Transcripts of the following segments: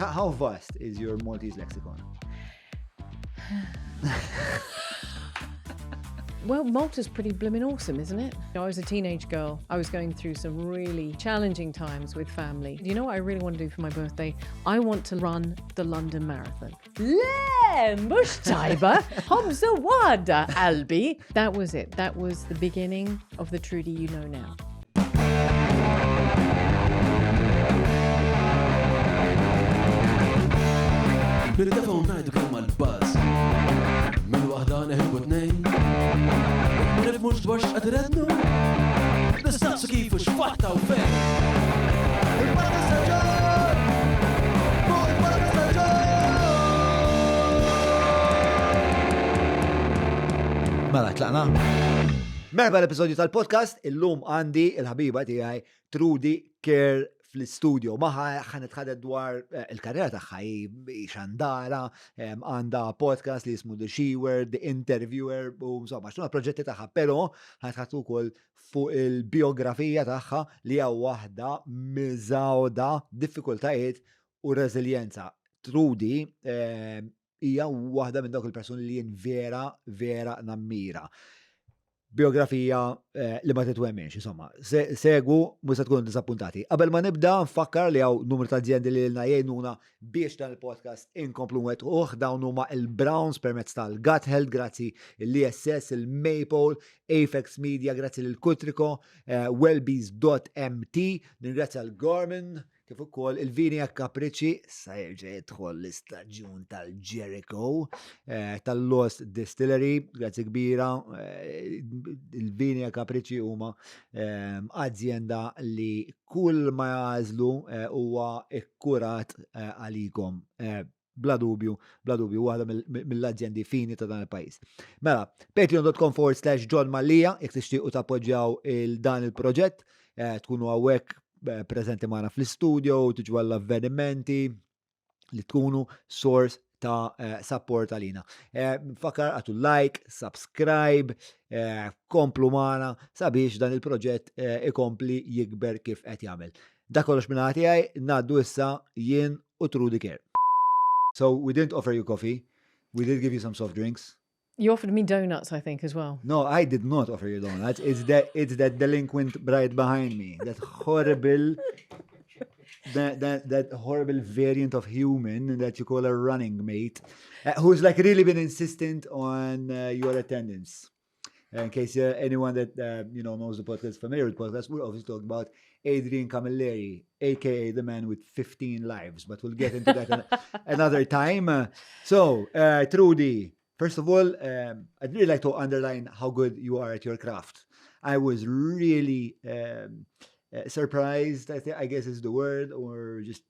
How vast is your Maltese lexicon? Well, Malta's pretty blimmin' awesome, isn't it? I was a teenage girl. I was going through some really challenging times with family. You know what I really want to do for my birthday? I want to run the London Marathon. Mux tajba, Hobza, Wahda, Qalbi. That was it. That was the beginning of the Trudy you know now. Nil-telefon najdu kelma l-buzz Min Wahda neħilbu tnejn Ma nifmux dwar x'qed irednu Nistaqsu kif u x'fatta u fejn Mela, tlaqna. Merħba l-episodju tal-podcast, illum għandi il-ħabiba tiegħi Trudy Kerr fl-studio. Maħa ħanitħadet dwar il-karriera tagħha xandara, għandha podcast li jismu The She-Word, The Interviewer, u insomma, x'tuna proġetti tagħha, però ħanitħattu wkoll fuq il-biografija tagħha li hija waħda miżawda diffikultajiet u reżiljenza. Trudy hija waħda minn dawk il-persuni li jien vera nammira. Biografija li ma titwemminx, insomma, segwu mhux se tkunu disappuntati. Qabel ma nibda nfakkar li hawn numru ta' azzjendi li lna jgħinuna biex dan il-podcast inkomplu nwettquh dawn huma il-Browns permezz tal-Gut Health, grazzi l-ISS, il-Maple, Apex Media, grazzi l-Kutriko, Wellbees.mt, ningrazzja l-Garmin, kif ukoll il-Vini Capricci, sa jerġa' jidħol l-istaġun tal-Jericho, tal-Lost Distillery, grazzi kbira, il-Vini Capricci huma azienda li kull ma jażlu huwa ikkurat għalikom. Bla dubju, waħda mill-azzjendi fini ta' dan il-pajjiż. Mela, patreon.com/John Mallija, jekk tixtiequ tappoġġjaw dan il-proġett, tkunu hawnhekk prezenti magħna fl-istudio, tiġu għall-avvenimenti li tkunu source ta' support għalina. Fakar għatu like, subscribe, komplu magħna sabiex dan il-proġett ikompli jikber kif qed jagħmel. Dak kollox minn tiegħi, ngħaddu issa jien u Trudy Kerr. So we didn't offer you coffee. We did give you some soft drinks. You offered me donuts, I think, as well. No, I did not offer you donuts. It's that delinquent bride behind me. That horrible that horrible variant of human that you call a running mate, who's like really been insistent on your attendance. In case anyone that knows the podcast, familiar with the podcast, we're obviously talking about Adrian Camilleri, aka the man with 15 lives, but we'll get into that another time. So, Trudy, first of all, I'd really like to underline how good you are at your craft. I was really surprised, I guess is the word, or just,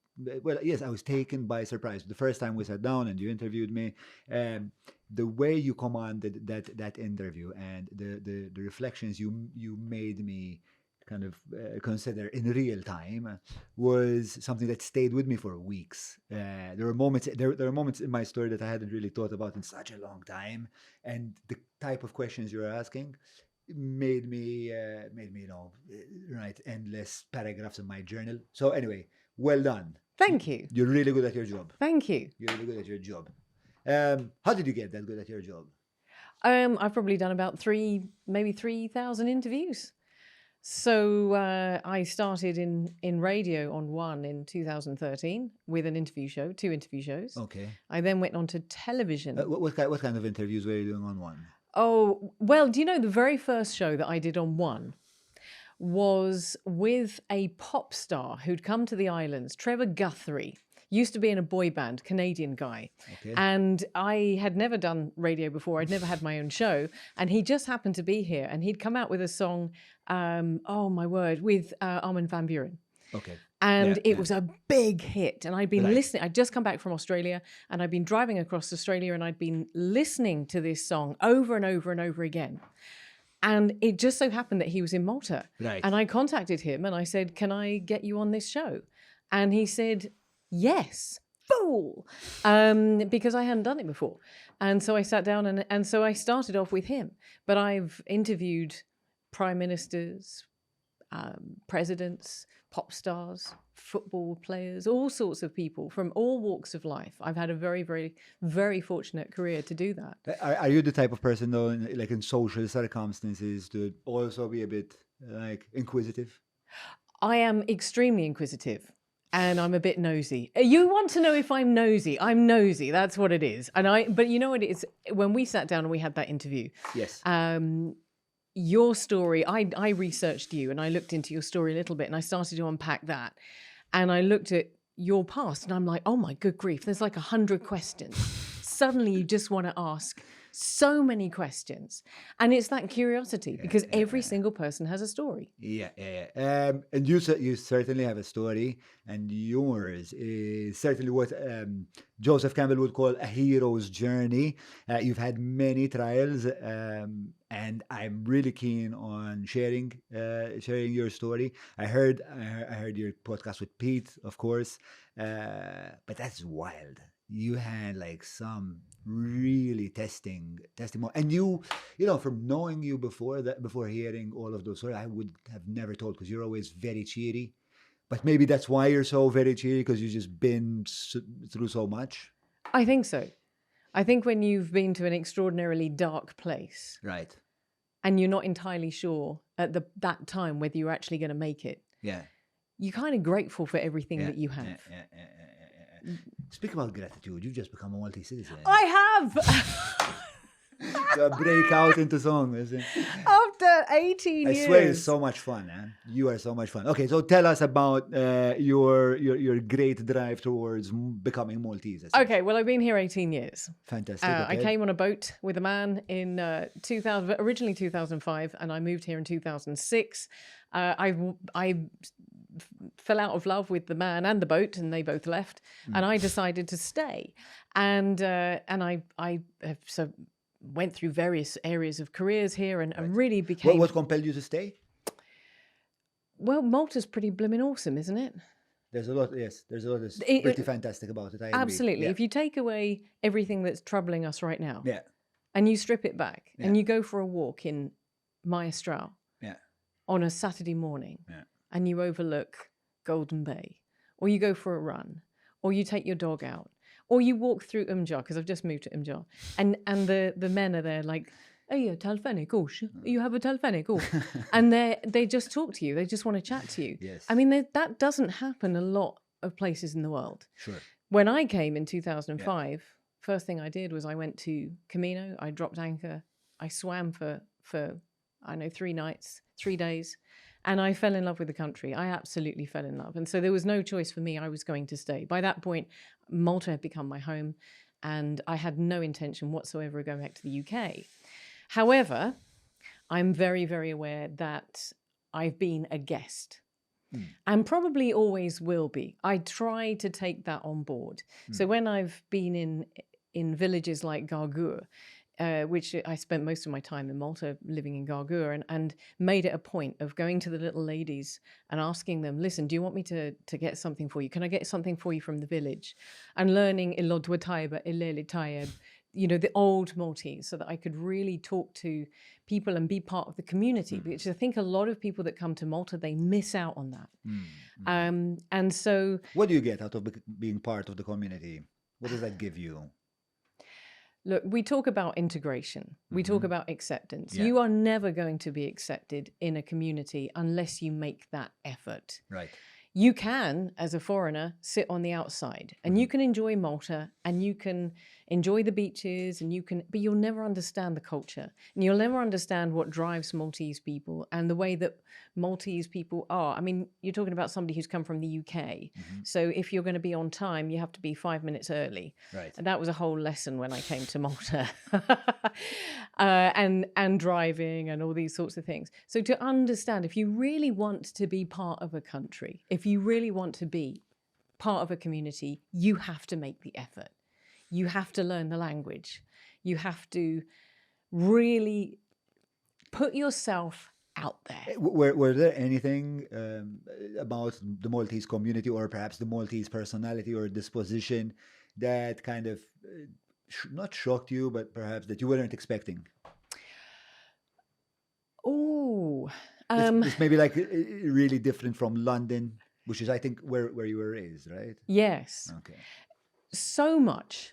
well, yes, I was taken by surprise. The first time we sat down and you interviewed me, the way you commanded that interview and the reflections you made me kind of consider in real time was something that stayed with me for weeks. There were moments in my story that I hadn't really thought about in such a long time, and the type of questions you were asking made me write endless paragraphs in my journal. So anyway, well done. Thank you. You're really good at your job. Thank you. You're really good at your job. How did you get that good at your job? I've probably done about maybe 3,000 interviews. So I started in radio on One in 2013 with an interview show, 2 interview shows. Okay. I then went on to television. What kind of interviews were you doing on One? Oh, well, do you know the very first show that I did on One was with a pop star who'd come to the islands, Trevor Guthrie. Used to be in a boy band, Canadian guy. Okay. And I had never done radio before. I'd never had my own show. And he just happened to be here. And he'd come out with a song, oh my word, with Armin van Buuren. Okay. And it was a big hit. And I'd been listening. I'd just come back from Australia and I'd been driving across Australia and I'd been listening to this song over and over and over again. And it just so happened that he was in Malta. Right. And I contacted him and I said, can I get you on this show? And he said, yes, fool, because I hadn't done it before. And so I sat down and so I started off with him. But I've interviewed prime ministers, presidents, pop stars, football players, all sorts of people from all walks of life. I've had a very, very, very fortunate career to do that. Are you the type of person, though, like in social circumstances, to also be a bit like inquisitive? I am extremely inquisitive. And I'm a bit nosy. You want to know if I'm nosy? I'm nosy. That's what it is. But you know what it is? When we sat down and we had that interview, Yes. your story, I researched you and I looked into your story a little bit and I started to unpack that. And I looked at your past and I'm like, oh my good grief, there's like 100 questions. Suddenly you just want to ask so many questions. And it's that curiosity because every single person has a story. Yeah. And you certainly have a story, and yours is certainly what Joseph Campbell would call a hero's journey. You've had many trials, and I'm really keen on sharing your story. I heard your podcast with Pete, of course, but that's wild. You had like some really testing more, and you know, from knowing you before hearing all of those stories, I would have never told, because you're always very cheery. But maybe that's why you're so very cheery, because you've just been through so much. I think so. I think when you've been to an extraordinarily dark place, Right, and you're not entirely sure at that time whether you're actually going to make it, you're kind of grateful for everything that you have. Speak about gratitude. You've just become a multi-citizen. I have. So break out into song, isn't it? After 18 years. I swear it's so much fun, man. You are so much fun. Okay, so tell us about your great drive towards becoming Maltese. Okay, well, I've been here 18 years. Fantastic. I came on a boat with a man in originally 2005, and I moved here in 2006. I fell out of love with the man and the boat, and they both left, and I decided to stay. And I have went through various areas of careers here, and really became. What compelled you to stay? Well, Malta's pretty blimmin' awesome, isn't it? There's a lot. Yes, there's a lot that's pretty fantastic about it. I agree. Absolutely. Yeah. If you take away everything that's troubling us right now, and you strip it back, and you go for a walk in Maestral, on a Saturday morning, and you overlook Golden Bay, or you go for a run, or you take your dog out, or you walk through Umjar, because I've just moved to Umjar, and the men are there like, hey, talfenik, you have a talfenik, and they just talk to you. They just want to chat to you. Yes. I mean, that doesn't happen a lot of places in the world. Sure. When I came in 2005, first thing I did was I went to Camino. I dropped anchor. I swam for 3 days. And I fell in love with the country. I absolutely fell in love. And so there was no choice for me. I was going to stay. By that point, Malta had become my home, and I had no intention whatsoever of going back to the UK. However, I'm very, very aware that I've been a guest and probably always will be. I try to take that on board. So when I've been in villages like Gargur, which I spent most of my time in Malta living in Gargur, and made it a point of going to the little ladies and asking them, listen, do you want me to get something for you? Can I get something for you from the village? And learning Ilodwa Taiba, Ileli Tayeb, the old Maltese, so that I could really talk to people and be part of the community, which I think a lot of people that come to Malta, they miss out on that. And so... What do you get out of being part of the community? What does that give you? Look, we talk about integration. We talk about acceptance. You are never going to be accepted in a community unless you make that effort. Right. You can, as a foreigner, sit on the outside and you can enjoy Malta and you can enjoy the beaches but you'll never understand the culture, and you'll never understand what drives Maltese people and the way that Maltese people are. I mean, you're talking about somebody who's come from the UK. So if you're going to be on time, you have to be 5 minutes early. Right. And that was a whole lesson when I came to Malta. And driving and all these sorts of things. So to understand, if you really want to be part of a country, if you really want to be part of a community, you have to make the effort. You have to learn the language. You have to really put yourself out there. Were there anything about the Maltese community, or perhaps the Maltese personality or disposition, that kind of not shocked you, but perhaps that you weren't expecting? Oh, It's maybe like really different from London, which is, I think, where you were raised, right? Yes. Okay. So much.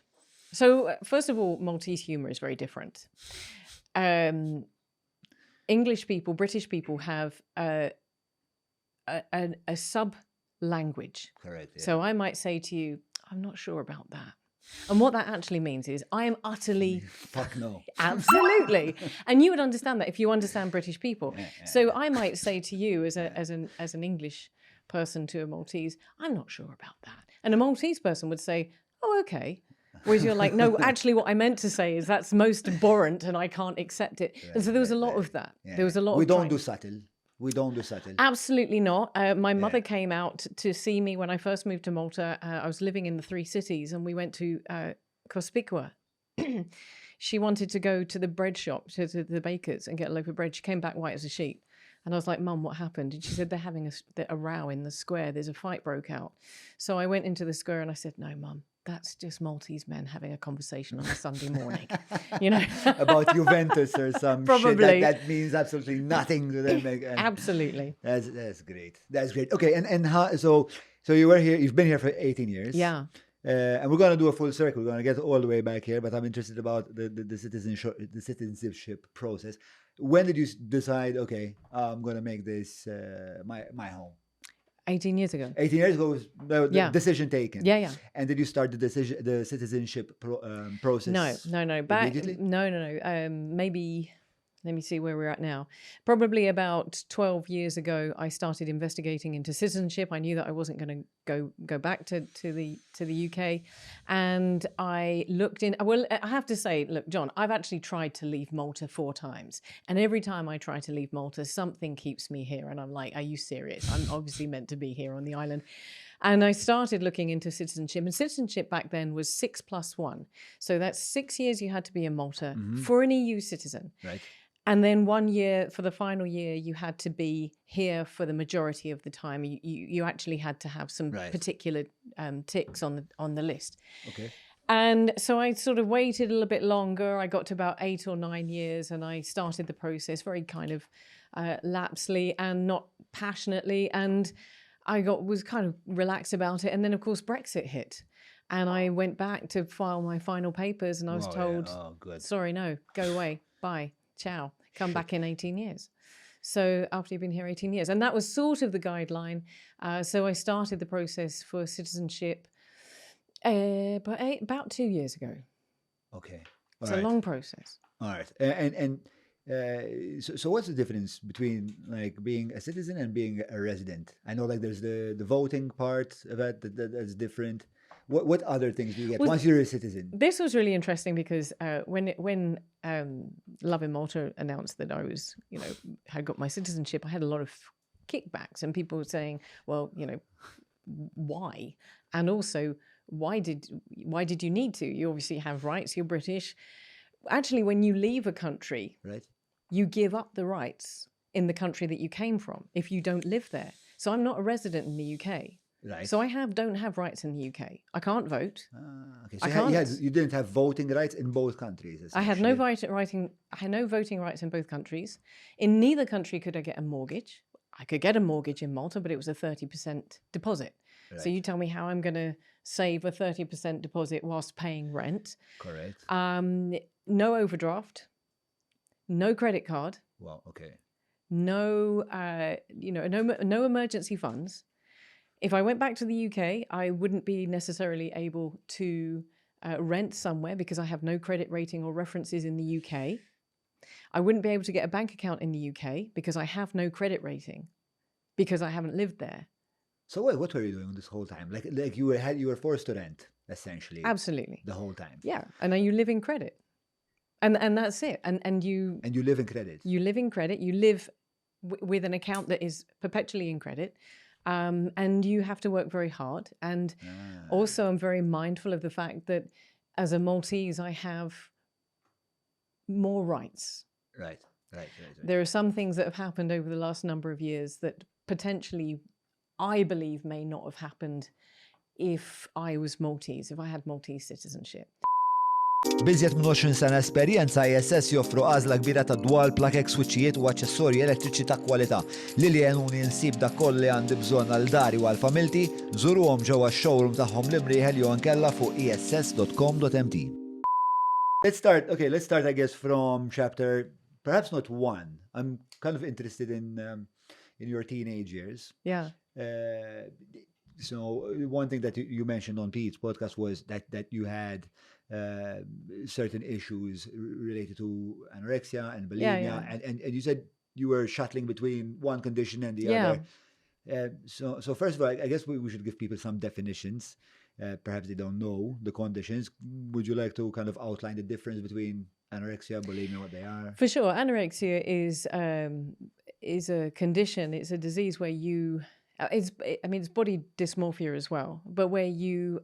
So, first of all, Maltese humour is very different. English people, British people have a sub-language. Correct. Yeah. So I might say to you, I'm not sure about that. And what that actually means is I am utterly... Fuck no. Absolutely. And you would understand that if you understand British people. So I might say to you as an English person to a Maltese, I'm not sure about that. And a Maltese person would say, oh, okay. Whereas you're like, no, actually what I meant to say is that's most abhorrent and I can't accept it. And so there was a lot of that. Yeah. There was a lot We of don't trying- do subtle. We don't do subtle. Absolutely not. My mother came out to see me when I first moved to Malta. I was living in the 3 cities and we went to Cospicua. She wanted to go to the bread shop, to the baker's and get a loaf of bread. She came back white as a sheet. And I was like, Mum, what happened? And she said, they're having a row in the square. There's a fight broke out. So I went into the square and I said, no, Mum, that's just Maltese men having a conversation on a Sunday morning, you know. About Juventus or some Probably. shit that means absolutely nothing to them. Absolutely. That's great. That's great. Okay, and how, so you were here. You've been here for 18 years. Yeah. And we're gonna do a full circle. We're gonna get all the way back here, but I'm interested about the citizenship process. When did you decide? Okay, I'm gonna make this my home. 18 years ago. 18 years ago was the decision taken. Yeah. And did you start the citizenship process? No. Back. Immediately? No. Maybe. Let me see where we're at now. Probably about 12 years ago, I started investigating into citizenship. I knew that I wasn't going to go back to the UK, and I looked in. Well, I have to say, look, John, I've actually tried to leave Malta 4 times, and every time I try to leave Malta, something keeps me here, and I'm like, are you serious? I'm obviously meant to be here on the island. And I started looking into citizenship, and citizenship back then was 6+1. So that's 6 years you had to be in Malta for an EU citizen. Right. And then 1 year, for the final year, you had to be here for the majority of the time. You actually had to have some particular ticks on the list. Okay. And so I sort of waited a little bit longer. I got to about 8 or 9 years and I started the process very kind of lapsely and not passionately. And I was kind of relaxed about it. And then, of course, Brexit hit. And I went back to file my final papers and I was told, sorry, no, go away, bye. Ciao, come back in 18 years. So after you've been here 18 years. And that was sort of the guideline. So I started the process for citizenship about 2 years ago. Okay. It's a long process. All right. And so what's the difference between like being a citizen and being a resident? I know like there's the voting part of that's different. What other things do you get once you're a citizen? This was really interesting because when Love in Malta announced that I was, had got my citizenship, I had a lot of kickbacks and people were saying, well, why? And also, why did you need to? You obviously have rights. You're British. Actually, when you leave a country, you give up the rights in the country that you came from if you don't live there. So I'm not a resident in the UK. Right. So I don't have rights in the UK. I can't vote. Okay. So you didn't have voting rights in both countries. I had no voting rights in both countries. In neither country could I get a mortgage. I could get a mortgage in Malta, but it was a 30% deposit. Right. So you tell me how I'm going to save a 30% deposit whilst paying rent. Correct. No overdraft. No credit card. Wow. Okay. No, no emergency funds. If I went back to the UK, I wouldn't be necessarily able to rent somewhere because I have no credit rating or references in the UK. I wouldn't be able to get a bank account in the UK because I have no credit rating because I haven't lived there. So what were you doing this whole time? Like you were forced to rent essentially. Absolutely. The whole time. Yeah, and now you live in credit, and that's it. And you live in credit. You live in credit. You live with an account that is perpetually in credit. And you have to work very hard. And also I'm very mindful of the fact that as a Maltese, I have more rights. Right. There are some things that have happened over the last number of years that potentially, I believe, may not have happened if I was Maltese, if I had Maltese citizenship. Biżjed minn 20 sena esperjenza ISS joffru għażla kbira ta' dwal plug-ex switchijiet u aċċessorji elettriċi ta' kwalità li jgħinuni nsib dak koll li għandi bżonn għal dari u għal familti, żuruhom ġewwa x-showroom tagħhom l-imrieħel jew nkella fuq ess.com.mt. Let's start I guess from chapter perhaps not 1. I'm kind of interested in your teenage years. Yeah. So one thing that you mentioned on Pete's podcast was that you had certain issues related to anorexia and bulimia, and you said you were shuttling between one condition and the other. So first of all, I guess we should give people some definitions. Perhaps they don't know the conditions. Would you like to kind of outline the difference between anorexia, bulimia, what they are? For sure, anorexia is a condition. It's a disease where it's body dysmorphia as well, but where you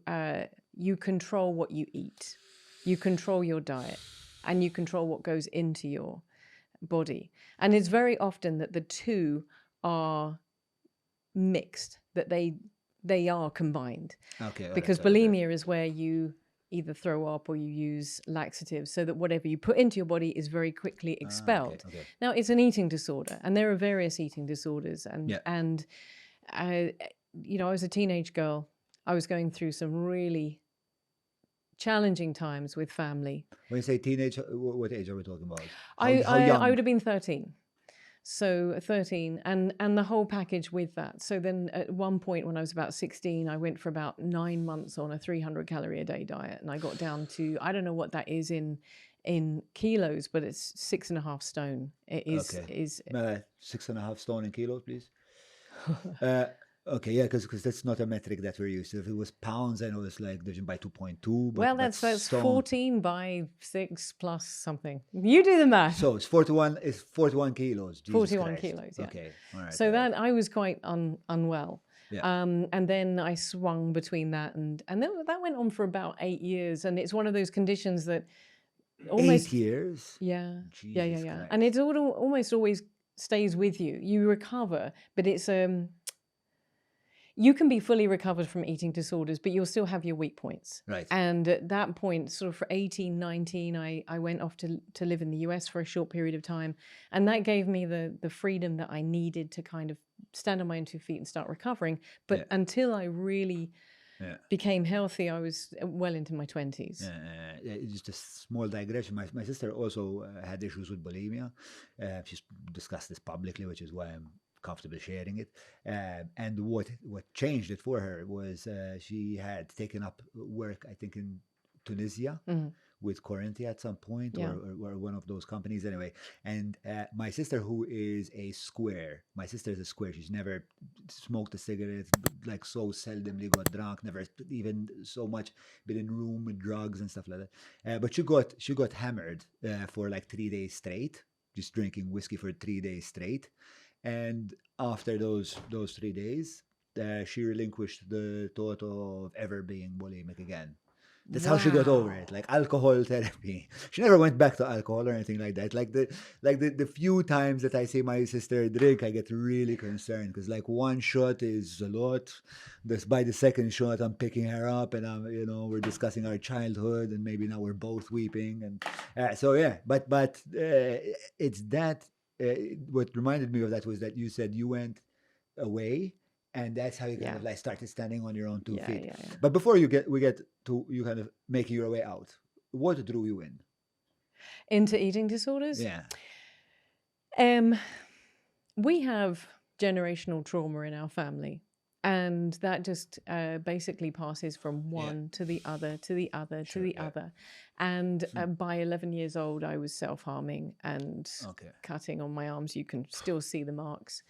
control what you eat, you control your diet, and you control what goes into your body. And it's very often that the two are mixed, that they are combined. Because bulimia is where you either throw up or you use laxatives so that whatever you put into your body is very quickly expelled. Now, it's an eating disorder, and there are various eating disorders. And I was a teenage girl. I was going through some really challenging times with family. When you say teenage, what age are we talking about? I would have been 13. So 13 and the whole package with that. So then at one point when I was about 16, I went for about 9 months on a 300 calorie a day diet, and I got down to, I don't know what that is in kilos, but it's 6.5 stone. It is. Okay. Is 6.5 stone in kilos, please. Okay, yeah, because that's not a metric that we're used to. If it was pounds, I know it's like division by 2.2. Well, that's 14 by 6 plus something. You do the math. So it's 41 kilos. Jesus 41 Christ. kilos, yeah. Okay, all right. So that I was quite unwell. Yeah. And then I swung between that and then that went on for about 8 years. And it's one of those conditions that almost 8 years? Yeah. Jesus Yeah. Christ. And it almost always stays with you. You recover, but it's you can be fully recovered from eating disorders, but you'll still have your weak points. Right. And at that point, sort of for 18, 19, I went off to live in the US for a short period of time. And that gave me the freedom that I needed to kind of stand on my own 2 feet and start recovering. But until I really became healthy, I was well into my 20s. Just a small digression. My sister also had issues with bulimia. She's discussed this publicly, which is why I'm comfortable sharing it. And what changed it for her was she had taken up work, I think, in Tunisia with Corinthia at some point, or one of those companies anyway. And my sister, who is a square, she's never smoked a cigarette, like so seldomly got drunk, never even so much been in room with drugs and stuff like that. But she got hammered for like 3 days straight, just drinking whiskey for 3 days straight. And after those 3 days, she relinquished the thought of ever being bulimic again. That's how she got over it, like alcohol therapy. She never went back to alcohol or anything like that. Like the few times that I see my sister drink, I get really concerned because like one shot is a lot. By the second shot, I'm picking her up and we're discussing our childhood and maybe now we're both weeping and but it's that. What reminded me of that was that you said you went away, and that's how you kind of like started standing on your own 2 feet. Yeah. But before we get to you kind of making your way out, what drew you in? Into eating disorders? Yeah. We have generational trauma in our family. And that just basically passes from one to the other, to the other, to the other. And by 11 years old, I was self-harming and cutting on my arms. You can still see the marks.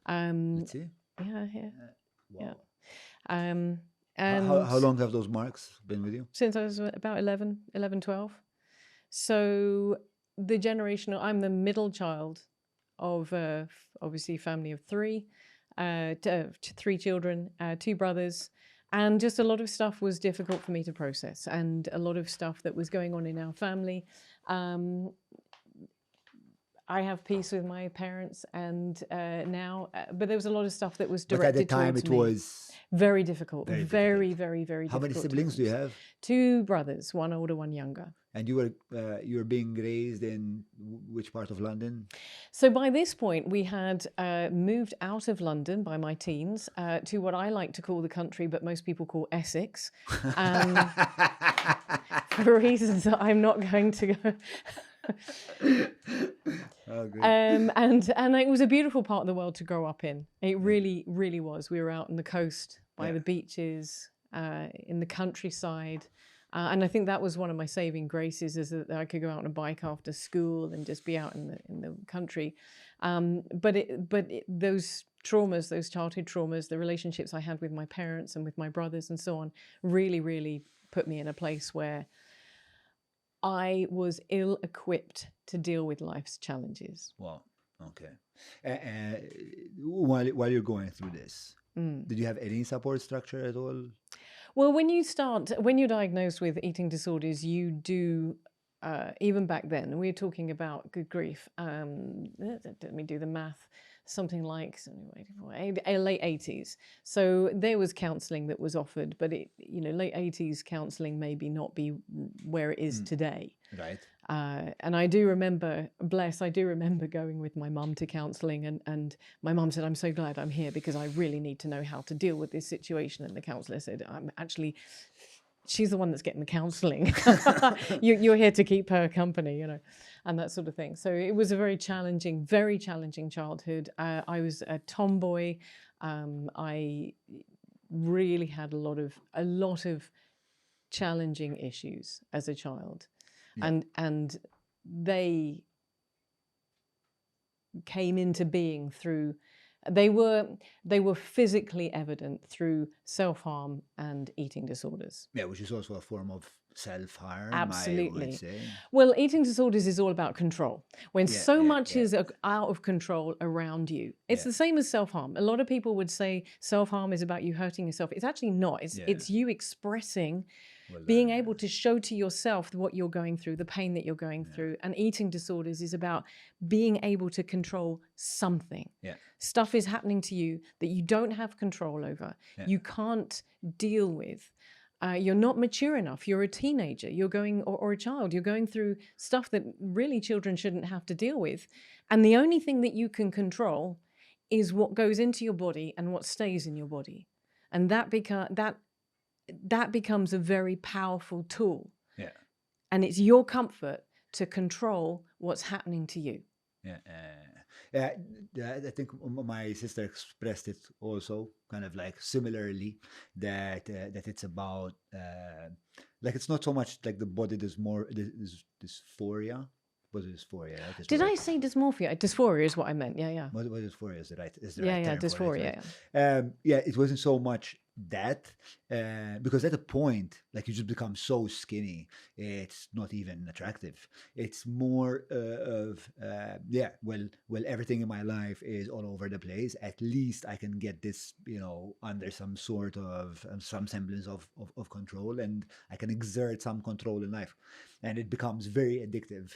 Let's see. Yeah. Wow. And how long have those marks been with you? Since I was about 11, 12. So the generational, I'm the middle child of obviously family of 3. 3 children, 2 brothers, and just a lot of stuff was difficult for me to process, and a lot of stuff that was going on in our family I have peace with my parents, and now, but there was a lot of stuff that was But directed at the time, towards it me. was Very difficult. very Very, difficult. very, very How difficult. many siblings do you have? 2 brothers, one older, one younger. And you were being raised in which part of London? So by this point, we had moved out of London by my teens to what I like to call the country, but most people call Essex, for reasons that I'm not going to go. Oh, good. And it was a beautiful part of the world to grow up in. It really, really was. We were out on the coast, by the beaches, in the countryside. And I think that was one of my saving graces, is that I could go out on a bike after school and just be out in the country. But those traumas, those childhood traumas, the relationships I had with my parents and with my brothers and so on, really, really put me in a place where I was ill-equipped to deal with life's challenges. Wow. Okay. While you're going through this, did you have any support structure at all? Well, when you're diagnosed with eating disorders, you do, even back then, we were talking about, good grief, let me do the math, something like late 80s. So there was counselling that was offered, but late 80s counselling maybe not be where it is today. Right. And I do remember going with my mum to counselling, and my mum said, "I'm so glad I'm here because I really need to know how to deal with this situation." And the counsellor said, she's the one that's getting the counselling. You're here to keep her company, and that sort of thing. So it was a very challenging childhood. I was a tomboy. I really had a lot of challenging issues as a child. Yeah. And they came into being through, they were physically evident through self-harm and eating disorders. Yeah, which is also a form of self-harm. Absolutely. I would say. Well, eating disorders is all about control. When so much is out of control around you, it's the same as self-harm. A lot of people would say self-harm is about you hurting yourself. It's actually not. It's you expressing, being able to show to yourself what you're going through, the pain that you're going through. And eating disorders is about being able to control something. Yeah. Stuff is happening to you that you don't have control over. Yeah. You can't deal with. You're not mature enough. You're a teenager. Or a child. You're going through stuff that really children shouldn't have to deal with. And the only thing that you can control is what goes into your body and what stays in your body. And that becomes a very powerful tool. Yeah. And it's your comfort to control what's happening to you. Yeah. I think my sister expressed it also kind of like similarly, that it's about like it's not so much like the body, there's more this dysphoria. Was it dysphoria? Right? Did I say dysmorphia? Dysphoria is what I meant. Yeah. What dysphoria is the right term dysphoria. For it. It wasn't so much that because at a point, like, you just become so skinny, it's not even attractive. It's more of everything in my life is all over the place. At least I can get this, under some sort of some semblance of control, and I can exert some control in life, and it becomes very addictive.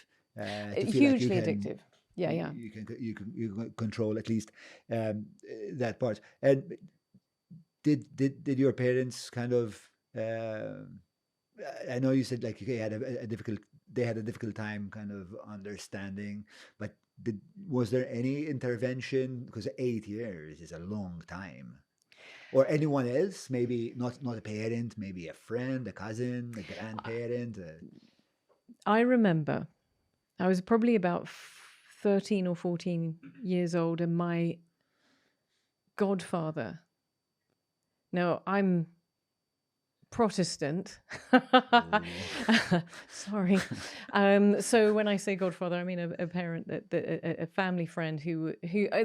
Hugely addictive. Yeah. You can control at least that part. And did your parents kind of? I know you said like they had a difficult time kind of understanding, but was there any intervention? Because 8 years is a long time. Or anyone else, maybe not a parent, maybe a friend, a cousin, a grandparent. I remember. I was probably about 13 or 14 years old, and my godfather. Now, I'm Protestant. Sorry. So when I say godfather, I mean a parent, a family friend who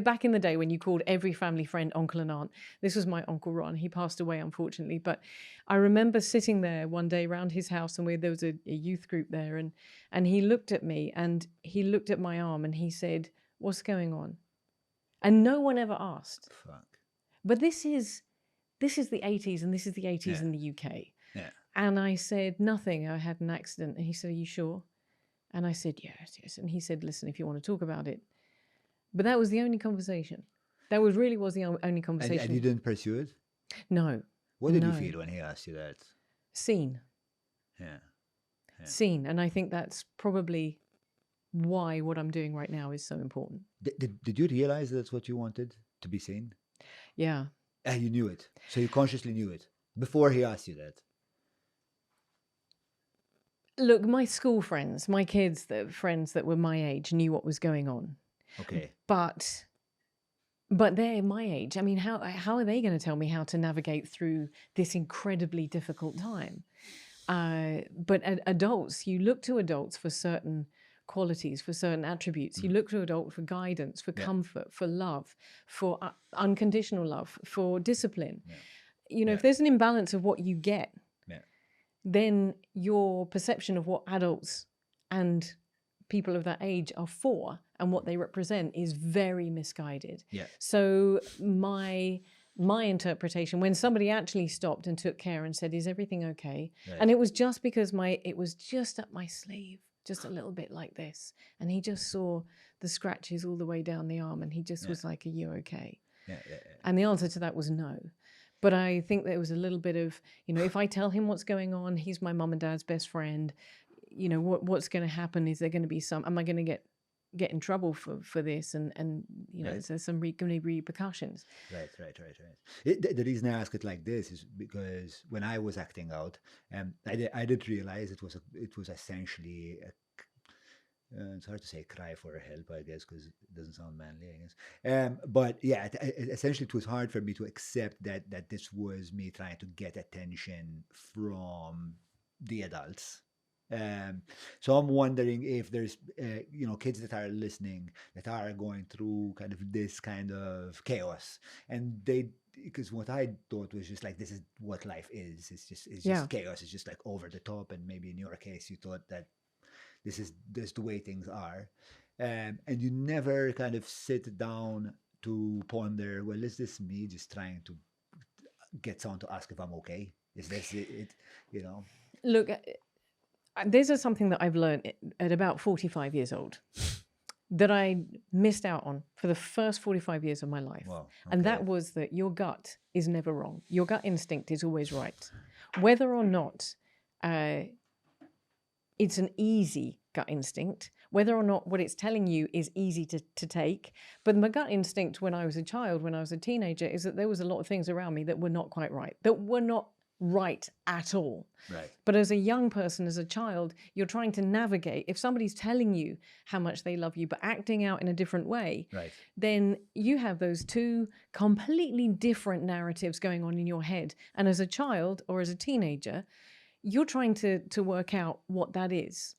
back in the day when you called every family friend uncle and aunt. This was my Uncle Ron. He passed away, unfortunately. But I remember sitting there one day around his house, and there was a youth group there, and he looked at me, and he looked at my arm, and he said, "What's going on?" And no one ever asked. Fuck. But this is the 80s, and this is the 80s in the UK. Yeah. And I said, "Nothing, I had an accident." And he said, "Are you sure?" And I said, yes. And he said, listen, if you want to talk about it. But that was the only conversation. That was the only conversation. And you didn't pursue it? No. What did you No. feel when he asked you that? Seen. Yeah. Seen. And I think that's probably why what I'm doing right now is so important. Did you realize that's what you wanted, to be seen? Yeah. And you knew it. So you consciously knew it before he asked you that. Look, my school friends, my kids, the friends that were my age knew what was going on. Okay. But they're my age. I mean, how are they going to tell me how to navigate through this incredibly difficult time? But adults, you look to adults for certain qualities, for certain attributes. You look to adults for guidance, for comfort, for love, for unconditional love, for discipline. Yeah. You know, if there's an imbalance of what you get, then your perception of what adults and people of that age are for and what they represent is very misguided. Yeah. So my interpretation, when somebody actually stopped and took care and said, is everything okay? Right. And it was just because it was just up my sleeve, just a little bit like this. And he just saw the scratches all the way down the arm and he just was like, are you okay? Yeah. And the answer to that was no. But I think there was a little bit of, you know, if I tell him what's going on, he's my mum and dad's best friend, you know, what's going to happen? Is there going to be am I going to get in trouble for this? And you know, is there going to be repercussions? Right. The reason I ask it like this is because when I was acting out, I did realize it was essentially it's hard to say cry for help, I guess, because it doesn't sound manly, I guess. But yeah, essentially it was hard for me to accept that this was me trying to get attention from the adults. So I'm wondering if there's kids that are listening that are going through kind of this kind of chaos, and because what I thought was just like, this is what life is. It's just chaos. It's just like over the top, and maybe in your case you thought that this is the way things are, and you never kind of sit down to ponder, well, is this me just trying to get someone to ask if I'm okay? Is this it? You know. Look. This is something that I've learned at about 45 years old that I missed out on for the first 45 years of my life. Wow, okay. And that was that your gut is never wrong. Your gut instinct is always right. Whether or not it's an easy gut instinct, whether or not what it's telling you is easy to take. But my gut instinct when I was a child, when I was a teenager, is that there was a lot of things around me that were not quite right, that were not right at all. Right. But as a young person, as a child, you're trying to navigate. If somebody's telling you how much they love you, but acting out in a different way, Right. then you have those two completely different narratives going on in your head. And as a child or as a teenager, you're trying to work out what that is.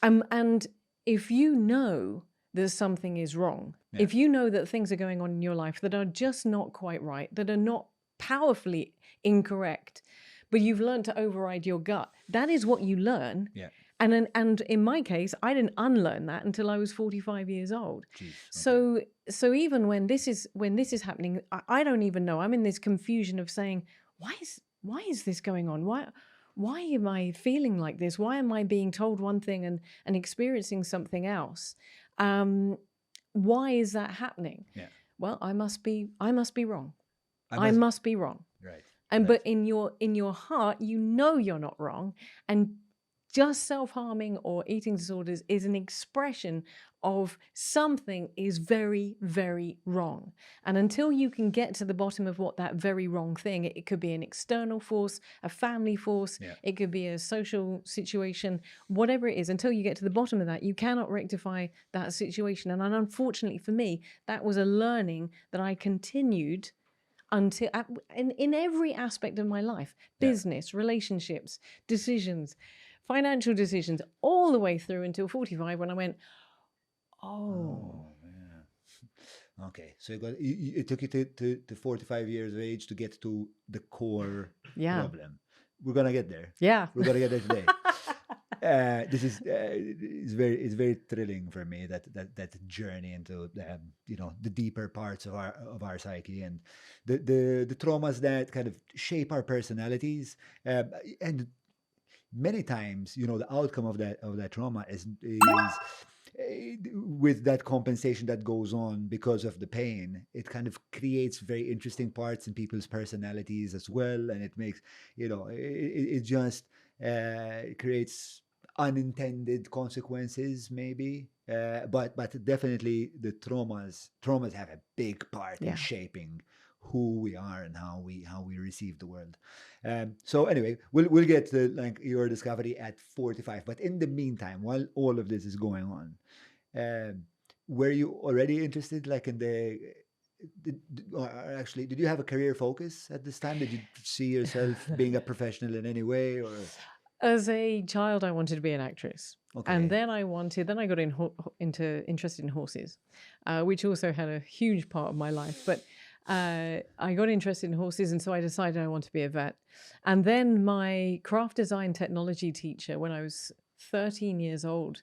And if you know that something is wrong, if you know that things are going on in your life that are just not quite right, that are not powerfully incorrect, but you've learned to override your gut. That is what you learn. Yeah. And in my case, I didn't unlearn that until I was 45 years old. Jeez, okay. So even when this is happening, I don't even know. I'm in this confusion of saying, why is this going on? Why am I feeling like this? Why am I being told one thing and experiencing something else? Why is that happening? Yeah. Well, I must be wrong. I must must be wrong. Right. And right. but in your heart, you know you're not wrong. And just self-harming or eating disorders is an expression of something is very, very wrong. And until you can get to the bottom of what that very wrong thing, it could be an external force, a family force, it could be a social situation, whatever it is, until you get to the bottom of that, you cannot rectify that situation. And unfortunately for me, that was a learning that I continued until in every aspect of my life, business, relationships, decisions, financial decisions, all the way through until 45 when I went, oh yeah. Okay, so it took you to 45 years of age to get to the core problem. We're gonna get there. Yeah, we're gonna get there today. This is it's very thrilling for me, that journey into the deeper parts of our psyche and the traumas that kind of shape our personalities, and many times, the outcome of that trauma is with that compensation that goes on because of the pain, it kind of creates very interesting parts in people's personalities as well, and it makes it just creates unintended consequences maybe, but definitely the traumas have a big part in shaping who we are and how we receive the world. So anyway, we'll get to like your discovery at 45, but in the meantime, while all of this is going on, were you already interested like in actually, did you have a career focus at this time? Did you see yourself being a professional in any way, or? As a child, I wanted to be an actress. Okay. And then I got interested in horses, which also had a huge part of my life. But I got interested in horses, and so I decided I want to be a vet. And then my craft design technology teacher, when I was 13 years old,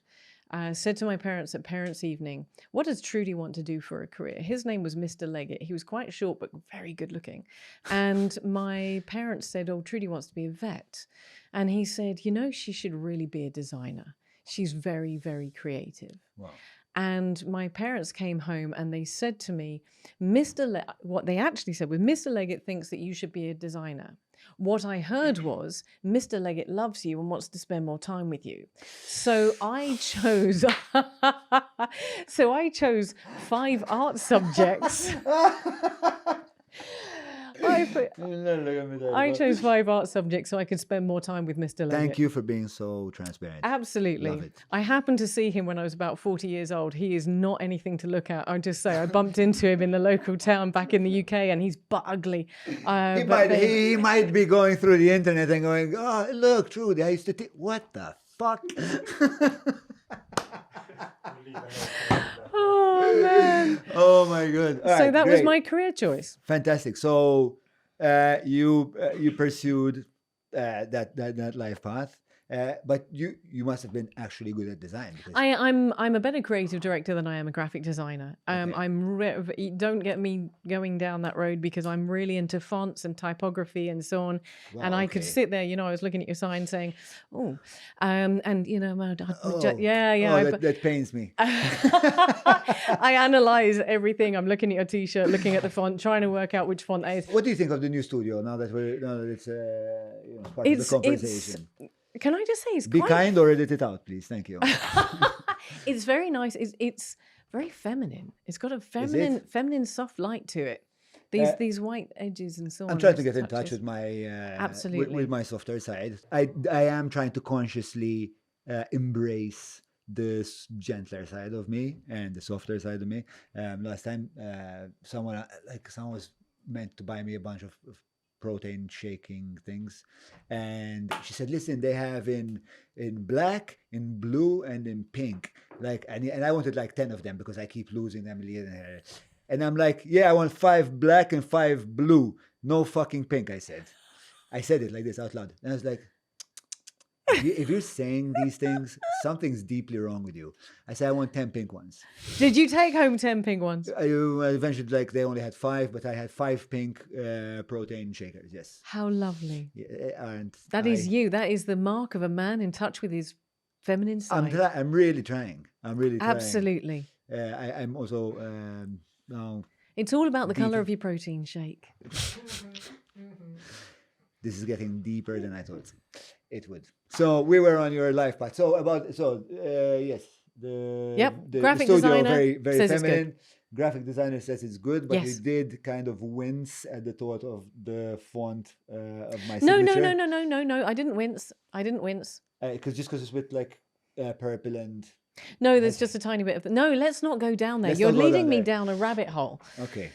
said to my parents at parents' evening, "What does Trudy want to do for a career?" His name was Mr. Leggett. He was quite short, but very good looking. And my parents said, "Oh, Trudy wants to be a vet." And he said, "She should really be a designer. She's very, very creative." Wow. And my parents came home and they said to me, what they actually said was, "Mr. Leggett thinks that you should be a designer." What I heard was, "Mr. Leggett loves you and wants to spend more time with you." So I chose, 5 art subjects. I chose 5 art subjects so I could spend more time with Mr. Leggett. Thank you for being so transparent. Absolutely. Love it. I happened to see him when I was about 40 years old. He is not anything to look at. I'll just say I bumped into him in the local town back in the UK, and he's but ugly. He might be going through the internet and going, "Oh, look, Trudy, I used to think, what the fuck?" Oh, man. Oh, my God. All So right, that was great. my career choice. Fantastic. So you pursued that life path, but you must have been actually good at design. Because I'm a better creative director than I am a graphic designer. Don't get me going down that road because I'm really into fonts and typography and so on. Wow, and I could okay. sit there, I was looking at your sign saying, "Oh," that pains me. I analyze everything. I'm looking at your T-shirt, looking at the font, trying to work out which font it is. What do you think of the new studio now that it's part of the conversation? Can I just say, it's Be quite kind or edit it out, please. Thank you. It's very nice. It's very feminine. It's got a feminine soft light to it. These white edges and so on. I'm trying to get in touch touches. with my Absolutely. with my softer side. I am trying to consciously embrace this gentler side of me and the softer side of me. Last time, someone was meant to buy me a bunch of protein shaking things, and she said, "Listen, they have in black, in blue, and in pink." And I wanted 10 of them because I keep losing them. And I'm like, "Yeah, I want 5 black and 5 blue, no fucking pink." I said it like this out loud, and I was like, if you're saying these things, something's deeply wrong with you. I said, "I want 10 pink ones." Did you take home 10 pink ones? Eventually, they only had 5, but I had 5 pink protein shakers. Yes. How lovely. Yeah, and That is you. That is the mark of a man in touch with his feminine side. I'm really trying. Absolutely. I'm also now. It's all about the color of your protein shake. This is getting deeper than I thought it would. So we were on your life path. Yes, the graphic studio, designer very very says it's feminine. good. Graphic designer says it's good, but Yes. you did kind of wince at the thought of the font of my No, signature. no. I didn't wince. Because it's with purple and. No, there's just a tiny bit of... No, let's not go down there. Let's You're not go leading down me there. down a rabbit hole. Okay.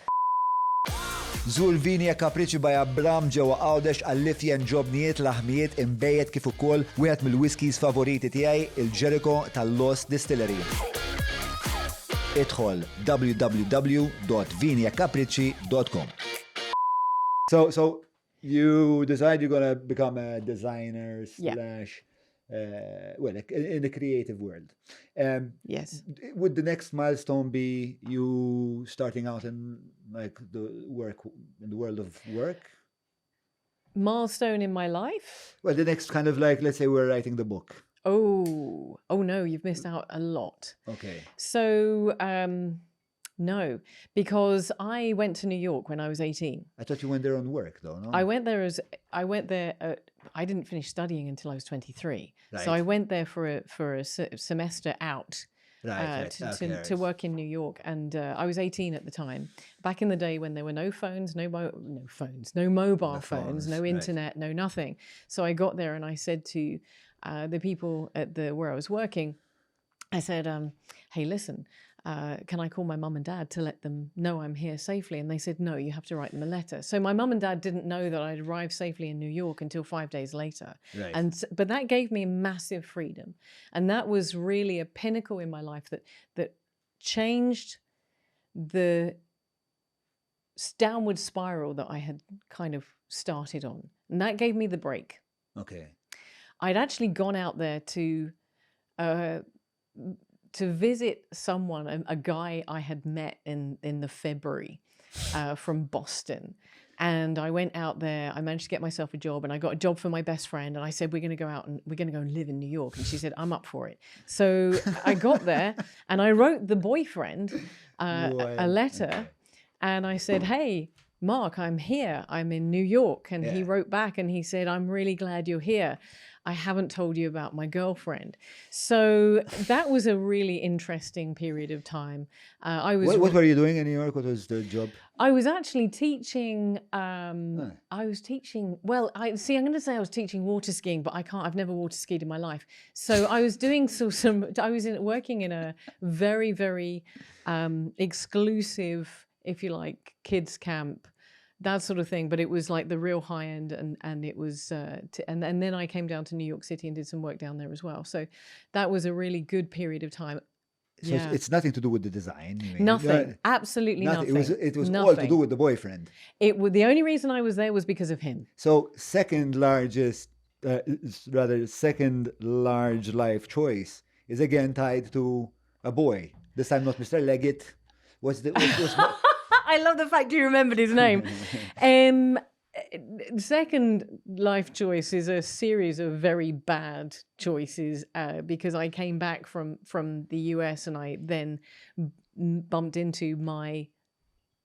Zur Vinja Capricci by Abram ġewwa Għawdex għall-lifjen ġobnijiet laħmijiet imbejjed kif ukoll wieħed mill-whiskies favoriti tiegħi il-Jericho tal-Lost Distillery. Idħol www.vinjacapricci.com. So you decide you're gonna become a designer in the creative world. Yes. Would the next milestone be you starting out in the world of work? Milestone in my life? Well, the next kind of like, let's say we're writing the book. Oh no, you've missed out a lot. Okay. So, no, because I went to New York when I was 18. I thought you went there on work, though, no? I went there. I didn't finish studying until I was 23. Right. So I went there for a semester out. Right. To work in New York, and I was 18 at the time. Back in the day when there were no phones, no mobile phones, no internet, no nothing. So I got there and I said to the people at where I was working, I said, "Hey, listen, can I call my mum and dad to let them know I'm here safely?" And they said, "No, you have to write them a letter." So my mum and dad didn't know that I'd arrived safely in New York until 5 days later. Right. But that gave me massive freedom. And that was really a pinnacle in my life that changed the downward spiral that I had kind of started on. And that gave me the break. Okay. I'd actually gone out there to visit someone, a guy I had met in the February from Boston. And I went out there, I managed to get myself a job, and I got a job for my best friend. And I said, we're going to go out and we're going to go and live in New York. And she said, I'm up for it. So I got there and I wrote the boyfriend a letter. Okay. And I said, hey, Mark, I'm here. I'm in New York. And he wrote back and he said, I'm really glad you're here. I haven't told you about my girlfriend. So that was a really interesting period of time. What were you doing in New York? What was the job? I was actually teaching. I was teaching. Well, I'm going to say I was teaching water skiing, but I can't. I've never water skied in my life. So I was doing working in a very, very exclusive, if you like, kids camp. That sort of thing, but it was like the real high end, and it was, and then I came down to New York City and did some work down there as well. So that was a really good period of time. So it's nothing to do with the design. You mean. Nothing, absolutely nothing. It was nothing. all to do with the boyfriend. The only reason I was there was because of him. So second large life choice is again tied to a boy. This time not Mr. Leggett. I love the fact you remembered his name. Second life choice is a series of very bad choices because I came back from the US and I then bumped into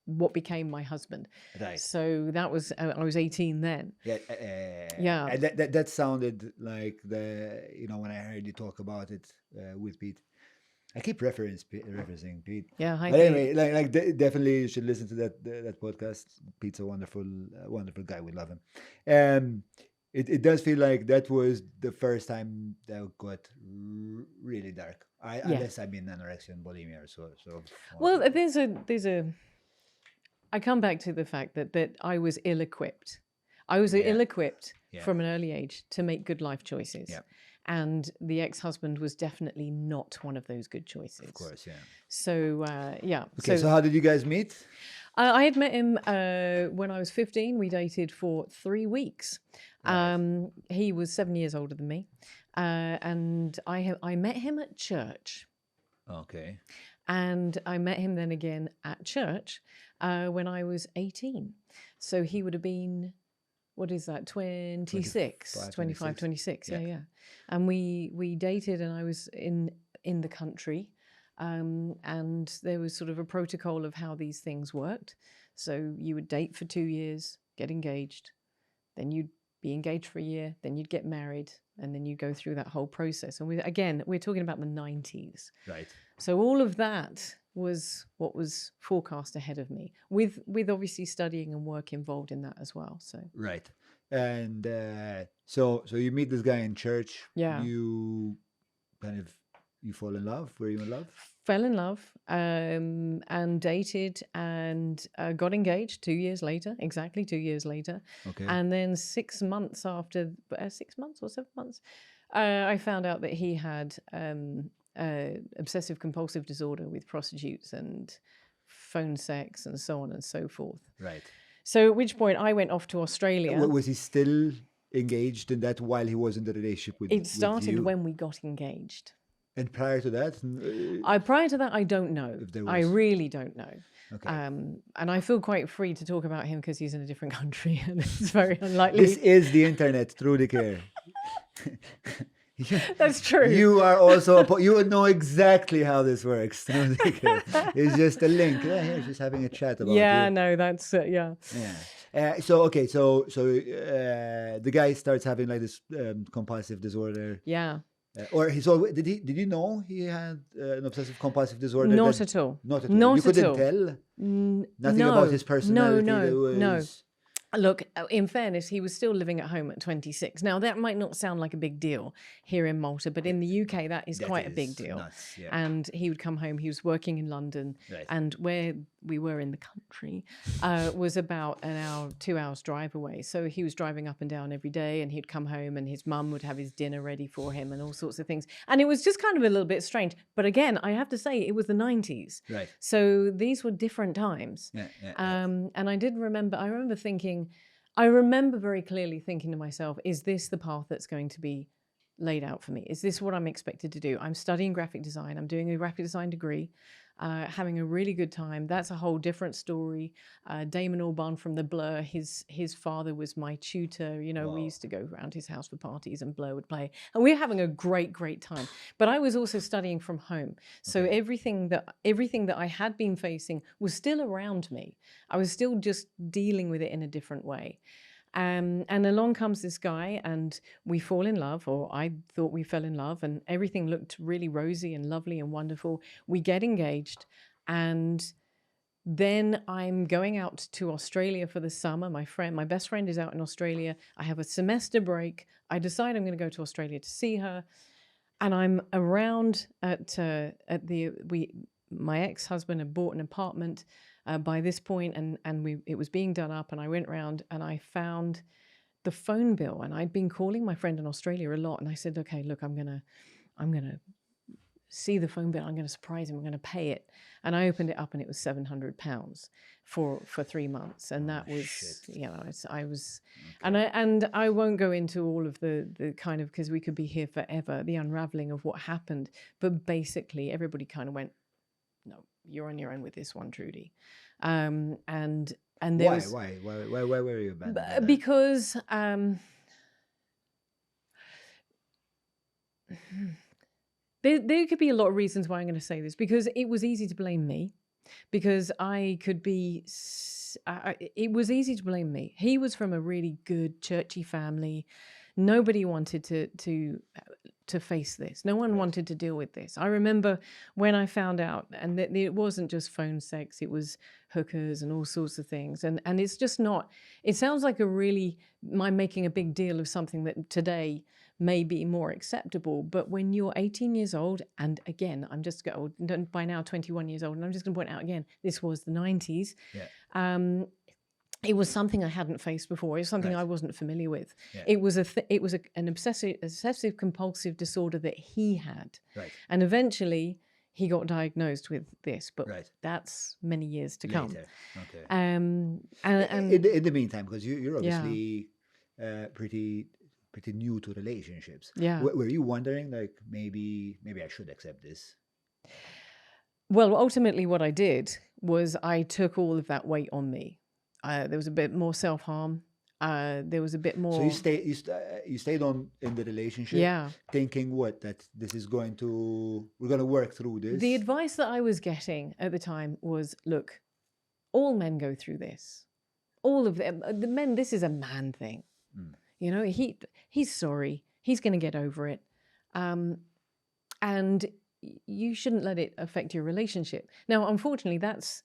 what became my husband. Right. So that was I was 18 then. Yeah. And that sounded like when I heard you talk about it with Pete. I keep referencing Pete. Yeah, hi, but Pete. Anyway, definitely you should listen to that podcast. Pete's a wonderful guy. We love him. It does feel like that was the first time that got really dark. Unless I'm in anorexia and bulimia, so. Well, there's a. I come back to the fact that I was ill-equipped. I was ill-equipped from an early age to make good life choices. Yeah. And the ex-husband was definitely not one of those good choices. Of course, yeah. So, yeah. Okay, so how did you guys meet? I had met him when I was 15. We dated for 3 weeks. Right. He was 7 years older than me. And I met him at church. Okay. And I met him then again at church when I was 18. So he would have been... What is that? 25, 26. Yeah. And we dated, and I was in the country, and there was sort of a protocol of how these things worked. So you would date for 2 years, get engaged, then you'd be engaged for a year, then you'd get married, and then you go through that whole process. And we're talking about the 90s. Right. So all of that was what was forecast ahead of me, with obviously studying and work involved in that as well. So right, and so you meet this guy in church. Yeah, you fall in love. Were you in love? Fell in love, and dated, and got engaged 2 years later. Exactly 2 years later. Okay. And then 6 months after, 6 months or 7 months, I found out that he had obsessive compulsive disorder with prostitutes and phone sex and so on and so forth. Right. So at which point I went off to Australia. Was he still engaged in that while he was in the relationship with you? It started when we got engaged. And prior to that, Prior to that, I don't know. If there I was. really don't know. Okay. And I feel quite free to talk about him because he's in a different country and it's very unlikely. This is the internet, Trudy Kerr. That's true. You are also, you know exactly how this works. Trudy Kerr. It's just a link. Yeah, here, just having a chat about Yeah, it. no, that's, yeah. Yeah. So the guy starts having like this compulsive disorder. Yeah. Or did you know he had an obsessive compulsive disorder? Not at all. Not at all. Not You couldn't at all. tell nothing No. about his personality. No. Look, in fairness, he was still living at home at 26. Now, that might not sound like a big deal here in Malta, but in the UK, that is quite a big deal. Nuts, yeah. And he would come home, he was working in London, Right. and where we were in the country was about 2 hours drive away. So he was driving up and down every day, and he'd come home, and his mum would have his dinner ready for him and all sorts of things. And it was just kind of a little bit strange. But again, I have to say, it was the 90s. Right. So these were different times. Yeah. And I remember thinking, I remember very clearly thinking to myself, is this the path that's going to be laid out for me? Is this what I'm expected to do? I'm studying graphic design. I'm doing a graphic design degree, having a really good time. That's a whole different story. Damon Albarn from The Blur, his father was my tutor. You know, we used to go around his house for parties and Blur would play. And we were having a great, great time. But I was also studying from home. So everything that I had been facing was still around me. I was still just dealing with it in a different way. And along comes this guy and we fall in love, or I thought we fell in love, and everything looked really rosy and lovely and wonderful. We get engaged, and then I'm going out to Australia for the summer. My best friend is out in Australia. I have a semester break. I decide I'm going to go to Australia to see her. And I'm around my ex-husband had bought an apartment by this point, and it was being done up, and I went round and I found the phone bill, and I'd been calling my friend in Australia a lot, and I said, okay, look, I'm gonna see the phone bill, I'm gonna surprise him, I'm gonna pay it. And I opened it up and it was £700 for 3 months, and that was shit. you know, I was and I won't go into all of the kind of, because we could be here forever, the unraveling of what happened, but basically everybody kind of went, no, you're on your own with this one, Trudy. And there Why were you abandoned? by that? because there could be a lot of reasons why I'm going to say this, because it was easy to blame me, because it was easy to blame me. He was from a really good churchy family. Nobody wanted to face this. No one wanted to deal with this. I remember when I found out, and it wasn't just phone sex, it was hookers and all sorts of things. And it's just not, it sounds like I'm making a big deal of something that today may be more acceptable. But when you're 18 years old, and again, I'm just by now 21 years old, and I'm just going to point out again, this was the 90s. Yeah. It was something I hadn't faced before. It was something I wasn't familiar with. Yeah. It was an obsessive compulsive disorder that he had. Right. And eventually he got diagnosed with this, but that's many years to come. Okay. And in the meantime, because you're obviously pretty new to relationships. Yeah. Were you wondering, like, maybe I should accept this? Well, ultimately what I did was I took all of that weight on me. There was a bit more self-harm. There was a bit more. So you stayed on in the relationship, thinking that we're going to work through this. The advice that I was getting at the time was, look, all men go through this. All of them, the men. This is a man thing. Mm. You know, he's sorry. He's going to get over it, and you shouldn't let it affect your relationship. Now, unfortunately, that's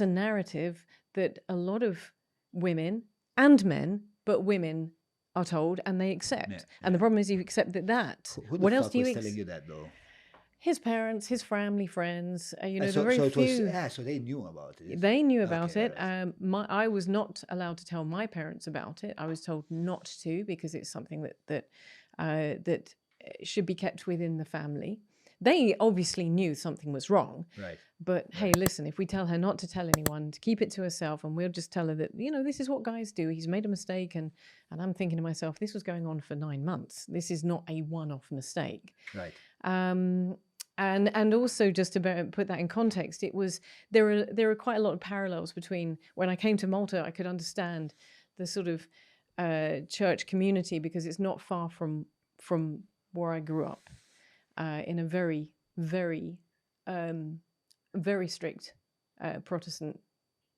a narrative that a lot of women and men, but women are told and they accept. Yeah, and the problem is you accept that. What else do you telling you that though? His parents, his family, friends. So they knew about it. They knew about it. Right. I was not allowed to tell my parents about it. I was told not to, because it's something that should be kept within the family. They obviously knew something was wrong. Right. But hey, listen, if we tell her not to tell anyone, to keep it to herself, and we'll just tell her that, this is what guys do. He's made a mistake. And I'm thinking to myself, this was going on for 9 months. This is not a one-off mistake. Right. And also, just to put that in context, there are quite a lot of parallels between when I came to Malta. I could understand the sort of church community because it's not far from where I grew up, in a very, very, very strict Protestant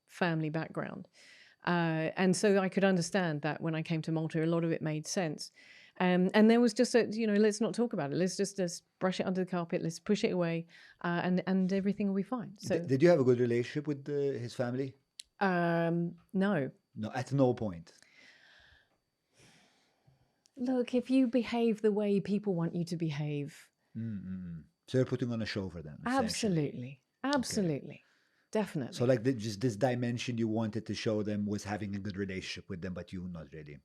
family background, and so I could understand that when I came to Malta, a lot of it made sense. And there was just let's not talk about it. Let's just brush it under the carpet. Let's push it away, and everything will be fine. So, Did you have a good relationship with his family? No. No, at no point. Look, if you behave the way people want you to behave, So you're putting on a show for them. essentially. absolutely, definitely. So like just this dimension you wanted to show them was having a good relationship with them, but you not really.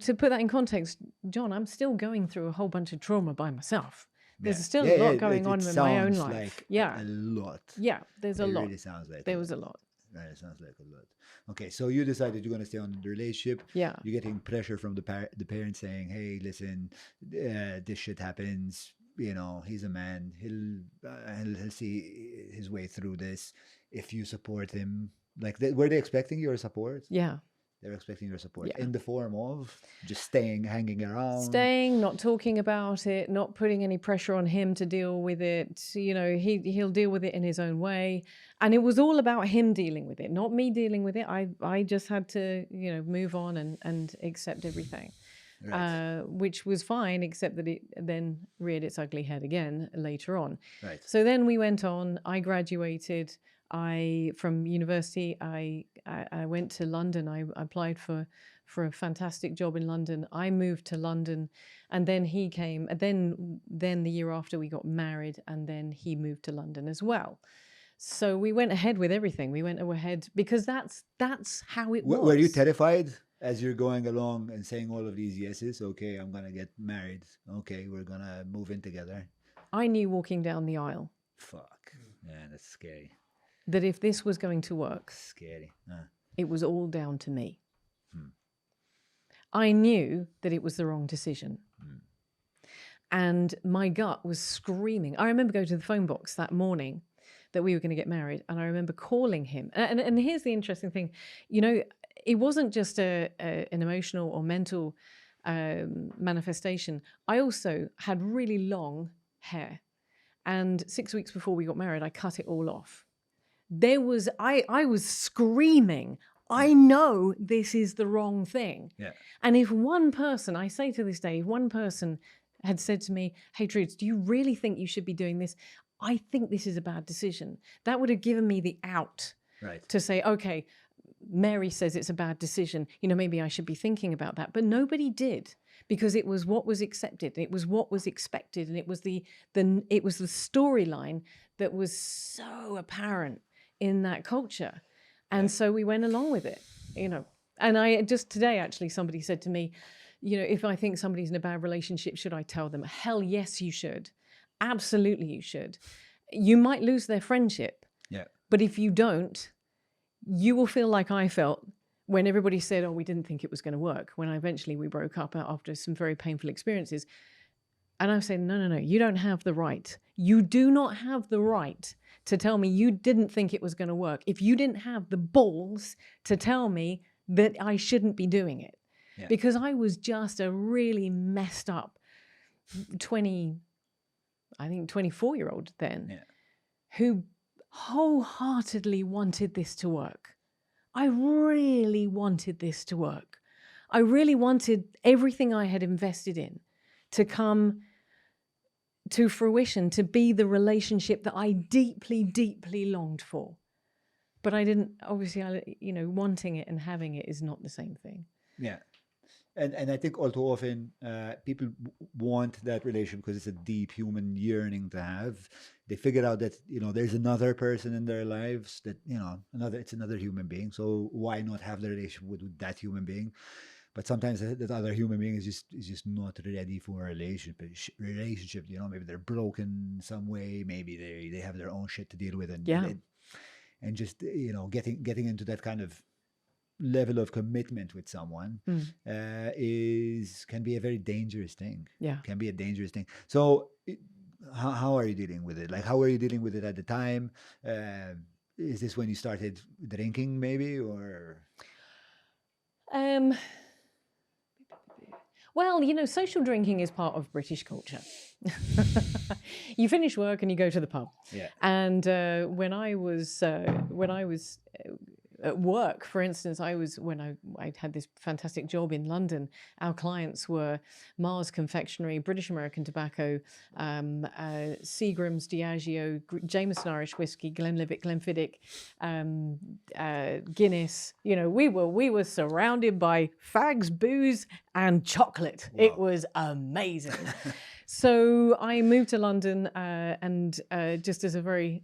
To put that in context, John, I'm still going through a whole bunch of trauma by myself. There's still a lot going on in my own sounds life. Like a lot. Yeah, there's a lot. Really sounds like There was a lot. Right, it sounds like a lot. Okay, so you decided you're going to stay on the relationship. Yeah. You're getting pressure from the parents saying, "Hey, listen, this shit happens. He's a man. He'll see his way through this. If you support him, like, were they expecting your support? Yeah. They're expecting your support Yeah. in the form of just hanging around, Staying, not talking about it, not putting any pressure on him to deal with it. He'll deal with it in his own way. And it was all about him dealing with it, not me dealing with it. I just had to, move on and accept everything, Right. which was fine, except that it then reared its ugly head again later on. Right. So then we went on. I graduated. From university, I went to London. I applied for a fantastic job in London. I moved to London, and then he came. And then the year after, we got married, and then he moved to London as well. So we went ahead with everything. We went ahead because that's how it was. Were you terrified as you're going along and saying all of these yeses? Okay, I'm gonna get married. Okay, we're gonna move in together. I knew walking down the aisle Fuck. Yeah, that's scary. that if this was going to work, Scary. it was all down to me. I knew that it was the wrong decision. And my gut was screaming. I remember going to the phone box that morning that we were going to get married, and I remember calling him. And here's the interesting thing. It wasn't just an emotional or mental manifestation. I also had really long hair. And 6 weeks before we got married, I cut it all off. I was screaming, I know this is the wrong thing. Yeah. And if one person, I say to this day, if one person had said to me, "Hey, Trudy, do you really think you should be doing this? I think this is a bad decision." That would have given me the out Right. to say, okay, Mary says it's a bad decision. Maybe I should be thinking about that. But nobody did, because it was what was accepted. It was what was expected. And it was the storyline that was so apparent in that culture. And so we went along with it, And I just today, actually, somebody said to me, if I think somebody's in a bad relationship, should I tell them? Hell yes, you should. Absolutely, you should. You might lose their friendship. Yeah. But if you don't, you will feel like I felt when everybody said, "Oh, we didn't think it was going to work." When we broke up after some very painful experiences. And I said, no, you don't have the right. You do not have the right to tell me you didn't think it was going to work if you didn't have the balls to tell me that I shouldn't be doing it. Yeah. Because I was just a really messed up 24-year-old then, who wholeheartedly wanted this to work. I really wanted this to work. I really wanted everything I had invested in to come to fruition, to be the relationship that I deeply, deeply longed for. But I didn't, obviously, wanting it and having it is not the same thing. Yeah. And I think all too often people want that relationship because it's a deep human yearning to have. They figure out that, there's another person in their lives that, it's another human being. So why not have the relationship with that human being? But sometimes that other human being is just not ready for a relationship. You know, maybe they're broken some way. Maybe they have their own shit to deal with, and just getting into that kind of level of commitment with someone can be a very dangerous thing. Yeah. Can be a dangerous thing. So how are you dealing with it? Like, how were you dealing with it at the time? Is this when you started drinking, maybe, or? Well, social drinking is part of British culture. You finish work and you go to the pub. Yeah. And when I was at work, for instance, I had this fantastic job in London. Our clients were Mars Confectionery, British American Tobacco, Seagram's, Diageo, Jameson Irish Whiskey, Glenlivet, Glenfiddich, Guinness. We were surrounded by fags, booze, and chocolate. Wow. It was amazing. So I moved to London, and just as a very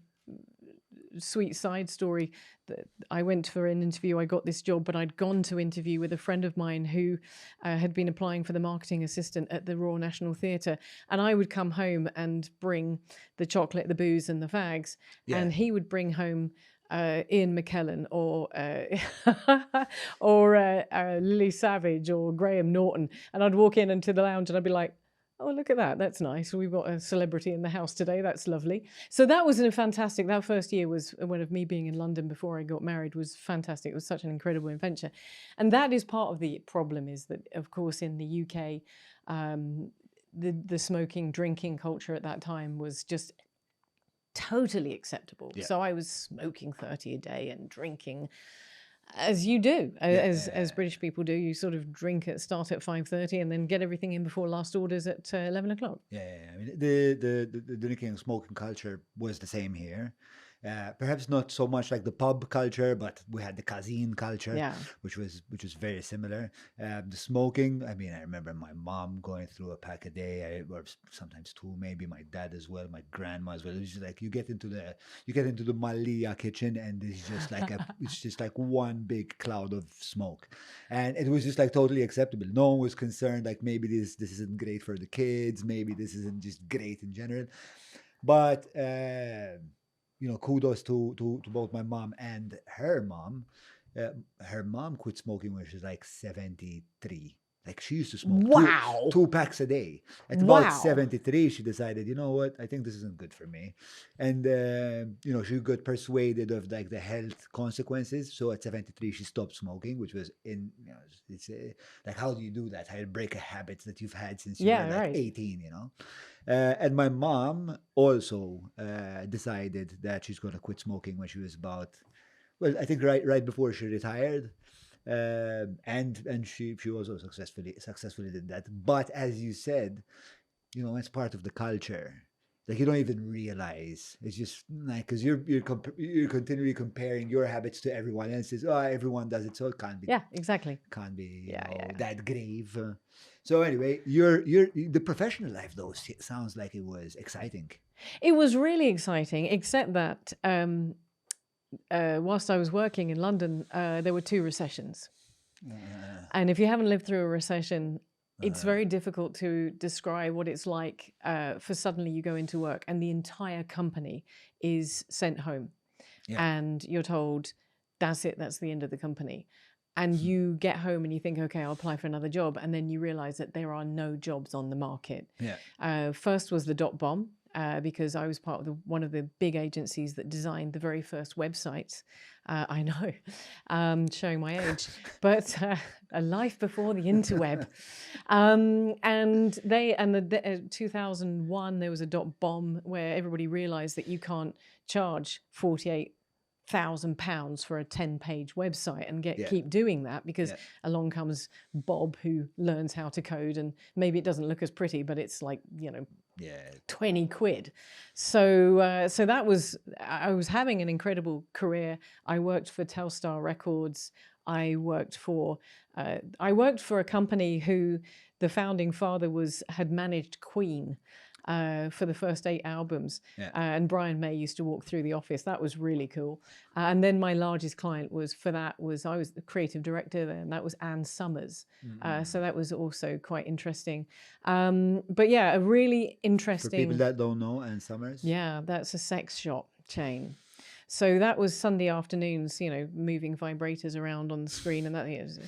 sweet side story, that I went for an interview. I got this job, but I'd gone to interview with a friend of mine who had been applying for the marketing assistant at the Royal National Theatre, and I would come home and bring the chocolate, the booze, and the fags, and he would bring home Ian McKellen or Lily Savage or Graham Norton, and I'd walk into the lounge and I'd be like, oh, look at that. That's nice. We've got a celebrity in the house today. That's lovely. So that was fantastic. That first year was one of me being in London before I got married was fantastic. It was such an incredible adventure. And that is part of the problem, is that, of course, in the UK, the smoking, drinking culture at that time was just totally acceptable. Yeah. So I was smoking 30 a day and drinking, as you do, as British people do. You sort of start at 5:30 and then get everything in before last orders at 11 o'clock. Yeah. I mean, the drinking and smoking culture was the same here. Perhaps not so much like the pub culture, but we had the casino culture, which was very similar. The smoking, I mean, I remember my mom going through a pack a day, or sometimes two, maybe my dad as well, my grandma as well. It was just like you get into the Malia kitchen, and it's just like one big cloud of smoke, and it was just like totally acceptable. No one was concerned like maybe this isn't great for the kids, maybe this isn't just great in general, but. Kudos to both my mom and her mom. Her mom quit smoking when she was like 73. Like, she used to smoke two packs a day. At about 73, she decided, you know what, I think this isn't good for me. And, she got persuaded of like the health consequences. So at 73, she stopped smoking, which was it's like, how do you do that? How do you break a habit that you've had since you were like 18, and my mom also decided that she's going to quit smoking when she was I think right before she retired. And she also successfully did that. But as you said, it's part of the culture. Like, you don't even realize. It's just like, because you're continually comparing your habits to everyone else's. Oh, everyone does it, so it can't be. Yeah, exactly. Can't be that grave. So anyway, the professional life though sounds like it was exciting. It was really exciting, except that whilst I was working in London, there were 2 recessions. And if you haven't lived through a recession, it's very difficult to describe what it's like for suddenly you go into work and the entire company is sent home. Yeah. And you're told, that's it, that's the end of the company. And you get home and you think, okay, I'll apply for another job. And then you realize that there are no jobs on the market. Yeah. First was the dot bomb. Because I was part of one of the big agencies that designed the very first websites. I know, showing my age, but a life before the interweb. And the 2001, there was a dot bomb where everybody realized that you can't charge £48,000 for a 10-page website and keep doing that, because along comes Bob, who learns how to code, and maybe it doesn't look as pretty, but it's like 20 quid. So that was, I was having an incredible career. I worked for Telstar Records. I worked for a company who the founding father had managed Queen. for the first 8 albums. Yeah. And Brian May used to walk through the office. That was really cool. And then my largest client I was the creative director, and that was Anne Summers. So that was also quite interesting. But yeah, a really interesting. For people that don't know, Anne Summers. Yeah, that's a sex shop chain. So that was Sunday afternoons, moving vibrators around on the screen, and that is.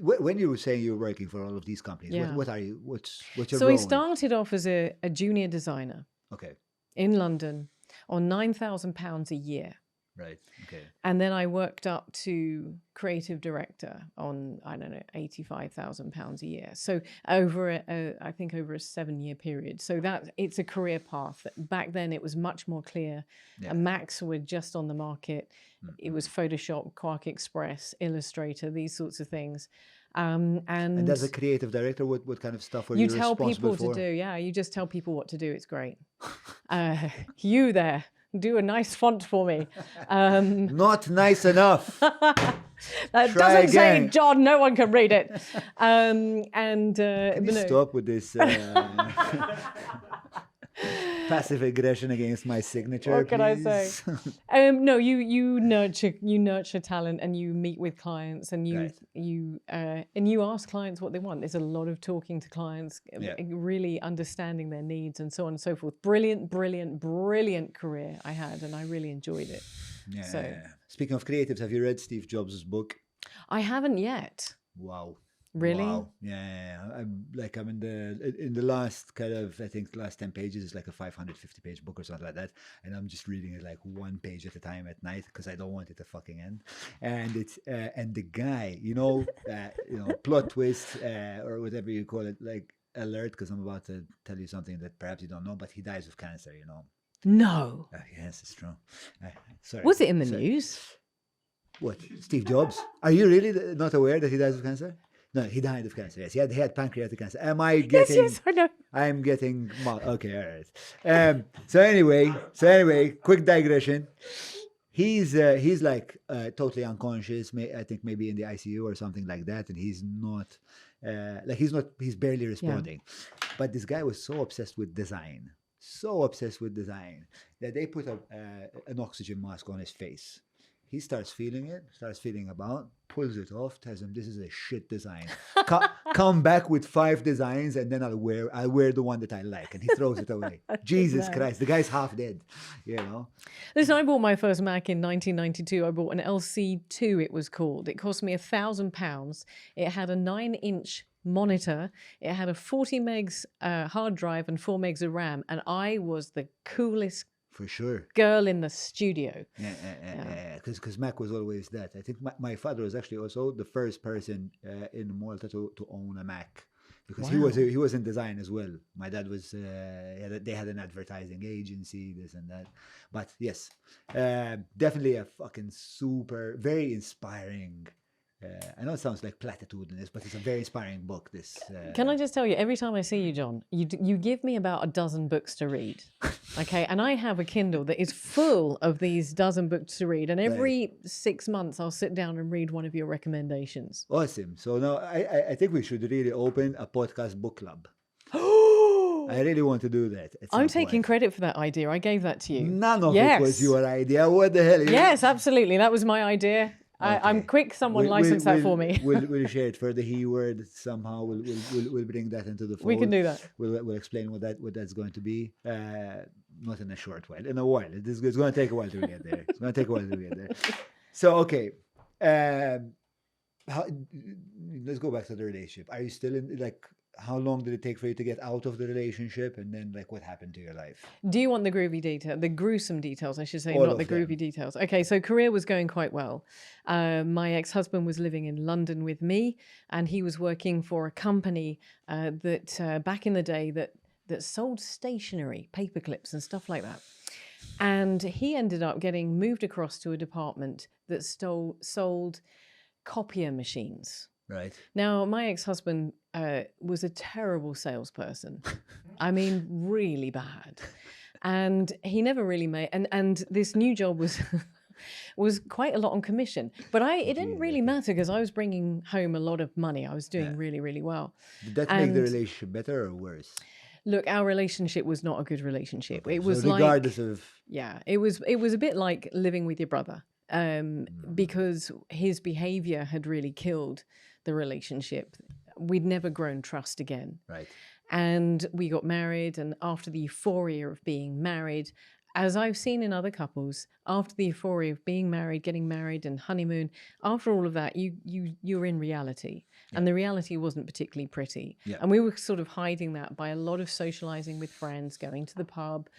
When you were saying you were working for all of these companies, Yeah. what are you? What's your So role? I started off as a junior designer Okay, in London on £9,000 a year. right. Okay. And then I worked up to creative director on, I don't know, £85,000 a year. So over I think over a 7-year period. So that it's a career path. Back then it was much more clear. Yeah. Macs were just on the market. It was Photoshop, Quark Express, Illustrator, these sorts of things. And as a creative director, what kind of stuff were you you tell responsible people for? to do. Yeah, you just tell people what to do. It's great. You there, do a nice font for me. Not nice enough. That Try doesn't say again. John. No one can read it. Can you but no. stop with this passive aggression against my signature? What can I say? please? No, you nurture talent, and you meet with clients, and Right. you ask clients what they want. There's a lot of talking to clients, Yeah. really understanding their needs, and so on and so forth. Brilliant career I had, and I really enjoyed it. Yeah. So- Speaking of creatives, have you read Steve Jobs' book? I haven't yet. Wow. Really? Wow. Yeah. I'm in the last kind of, I think the last 10 pages is like a 550-page book or something like that. And I'm just reading it like one page at a time at night because I don't want it to fucking end. And it's, and the guy, plot twist, or whatever you call it, like alert, because I'm about to tell you something that perhaps you don't know, but he dies of cancer, No. Yes, it's true. Sorry. Was it in the Sorry. news? What? Steve Jobs? Are you really not aware that he dies of cancer? No, he died of cancer. Yes, he had pancreatic cancer. Am I getting? Yes, I know. I'm getting. Okay, all right. So anyway, quick digression. He's like totally unconscious. I think maybe in the ICU or something like that, and he's not. He's barely responding. But this guy was so obsessed with design, that they put an oxygen mask on his face. He starts feeling about, pulls it off, tells him this is a shit design. Come back with 5 designs and then I'll wear the one that I like. And he throws it away. Jesus Christ, the guy's half dead, Listen, I bought my first Mac in 1992. I bought an LC2, it was called. It cost me £1,000. It had a 9-inch monitor. It had a 40 megs hard drive and 4 megs of RAM. And I was the coolest For sure. girl in the studio. Yeah. Because Mac was always that. I think my father was actually also the first person in Malta to own a Mac. Because he was in design as well. My dad was, they had an advertising agency, this and that. But yes, definitely a fucking super, very inspiring. I know it sounds like platitudinous, but it's a very inspiring book. This. Can I just tell you, every time I see you, John, you give me about a dozen books to read. Okay, and I have a Kindle that is full of these dozen books to read, and every 6 months I'll sit down and read one of your recommendations. Awesome. So now I think we should really open a podcast book club. I really want to do that. I'm taking credit for that idea. I gave that to you. None of it was your idea. What the hell? Yes, absolutely. That was my idea. Okay. I'm quick. Someone license that for me. We'll share it for the he word somehow. We'll bring that into the fold. We can do that. We'll explain what that's going to be. Not in a short while. In a while. It's going to take a while to get there. So okay. Let's go back to the relationship. Are you still in how long did it take for you to get out of the relationship, and then what happened to your life? Do you want the the gruesome details, I should say, All not the of them. groovy details? Okay, so career was going quite well. My ex-husband was living in London with me, and he was working for a company that back in the day that sold stationery, paper clips and stuff like that. And he ended up getting moved across to a department that sold copier machines. Right. Now, my ex-husband was a terrible salesperson. I mean, really bad. And he never really made... And this new job was quite a lot on commission. But it didn't really matter because I was bringing home a lot of money. I was doing really, really well. Did that make the relationship better or worse? Look, our relationship was not a good relationship. Okay, It so was regardless like, of yeah, it was a bit like living with your brother, because his behavior had really killed the relationship. We'd never grown trust again. right. And we got married, and after the euphoria of being married, as I've seen in other couples, after the euphoria of being married, getting married and honeymoon, after all of that, you're in reality. And the reality wasn't particularly pretty. Yeah. And we were sort of hiding that by a lot of socializing with friends, going to the pub,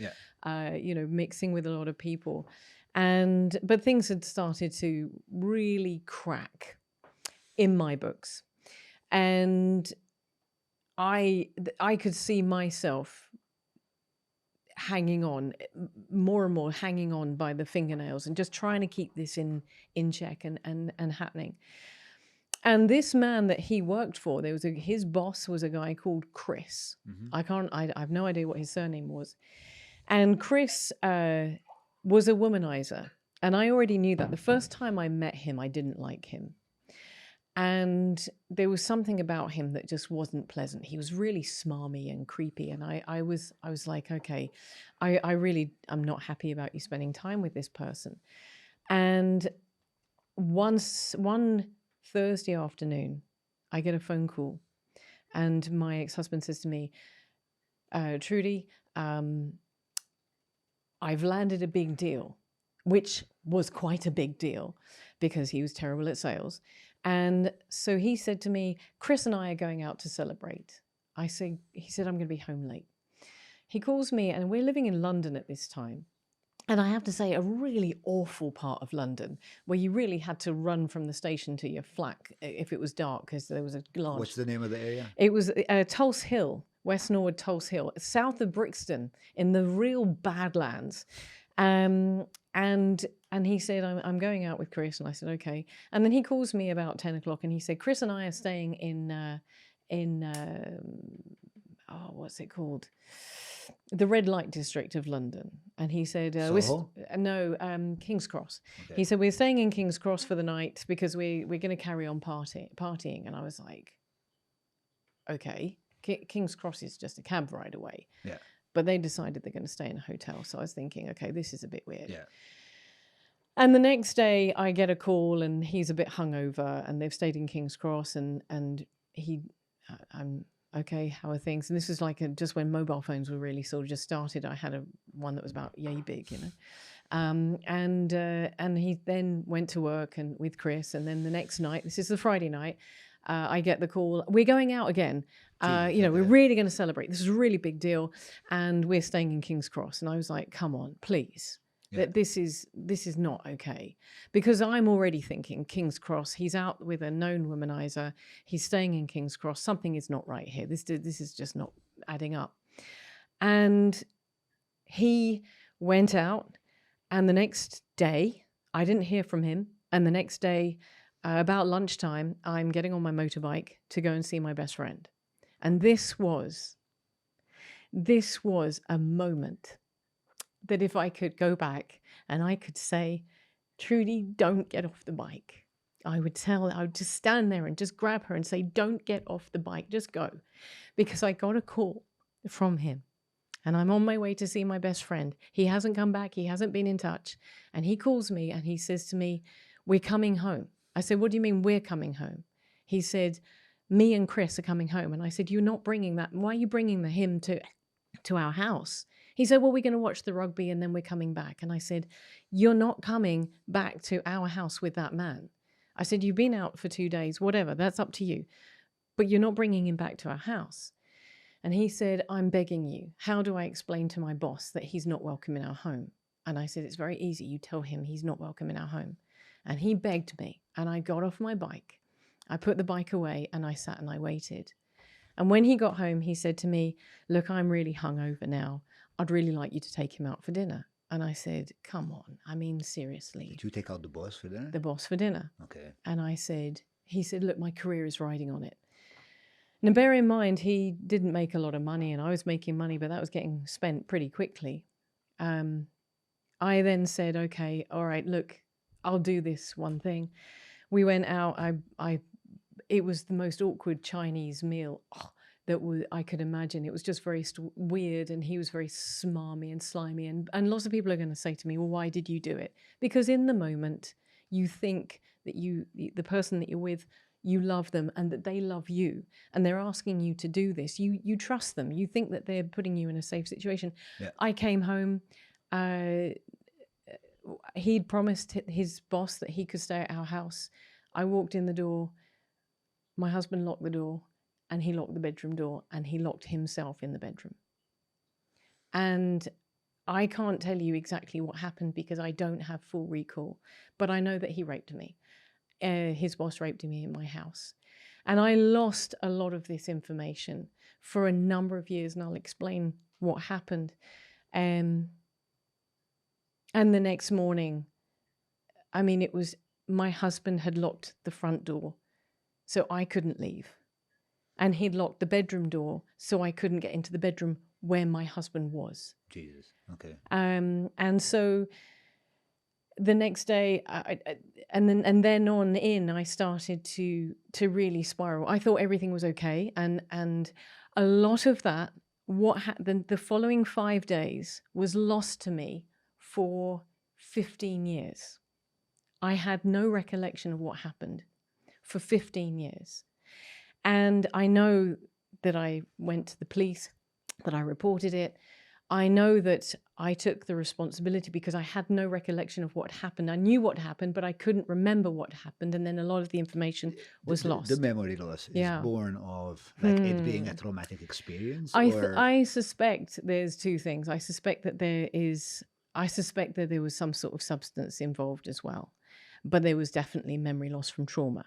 mixing with a lot of people. But things had started to really crack in my books. And I could see myself hanging on more and more, hanging on by the fingernails and just trying to keep this in check and happening. And this man that he worked for, his boss was a guy called Chris. I have no idea what his surname was. And Chris was a womanizer. And I already knew that. The first time I met him, I didn't like him. And there was something about him that just wasn't pleasant. He was really smarmy and creepy. And I was like, okay, I'm not happy about you spending time with this person. And one Thursday afternoon, I get a phone call. And my ex-husband says to me, Trudy, I've landed a big deal, which was quite a big deal because he was terrible at sales. And so he said to me, Chris and I are going out to celebrate. He said, I'm going to be home late. He calls me, and we're living in London at this time. And I have to say, a really awful part of London where you really had to run from the station to your flat if it was dark because there was a large... What's the name of the area? It was Tulse Hill, West Norwood, Tulse Hill, south of Brixton, in the real Badlands. And he said, I'm going out with Chris. And I said, okay. And then he calls me about 10 o'clock and he said, Chris and I are staying in what's it called? The red light district of London. And he said, King's Cross. Okay. He said, we're staying in King's Cross for the night because we're going to carry on partying. And I was like, okay, King's Cross is just a cab ride away. Yeah. But they decided they're going to stay in a hotel. So I was thinking, okay, this is a bit weird. Yeah. And the next day I get a call and he's a bit hungover and they've stayed in King's Cross and I'm okay, how are things? And this was like just when mobile phones were really sort of just started. I had one that was about yay big, you know. And he then went to work and with Chris. And then the next night, this is the Friday night, I get the call, we're going out again. We're really going to celebrate. This is a really big deal. And we're staying in King's Cross. And I was like, come on, please. That this is not okay. Because I'm already thinking King's Cross, he's out with a known womanizer. He's staying in King's Cross. Something is not right here. This is just not adding up. And he went out. And the next day, I didn't hear from him. And the next day, about lunchtime, I'm getting on my motorbike to go and see my best friend. And this was a moment that if I could go back and I could say, Trudy, don't get off the bike. I would just stand there and just grab her and say, don't get off the bike, just go. Because I got a call from him and I'm on my way to see my best friend. He hasn't come back. He hasn't been in touch. And he calls me and he says to me, we're coming home. I said, what do you mean we're coming home? He said, me and Chris are coming home. And I said, you're not bringing that. Why are you bringing him to our house? He said, well, we're going to watch the rugby and then we're coming back. And I said, you're not coming back to our house with that man. I said, you've been out for 2 days, whatever, that's up to you. But you're not bringing him back to our house. And he said, I'm begging you. How do I explain to my boss that he's not welcome in our home? And I said, it's very easy. You tell him he's not welcome in our home. And he begged me. And I got off my bike. I put the bike away and I sat and I waited. And when he got home, he said to me, look, I'm really hungover now. I'd really like you to take him out for dinner. And I said, come on. I mean, seriously. Did you take out the boss for dinner? The boss for dinner. Okay. And he said, look, my career is riding on it. Now, bear in mind, he didn't make a lot of money and I was making money, but that was getting spent pretty quickly. I then said, okay, all right, look, I'll do this one thing. We went out. It was the most awkward Chinese meal. Oh, that I could imagine. It was just very weird, and he was very smarmy and slimy. And lots of people are going to say to me, well, why did you do it? Because in the moment, you think that the person that you're with, you love them and that they love you, and they're asking you to do this. You trust them. You think that they're putting you in a safe situation. Yeah. I came home. He'd promised his boss that he could stay at our house. I walked in the door. My husband locked the door, and he locked the bedroom door, and he locked himself in the bedroom. And I can't tell you exactly what happened because I don't have full recall, but I know that he raped me. His boss raped me in my house. And I lost a lot of this information for a number of years, and I'll explain what happened. And the next morning, I mean, it was my husband had locked the front door, so I couldn't leave. And he'd locked the bedroom door, so I couldn't get into the bedroom where my husband was. Jesus, okay. And so the next day, and then on in, I started to really spiral. I thought everything was okay, and a lot of that, the following 5 days was lost to me for 15 years. I had no recollection of what happened for 15 years. And I know that I went to the police, that I reported it. I know that I took the responsibility because I had no recollection of what happened. I knew what happened, but I couldn't remember what happened. And then a lot of the information was lost. The memory loss is born of it being a traumatic experience? I suspect there's two things. I suspect that there was some sort of substance involved as well. But there was definitely memory loss from trauma.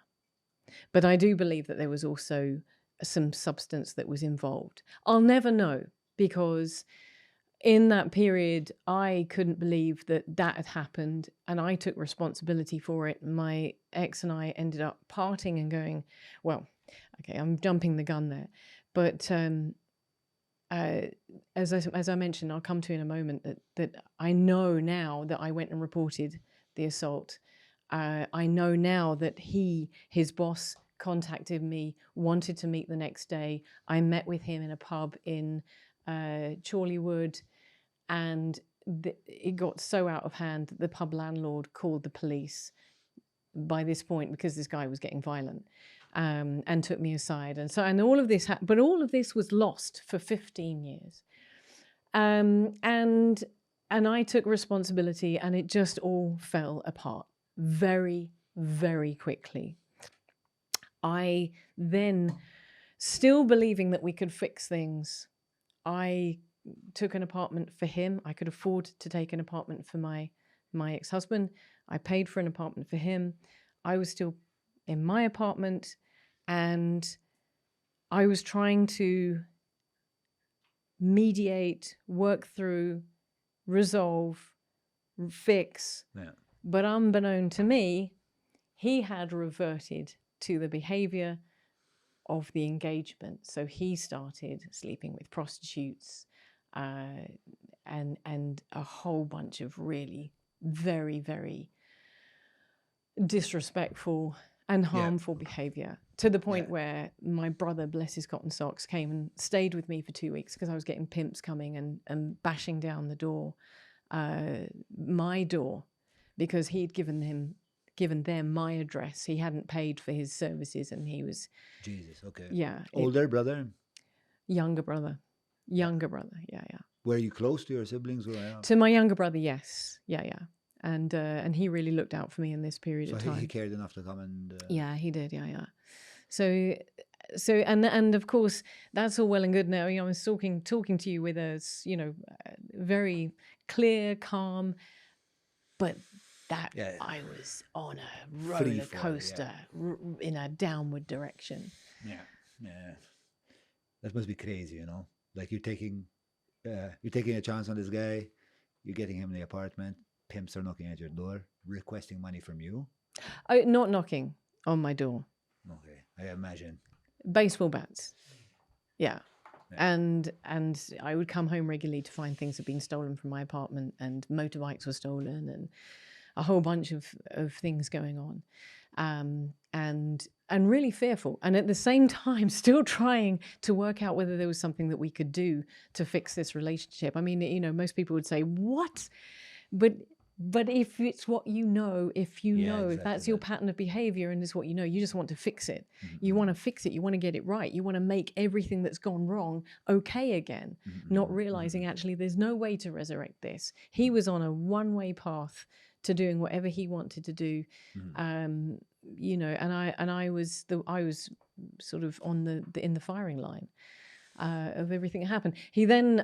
But I do believe that there was also some substance that was involved. I'll never know, because in that period, I couldn't believe that had happened, and I took responsibility for it. My ex and I ended up parting and going, well, okay, I'm jumping the gun there. But as I mentioned, I'll come to in a moment that I know now that I went and reported the assault. I know now that his boss contacted me, wanted to meet the next day. I met with him in a pub in Chorleywood, and it got so out of hand that the pub landlord called the police by this point, because this guy was getting violent, and took me aside. And all of this, but all of this was lost for 15 years. And I took responsibility, and it just all fell apart very, very quickly. I then, still believing that we could fix things, I took an apartment for him. I could afford to take an apartment for my ex-husband. I paid for an apartment for him. I was still in my apartment, and I was trying to mediate, work through, resolve, fix. Yeah. But unbeknown to me, he had reverted to the behavior of the engagement. So he started sleeping with prostitutes, and a whole bunch of really very, very disrespectful and harmful behavior, to the point where my brother, bless his cotton socks, came and stayed with me for 2 weeks because I was getting pimps coming and bashing down the door, my door, because he'd given them my address. He hadn't paid for his services, and he was... Jesus, okay. Yeah. Older brother? Younger brother. Yeah. Were you close to your siblings? To my younger brother, yes. Yeah. And he really looked out for me in this period of time. So he cared enough to come and... Yeah, he did, yeah. So and of course, that's all well and good now. You know, I was talking to you with a, very clear, calm, but that I was on a roller coaster in a downward direction. Yeah. That must be crazy, Like you're taking a chance on this guy, you're getting him in the apartment, pimps are knocking at your door, requesting money from you. Not knocking on my door. Okay, I imagine. Baseball bats. Yeah. And I would come home regularly to find things had been stolen from my apartment, and motorbikes were stolen, and a whole bunch of things going on. And and really fearful. And at the same time, still trying to work out whether there was something that we could do to fix this relationship. I mean, you know, most people would say, what? But if it's what you know, if that's your pattern of behavior and it's what you know, you just want to fix it. You want to fix it. You want to get it right. You want to make everything that's gone wrong okay again, not realizing actually there's no way to resurrect this. He was on a one-way path to doing whatever he wanted to do, you know, and I was sort of in the firing line of everything that happened.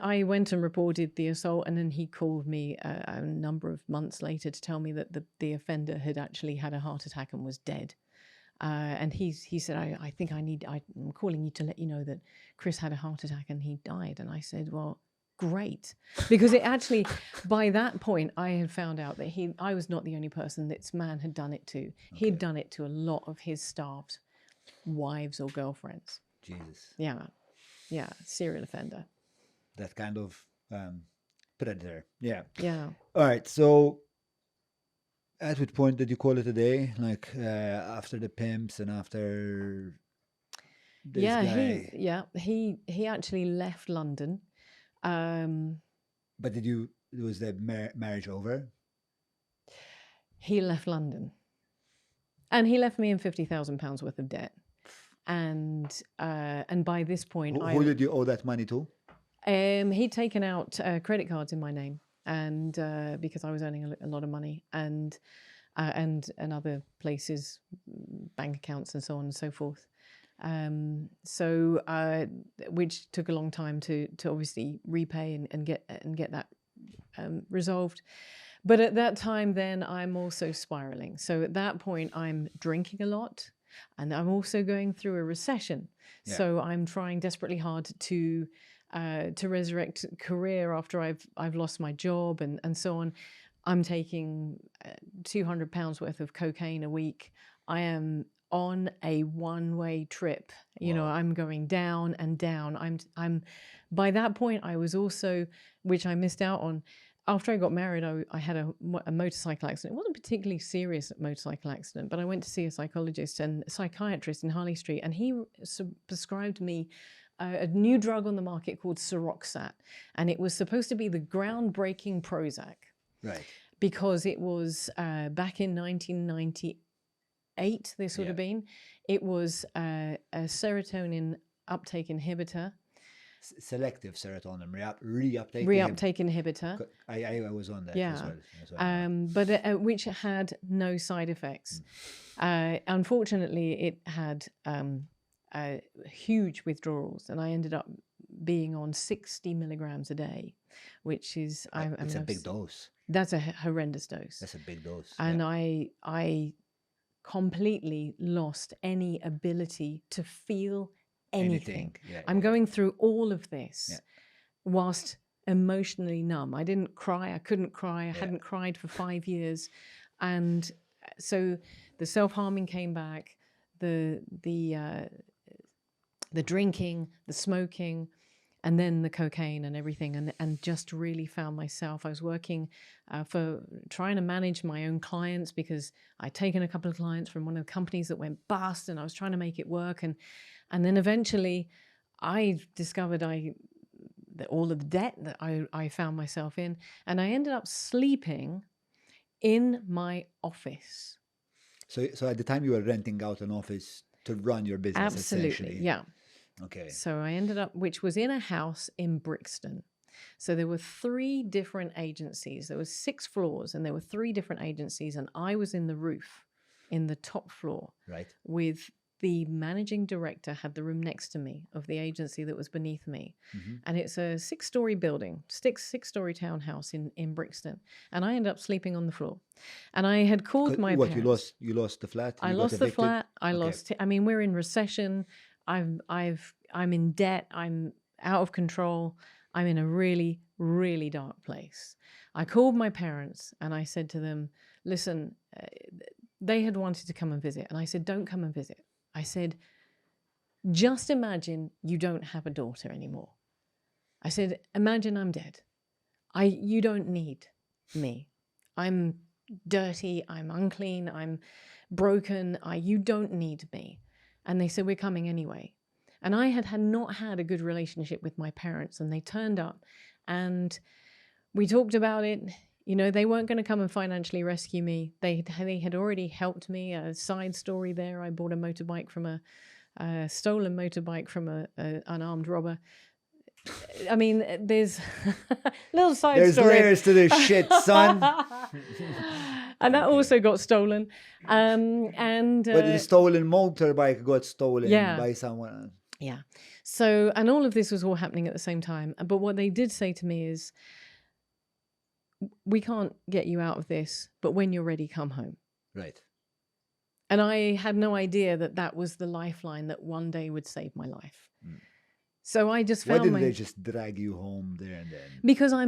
I went and reported the assault, and then he called me a number of months later to tell me that the offender had actually had a heart attack and was dead. And he said, I'm calling you to let you know that Chris had a heart attack and he died. And I said, well, great. Because it actually, by that point, I had found out that I was not the only person this man had done it to. Okay. He'd done it to a lot of his staff's wives or girlfriends. Jesus. Yeah, serial offender. That kind of predator. Yeah. Yeah. All right. So at what point did you call it a day? Like after the pimps and after this guy? He actually left London. But was the marriage over? He left London. And he left me in £50,000 worth of debt. And by this point, who did you owe that money to? He'd taken out credit cards in my name, and because I was earning a lot of money, and other places, bank accounts, and so on and so forth. Which took a long time to obviously repay and get that resolved. But at that time, then I'm also spiraling. So at that point, I'm drinking a lot. And I'm also going through a recession. Yeah. So I'm trying desperately hard to resurrect career after I've lost my job and so on. I'm taking £200 worth of cocaine a week. I am on a one-way trip. You know, I'm going down and down. I'm by that point, I was also, which I missed out on, after I got married, I had a motorcycle accident. It wasn't a particularly serious motorcycle accident, but I went to see a psychologist and a psychiatrist in Harley Street, and he prescribed me a new drug on the market called Seroxat, and it was supposed to be the groundbreaking Prozac. Right. Because it was back in 1998, this would have been. It was a serotonin uptake inhibitor. Selective serotonin reuptake inhibitor. I was on that as well. But which had no side effects. Unfortunately, it had huge withdrawals, and I ended up being on 60 milligrams a day, which is it's a big dose. That's a horrendous dose. That's a big dose. And I completely lost any ability to feel anything. I'm going through all of this whilst emotionally numb. I didn't cry. I couldn't cry. I hadn't cried for 5 years. And so the self-harming came back, the drinking, the smoking, and then the cocaine and everything, and just really found myself. I was working for trying to manage my own clients because I'd taken a couple of clients from one of the companies that went bust, and I was trying to make it work. And then eventually I discovered all of the debt that I found myself in, and I ended up sleeping in my office. So at the time you were renting out an office to run your business, essentially. Yeah. Okay. So I ended up, which was in a house in Brixton. So there were 3 different agencies. There were 6 floors, and there were 3 different agencies, and I was in the roof, in the top floor. Right. With the managing director had the room next to me of the agency that was beneath me. Mm-hmm. And it's a 6-story building, 6-story townhouse in Brixton. And I ended up sleeping on the floor. And I had called my parents. You lost the flat? I lost the flat. I mean, we're in recession. I'm in debt. I'm out of control. I'm in a really, really dark place. I called my parents and I said to them, listen, they had wanted to come and visit. And I said, don't come and visit. I said, just imagine you don't have a daughter anymore. I said, imagine I'm dead. You don't need me. I'm dirty. I'm unclean. I'm broken. You don't need me. And they said, we're coming anyway. And I had not had a good relationship with my parents, and they turned up and we talked about it. You know, they weren't going to come and financially rescue me. They had already helped me. A side story there, I bought a motorbike from a stolen motorbike from an unarmed robber. I mean, there's little side There's story. layers to this shit, son. And that also got stolen. But the stolen motorbike got stolen by someone. Yeah. So, and all of this was all happening at the same time. But what they did say to me is, we can't get you out of this, but when you're ready, come home. Right. And I had no idea that that was the lifeline that one day would save my life. So I just found Why didn't they just drag you home there and then? Because I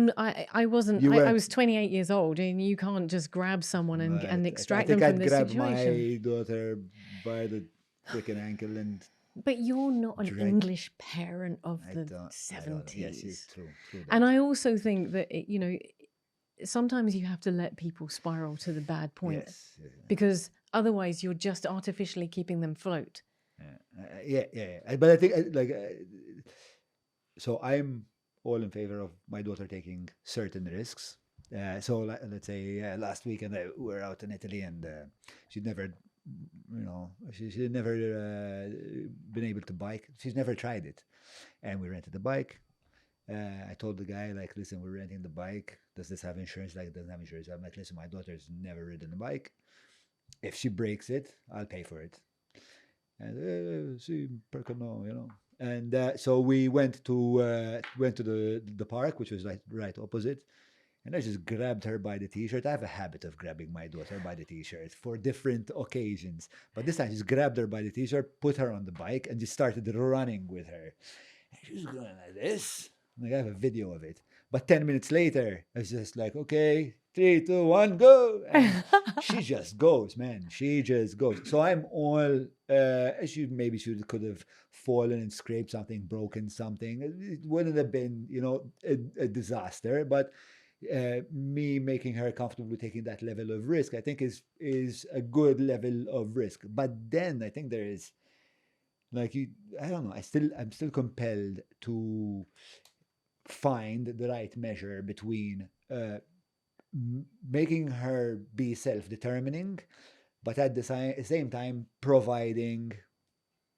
was 28 years old, and you can't just grab someone and extract them from the situation. I think I'd grab my daughter by the freaking ankle and... But you're not an English parent of the 70s. Yes, it's true. And I also think that, you know, sometimes you have to let people spiral to the bad point. Yes. Because otherwise you're just artificially keeping them afloat. Yeah. But I think, so I'm all in favor of my daughter taking certain risks. So let's say last weekend we were out in Italy, and she'd never, she'd never been able to bike. She's never tried it. And we rented a bike. I told the guy, like, listen, we're renting the bike. Does this have insurance? Like, it doesn't have insurance. I'm like, listen, my daughter's never ridden a bike. If she breaks it, I'll pay for it. And And so we went to the park, which was like right opposite. And I just grabbed her by the t-shirt. I have a habit of grabbing my daughter by the t-shirt for different occasions. But this time I just grabbed her by the t-shirt, put her on the bike, and just started running with her. And she was going like this. Like, I have a video of it. But 10 minutes later, I was just like, okay, 3, 2, 1, go. And she just goes, man. She just goes. So I'm all, maybe she could have fallen and scraped something, broken something. It wouldn't have been, a disaster. But me making her comfortable with taking that level of risk, I think is a good level of risk. But then I think there is, I don't know, I'm still compelled to find the right measure between making her be self-determining, but at the same time providing,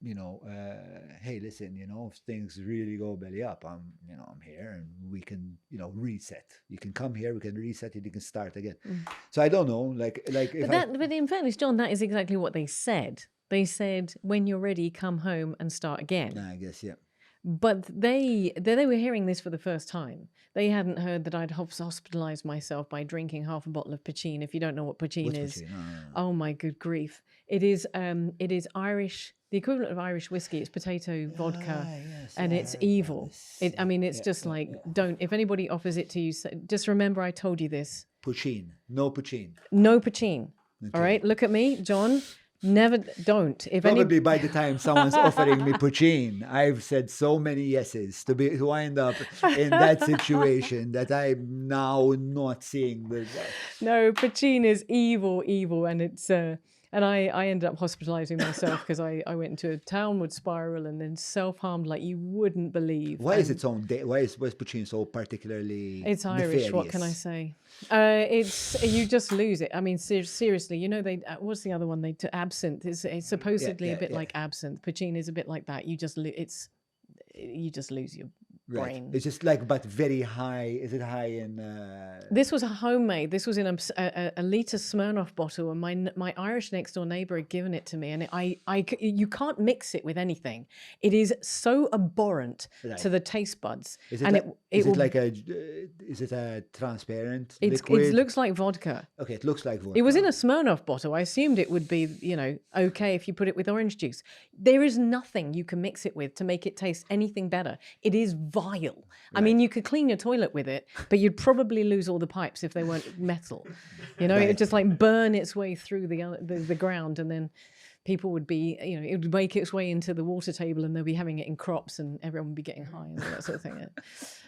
hey, listen, if things really go belly up, I'm here, and we can, reset. You can come here, we can reset it, you can start again. So I don't know, but in fairness, John, that is exactly what they said. They said, when you're ready, come home and start again. I guess, yeah. But they were hearing this for the first time. They hadn't heard that I'd hospitalized myself by drinking half a bottle of poitín. If you don't know what poitín is, No. Oh my good grief! It is Irish, the equivalent of Irish whiskey. It's potato vodka, and it's evil. It's just don't. If anybody offers it to you, just remember I told you this. Poitín, no poitín. No poitín. Okay. All right, look at me, John. Never, don't. Probably by the time someone's offering me poitín, I've said so many yeses to wind up in that situation that I'm now not seeing the. No, poitín is evil, and it's and I ended up hospitalizing myself because I went into a downward spiral and then self-harmed like you wouldn't believe. Why is it so? Why is poitín so particularly? It's Irish. Nefarious? What can I say? It's you just lose it. I mean, seriously, they what's the other one? Absinthe is supposedly a bit like absinthe. Poitín is a bit like that. You just lose your brain. It's just but very high. Is it high in? This was a homemade. This was in a liter Smirnoff bottle, and my Irish next door neighbor had given it to me. And you can't mix it with anything. It is so abhorrent to the taste buds. Is it a transparent liquid? It looks like vodka. Okay, it looks like vodka. It was in a Smirnoff bottle. I assumed it would be okay if you put it with orange juice. There is nothing you can mix it with to make it taste anything better. It is vile. Right. I mean, you could clean your toilet with it, but you'd probably lose all the pipes if they weren't metal. It would just burn its way through the ground, and then people would be, it would make its way into the water table, and they'll be having it in crops, and everyone would be getting high and all that sort of thing.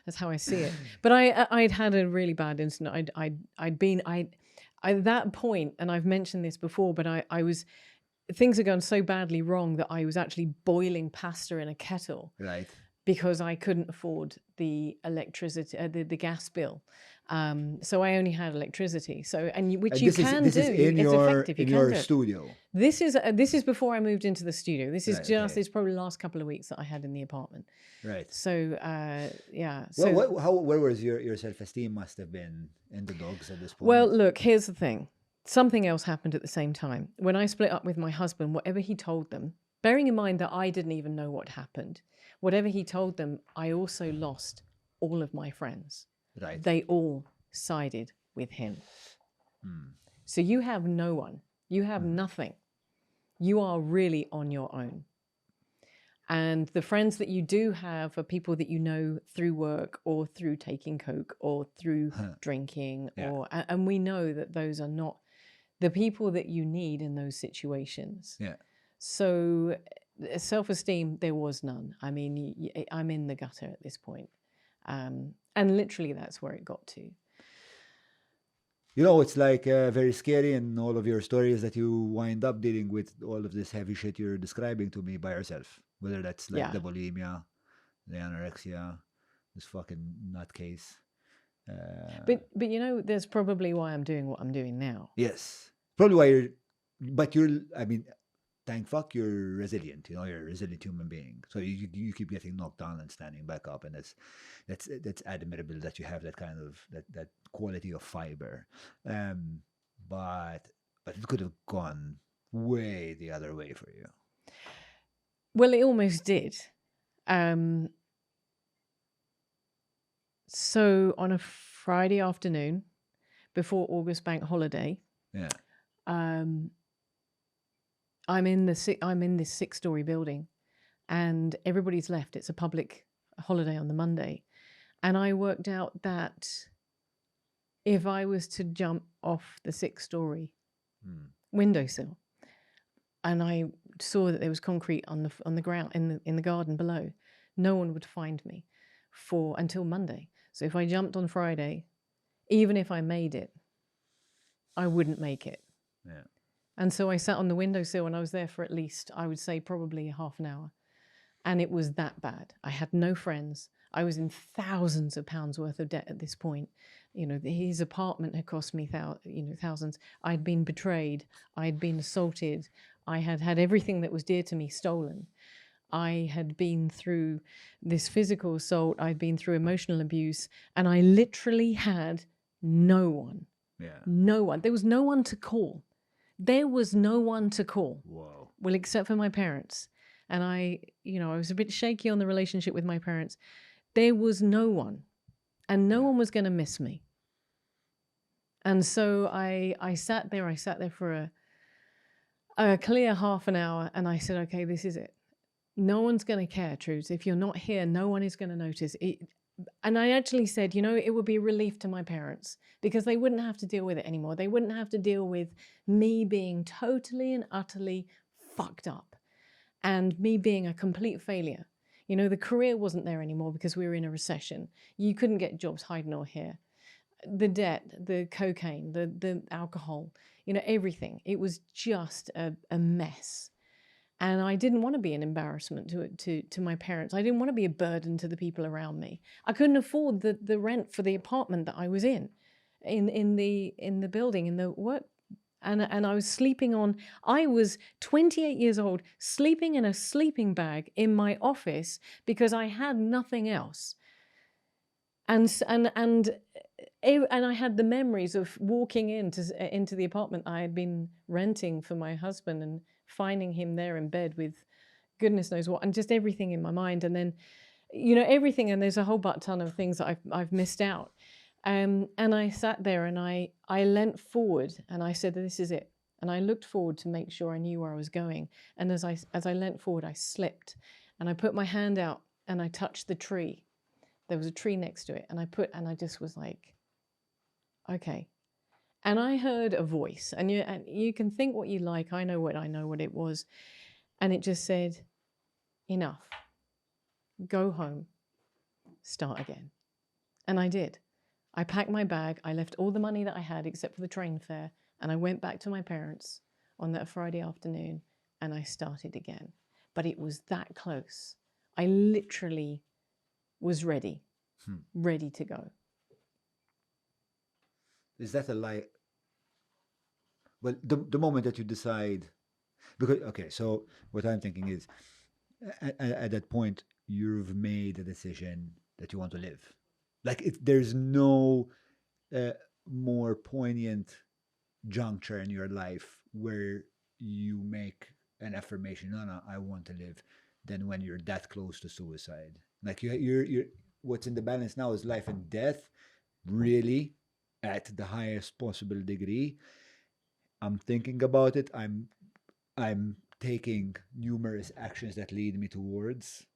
That's how I see it. But I'd had a really bad incident. I'd been at that point, and I've mentioned this before, but I was. things had gone so badly wrong that I was actually boiling pasta in a kettle Right. because I couldn't afford the electricity, the gas bill. So I only had electricity. So, which And you this is can this do. is in It's your effective. You in can your do it. studio. This is before I moved into the studio. This is Right, just okay. it's probably the last couple of weeks that I had in the apartment. Right. So yeah. So Where was your self-esteem must have been in the dogs at this point? well, look, here's the thing. Something else happened at the same time. When I split up with my husband, whatever he told them, bearing in mind that I didn't even know what happened, whatever he told them, I also lost all of my friends. Right. They all sided with him. So you have no one. You have nothing. You are really on your own. And the friends that you do have are people that you know through work or through taking coke or through drinking. Yeah. And we know that those are not the people that you need in those situations. Yeah. So self-esteem, there was none. I mean, I'm in the gutter at this point. And literally that's where it got to. You know, it's like very scary in all of your stories that you wind up dealing with all of this heavy shit you're describing to me by yourself. Whether that's like Yeah. the bulimia, the anorexia, this fucking nutcase. But you know, there's probably why I'm doing what I'm doing now. Yes. Probably why I mean, thank fuck you're resilient, you know, you're a resilient human being. So you keep getting knocked down and standing back up, and that's admirable that you have that kind of that quality of fiber. But it could have gone way the other way for you. Well, it almost did. So on a Friday afternoon before August bank holiday, Yeah. I'm in this 6-story building, and everybody's left. It's a public holiday on the Monday, and I worked out that if I was to jump off the 6-story windowsill, and I saw that there was concrete on the ground in the garden below, no one would find me until Monday. So if I jumped on Friday, even if I made it, I wouldn't make it. Yeah. And so I sat on the windowsill, and I was there for at least, I would say, probably half an hour. And it was that bad. I had no friends. I was in thousands of pounds worth of debt at this point. You know, his apartment had cost me thousands. I'd been betrayed. I'd been assaulted. I had had everything that was dear to me stolen. I had been through this physical assault. I'd been through emotional abuse. And I literally had no one. Yeah. No one. There was no one to call. There was no one to call. Whoa. Well, except for my parents. And I was a bit shaky on the relationship with my parents. There was no one. And no one was going to miss me. And so I sat there. I sat there for a clear half an hour. And I said, okay, this is it. No one's going to care, Trudy. If you're not here, no one is going to notice it. And I actually said, it would be a relief to my parents because they wouldn't have to deal with it anymore. They wouldn't have to deal with me being totally and utterly fucked up and me being a complete failure. The career wasn't there anymore because we were in a recession. You couldn't get jobs hide nor hair. The debt, the cocaine, the alcohol, everything. It was just a mess. And I didn't want to be an embarrassment to my parents. I didn't want to be a burden to the people around me. I couldn't afford the rent for the apartment that I was in the building, in the work. And I was sleeping I was 28 years old, sleeping in a sleeping bag in my office because I had nothing else. And I had the memories of walking into the apartment I had been renting for my husband and finding him there in bed with goodness knows what, and just everything in my mind. And then, everything. And there's a whole ton of things that I've missed out. And I sat there and I leant forward and I said, this is it. And I looked forward to make sure I knew where I was going. And as I leant forward, I slipped and I put my hand out and I touched the tree. There was a tree next to it. And I just was like, okay. And I heard a voice, and you can think what you like. I know what it was. And it just said, enough. Go home. Start again. And I did. I packed my bag. I left all the money that I had except for the train fare. And I went back to my parents on that Friday afternoon. and I started again. But it was that close. I literally was ready to go. Is that a lie? Well, the moment that you decide, because, okay, so what I'm thinking is, at that point, you've made a decision that you want to live. Like, there's no more poignant juncture in your life where you make an affirmation, no, I want to live, than when you're that close to suicide. Like, you're what's in the balance now is life and death, really, at the highest possible degree. I'm thinking about it. I'm taking numerous actions that lead me towards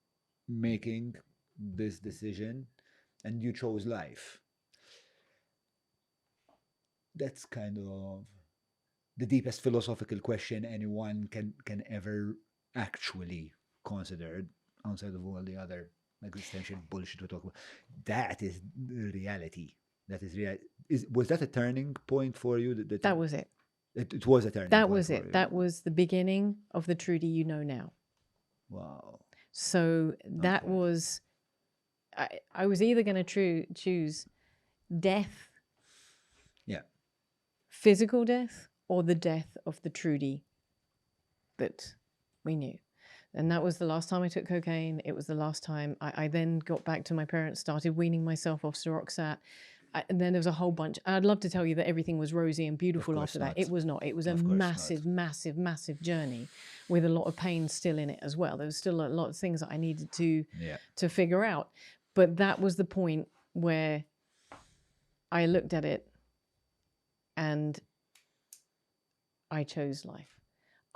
making this decision, and you chose life. That's kind of the deepest philosophical question anyone can ever actually consider, outside of all the other existential bullshit we talk about. That is reality. That is real. Was that a turning point for you? That was it. It was a turning point. That was it. You. That was the beginning of the Trudy you know now. Wow. So that was, I was either going to choose death, physical death, or the death of the Trudy that we knew. And that was the last time I took cocaine. It was the last time. I then got back to my parents, started weaning myself off Seroxat. And then there was a whole bunch. I'd love to tell you that everything was rosy and beautiful after that. It was not. It was a massive, massive, massive journey with a lot of pain still in it as well. There was still a lot of things that I needed to figure out. But that was the point where I looked at it and I chose life.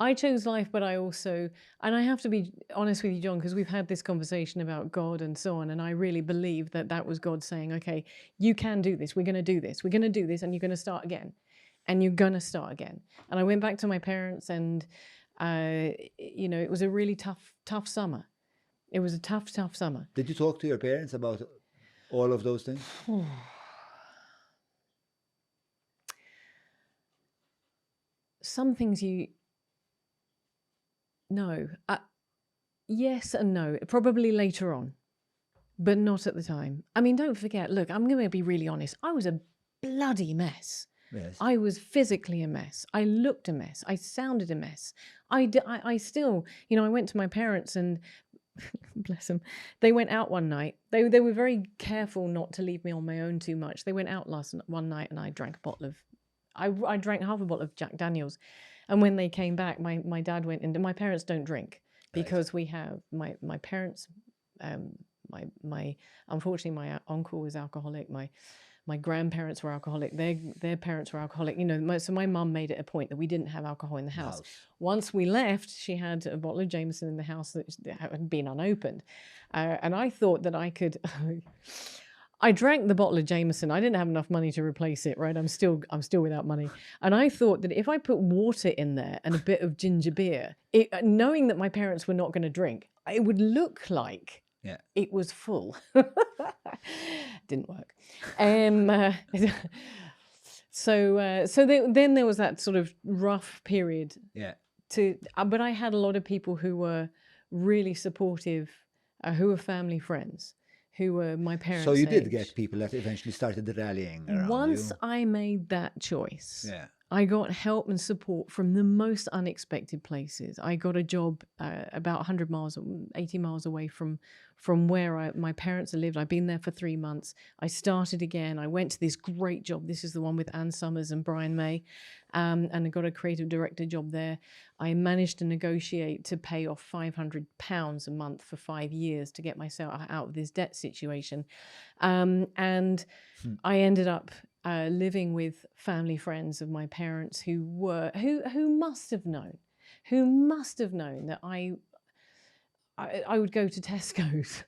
I chose life, but I also, and I have to be honest with you, John, because we've had this conversation about God and so on, and I really believe that that was God saying, okay, you can do this, we're going to do this, we're going to do this, and you're going to start again, and you're going to start again. And I went back to my parents, and, it was a really tough summer. It was a tough summer. Did you talk to your parents about all of those things? Some things no. Yes and no. Probably later on, but not at the time. I mean, don't forget, look, I'm going to be really honest. I was a bloody mess. Yes. I was physically a mess. I looked a mess. I sounded a mess. I still, I went to my parents and, bless them, they went out one night. They were very careful not to leave me on my own too much. They went out one night and I drank a bottle of, I drank half a bottle of Jack Daniels. And when they came back, my dad went in. My parents don't drink because we have my parents. Unfortunately, my uncle was alcoholic. My grandparents were alcoholic. Their parents were alcoholic. So my mum made it a point that we didn't have alcohol in the house. Once we left, she had a bottle of Jameson in the house that had been unopened, and I thought that I could. I drank the bottle of Jameson. I didn't have enough money to replace it, right? I'm still without money. And I thought that if I put water in there and a bit of ginger beer, knowing that my parents were not going to drink, it would look like it was full. Didn't work. Then there was that sort of rough period. But I had a lot of people who were really supportive, who were family friends, who were my parents' So you did age. get people that eventually started rallying around Once you. I made that choice, I got help and support from the most unexpected places. I got a job about 100 miles, 80 miles away from where my parents had lived. I'd been there for 3 months. I started again. I went to this great job. This is the one with Ann Summers and Brian May. And I got a creative director job there. I managed to negotiate to pay off £500 a month for 5 years to get myself out of this debt situation. And I ended up living with family friends of my parents who must have known that I would go to Tesco's.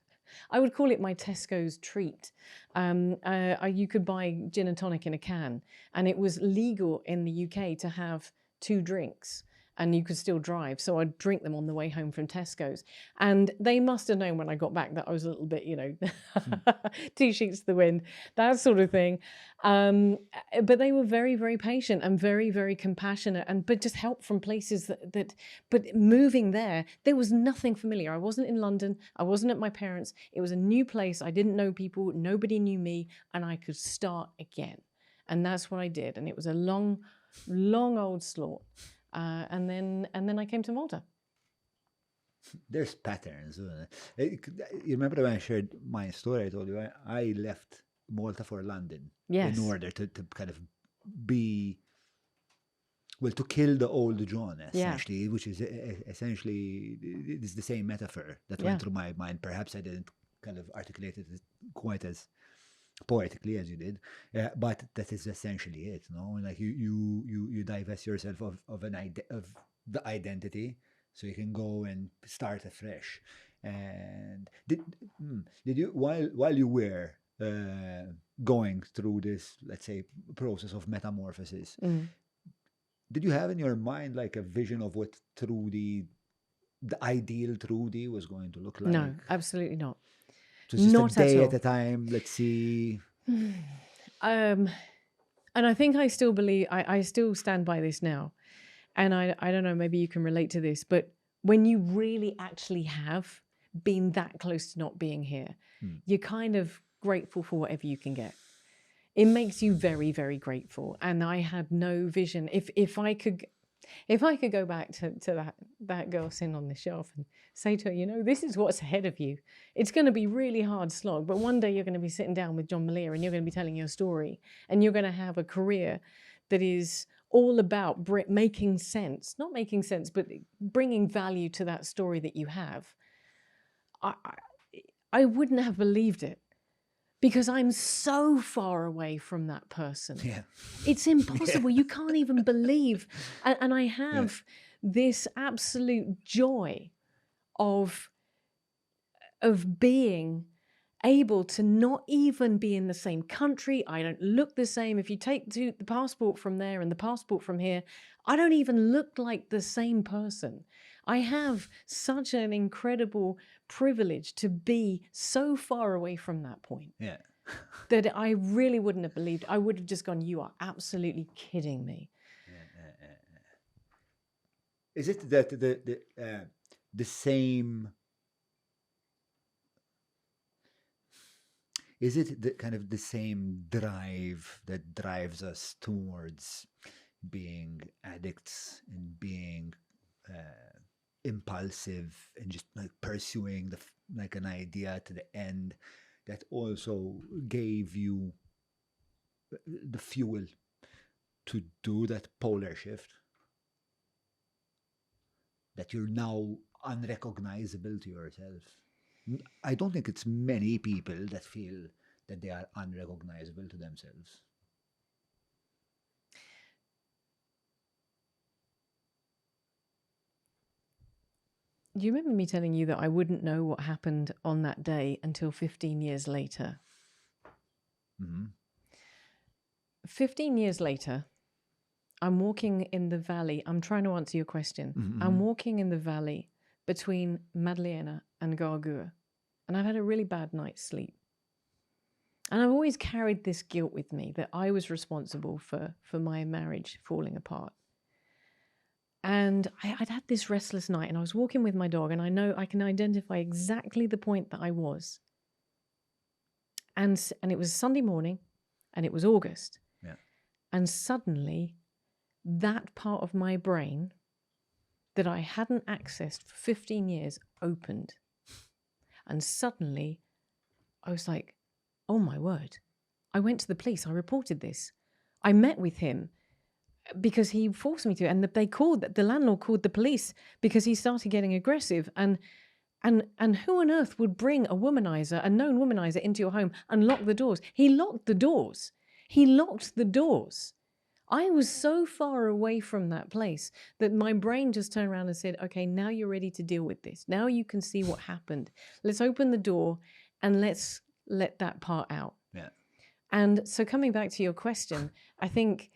I would call it my Tesco's treat. You could buy gin and tonic in a can, and it was legal in the UK to have 2 drinks and you could still drive. So I'd drink them on the way home from Tesco's. And they must have known when I got back that I was a little bit, two sheets to the wind, that sort of thing. But they were very, very patient and very, very compassionate, but just help from places but moving there was nothing familiar. I wasn't in London. I wasn't at my parents'. It was a new place. I didn't know people. Nobody knew me, and I could start again. And that's what I did. And it was a long, long old slog. And then I came to Malta. There's patterns. You remember when I shared my story? I told you I left Malta for London Yes. in order to kind of to kill the old John, essentially, which is essentially is the same metaphor that went through my mind. Perhaps I didn't kind of articulate it quite as poetically as you did, but that is essentially it. Like you divest yourself of the identity, so you can go and start afresh. And did you while you were going through this, let's say, process of metamorphosis, did you have in your mind like a vision of what Trudy, the ideal Trudy, was going to look like? No, absolutely not. So just Not a day at all. at a time. Let's see. And I think I still believe, I still stand by this now. And I don't know, maybe you can relate to this, but when you really actually have been that close to not being here, you're kind of grateful for whatever you can get. It makes you very, very grateful. And I had no vision. If I could go back to that girl sitting on the shelf and say to her, this is what's ahead of you. It's going to be really hard slog, but one day you're going to be sitting down with John Malia and you're going to be telling your story, and you're going to have a career that is all about making sense, not making sense, but bringing value to that story that you have. I wouldn't have believed it, because I'm so far away from that person. Yeah. It's impossible. You can't even believe. And I have this absolute joy of being able to not even be in the same country. I don't look the same. If you take the passport from there and the passport from here, I don't even look like the same person. I have such an incredible privilege to be so far away from that point. Yeah. That I really wouldn't have believed. I would have just gone, you are absolutely kidding me. Is it that the same? Is it the kind of the same drive that drives us towards being addicts and being impulsive and just like pursuing like an idea to the end, that also gave you the fuel to do that polar shift? That you're now unrecognizable to yourself. I don't think it's many people that feel that they are unrecognizable to themselves. Do you remember me telling you that I wouldn't know what happened on that day until 15 years later? 15 years later, I'm walking in the valley. I'm trying to answer your question. I'm walking in the valley between Madeleine and Gargua, and I've had a really bad night's sleep. And I've always carried this guilt with me that I was responsible for my marriage falling apart. And I'd had this restless night, and I was walking with my dog, and I know I can identify exactly the point that I was. And it was Sunday morning, and it was August. Yeah. And suddenly, that part of my brain that I hadn't accessed for 15 years opened. And suddenly, I was like, oh my word. I went to the police. I reported this. I met with him because he forced me to. And the landlord called the police because he started getting aggressive. And who on earth would bring a known womanizer into your home and lock the doors? He locked the doors. He locked the doors. I was so far away from that place that my brain just turned around and said, okay, now you're ready to deal with this. Now you can see what happened. Let's open the door and let's let that part out. Yeah. And so coming back to your question, I think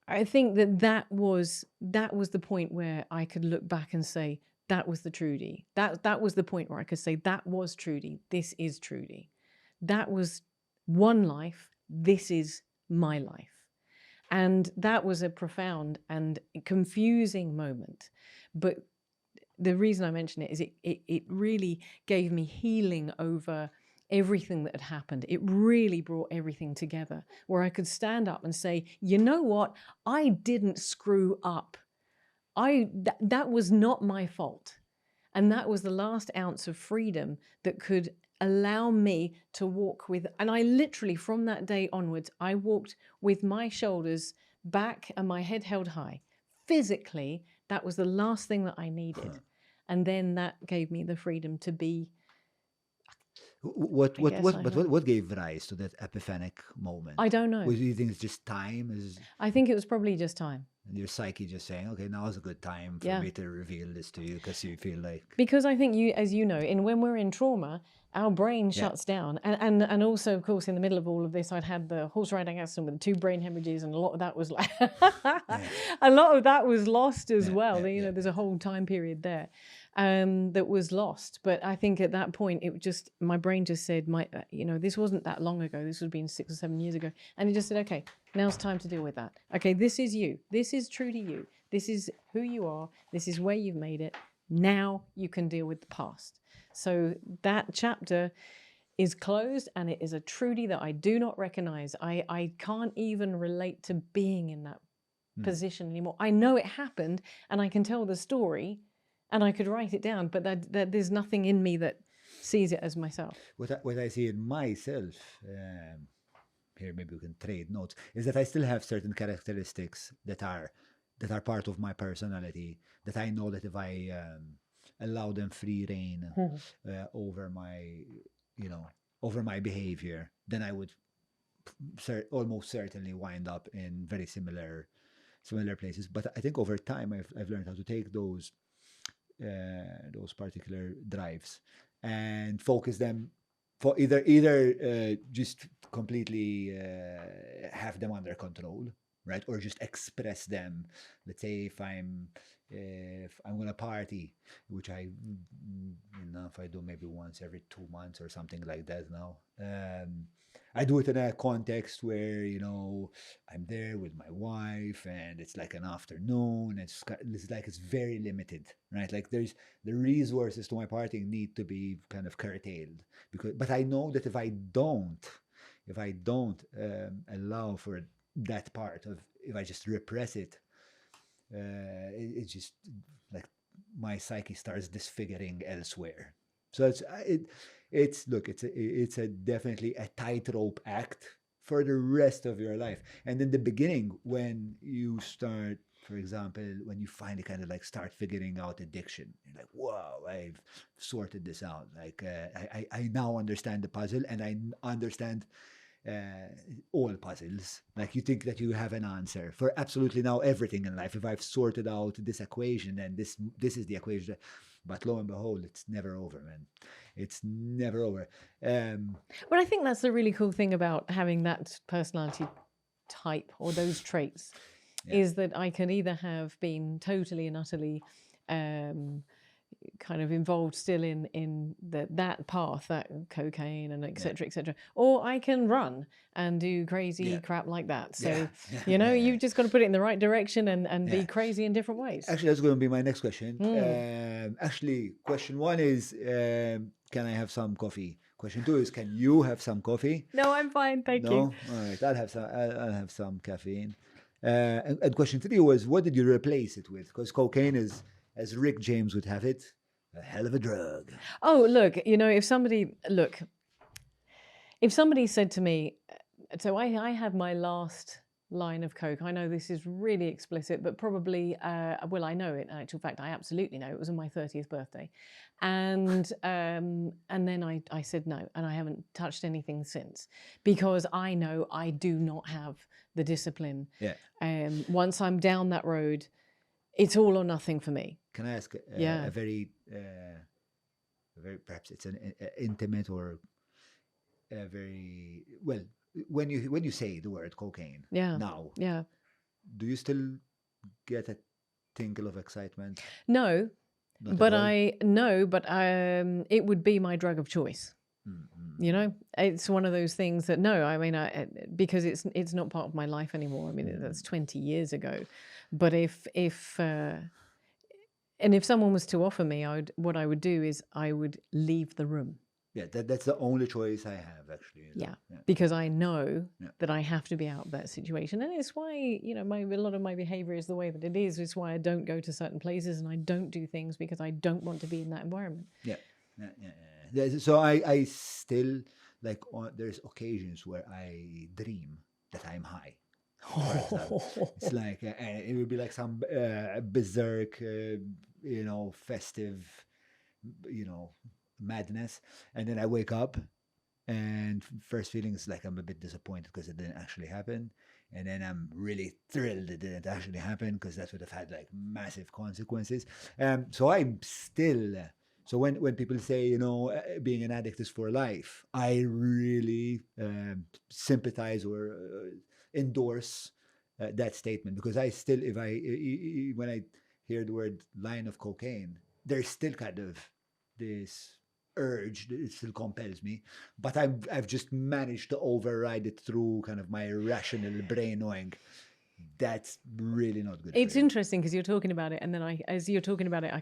I think that was the point where I could look back and say, that was the Trudy. That was the point where I could say, that was Trudy. This is Trudy. That was one life. This is my life. And that was a profound and confusing moment. But the reason I mention it is it really gave me healing over everything that had happened. It really brought everything together where I could stand up and say, you know what? I didn't screw up. That was not my fault. And that was the last ounce of freedom that could allow me to walk with, and I literally from that day onwards, I walked with my shoulders back and my head held high. Physically, that was the last thing that I needed. And then that gave me the freedom to be. What gave rise to that epiphanic moment? I don't know. Do you think it's just time? I think it was probably just time. And your psyche just saying, okay, now is a good time for me to reveal this to you because you feel like... Because I think as you know, when we're in trauma, our brain shuts down. And also, of course, in the middle of all of this, I'd had the horse riding accident with 2 brain hemorrhages, and a lot of that was like, a lot of that was lost as well. You know, there's a whole time period there that was lost. But I think at that point, it just, my brain just said, this wasn't that long ago. This would have been 6 or 7 years ago. And it just said, okay, now's time to deal with that. Okay, this is you. This is Trudy you. This is who you are. This is where you've made it. Now you can deal with the past. So that chapter is closed, and it is a Trudy that I do not recognize. I can't even relate to being in that position anymore. I know it happened, and I can tell the story, and I could write it down, but that there's nothing in me that sees it as myself. What I see in myself, here maybe we can trade notes, is that I still have certain characteristics that are part of my personality, that I know that if I allow them free reign over my behavior, then I would almost certainly wind up in very similar places. But I think over time I've learned how to take those particular drives and focus them for either just completely have them under control, right? Or just express them. Let's say if I'm gonna party, which if I do maybe once every 2 months or something like that now. I do it in a context where, I'm there with my wife and it's like an afternoon. It's very limited, right? Like the resources to my partying need to be kind of curtailed but I know that if I don't allow for that part of, if I just repress it, it's just like my psyche starts disfiguring elsewhere. So it's definitely a tightrope act for the rest of your life. And in the beginning, when you start, for example, when you finally kind of like start figuring out addiction, you're like, whoa, I've sorted this out. Like I now understand the puzzle, and I understand all puzzles. Like you think that you have an answer for absolutely now everything in life. If I've sorted out this equation, then this is the equation. But lo and behold, it's never over, man. It's never over. But I think that's the really cool thing about having that personality type or those traits, is that I can either have been totally and utterly kind of involved still in that path, that cocaine and et cetera, or I can run and do crazy crap like that. So you've just got to put it in the right direction and be crazy in different ways. Actually, that's going to be my next question. Question 1 is, can I have some coffee? Question 2 is, can you have some coffee? No, I'm fine, thank you. All right, I'll have some caffeine. And question 3 was, what did you replace it with? Because cocaine is, as Rick James would have it, a hell of a drug. Oh, look, if somebody said to me, so I had my last line of coke. I know this is really explicit, but probably, I know it. In actual fact, I absolutely know. It was on my 30th birthday. And then I said no, and I haven't touched anything since, because I know I do not have the discipline. Once I'm down that road, it's all or nothing for me. Can I ask a very perhaps it's an intimate or a very, well, when you say the word cocaine now, do you still get a tinkle of excitement? No, Not but at all? it would be my drug of choice. Mm. You know, it's one of those things that because it's not part of my life anymore. I mean, that's 20 years ago. But if someone was to offer me, what I would do is I would leave the room. Yeah, that's the only choice I have, actually. Yeah, because I know that I have to be out of that situation, and it's why a lot of my behavior is the way that it is. It's why I don't go to certain places and I don't do things because I don't want to be in that environment. Yeah. So I still there's occasions where I dream that I'm high. It's like it would be like some berserk, festive, madness, and then I wake up, and first feeling is like I'm a bit disappointed because it didn't actually happen, and then I'm really thrilled it didn't actually happen because that would have had like massive consequences. So I'm still. So when people say, being an addict is for life, I really sympathize or endorse that statement, because I still, when I hear the word line of cocaine, there's still kind of this urge that it still compels me, but I've just managed to override it through kind of my rational brain knowing that's really not good. It's interesting because you're talking about it, and then as you're talking about it, I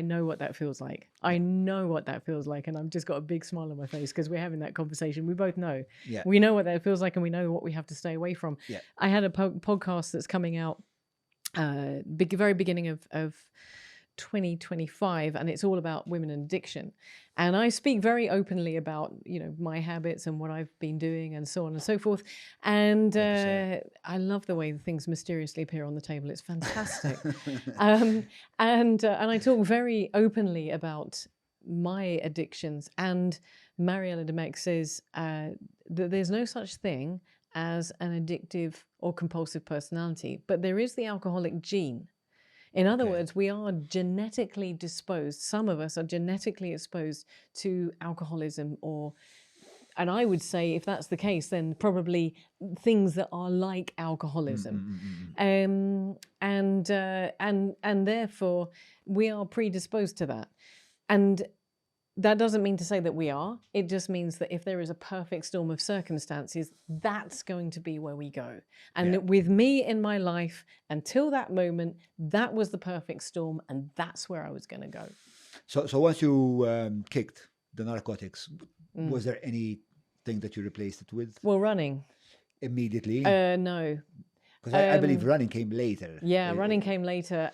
know what that feels like. I know what that feels like, and I've just got a big smile on my face because we're having that conversation. We both know. Yeah. We know what that feels like, and we know what we have to stay away from. Yeah. I had a podcast that's coming out very beginning of 2025, and it's all about women and addiction, and I speak very openly about my habits and what I've been doing and so on and so forth, and I love the way things mysteriously appear on the table. It's fantastic. and I talk very openly about my addictions, and Mariella Demek says that there's no such thing as an addictive or compulsive personality, but there is the alcoholic gene. In other words, we are genetically disposed. Some of us are genetically exposed to alcoholism, and I would say if that's the case, then probably things that are like alcoholism, and therefore we are predisposed to that. And that doesn't mean to say that we are. It just means that if there is a perfect storm of circumstances, that's going to be where we go. And with me in my life, until that moment, that was the perfect storm, and that's where I was going to go. So once you kicked the narcotics, was there anything that you replaced it with? Well, running. Immediately? No. Because I believe running came later. Yeah, running came later.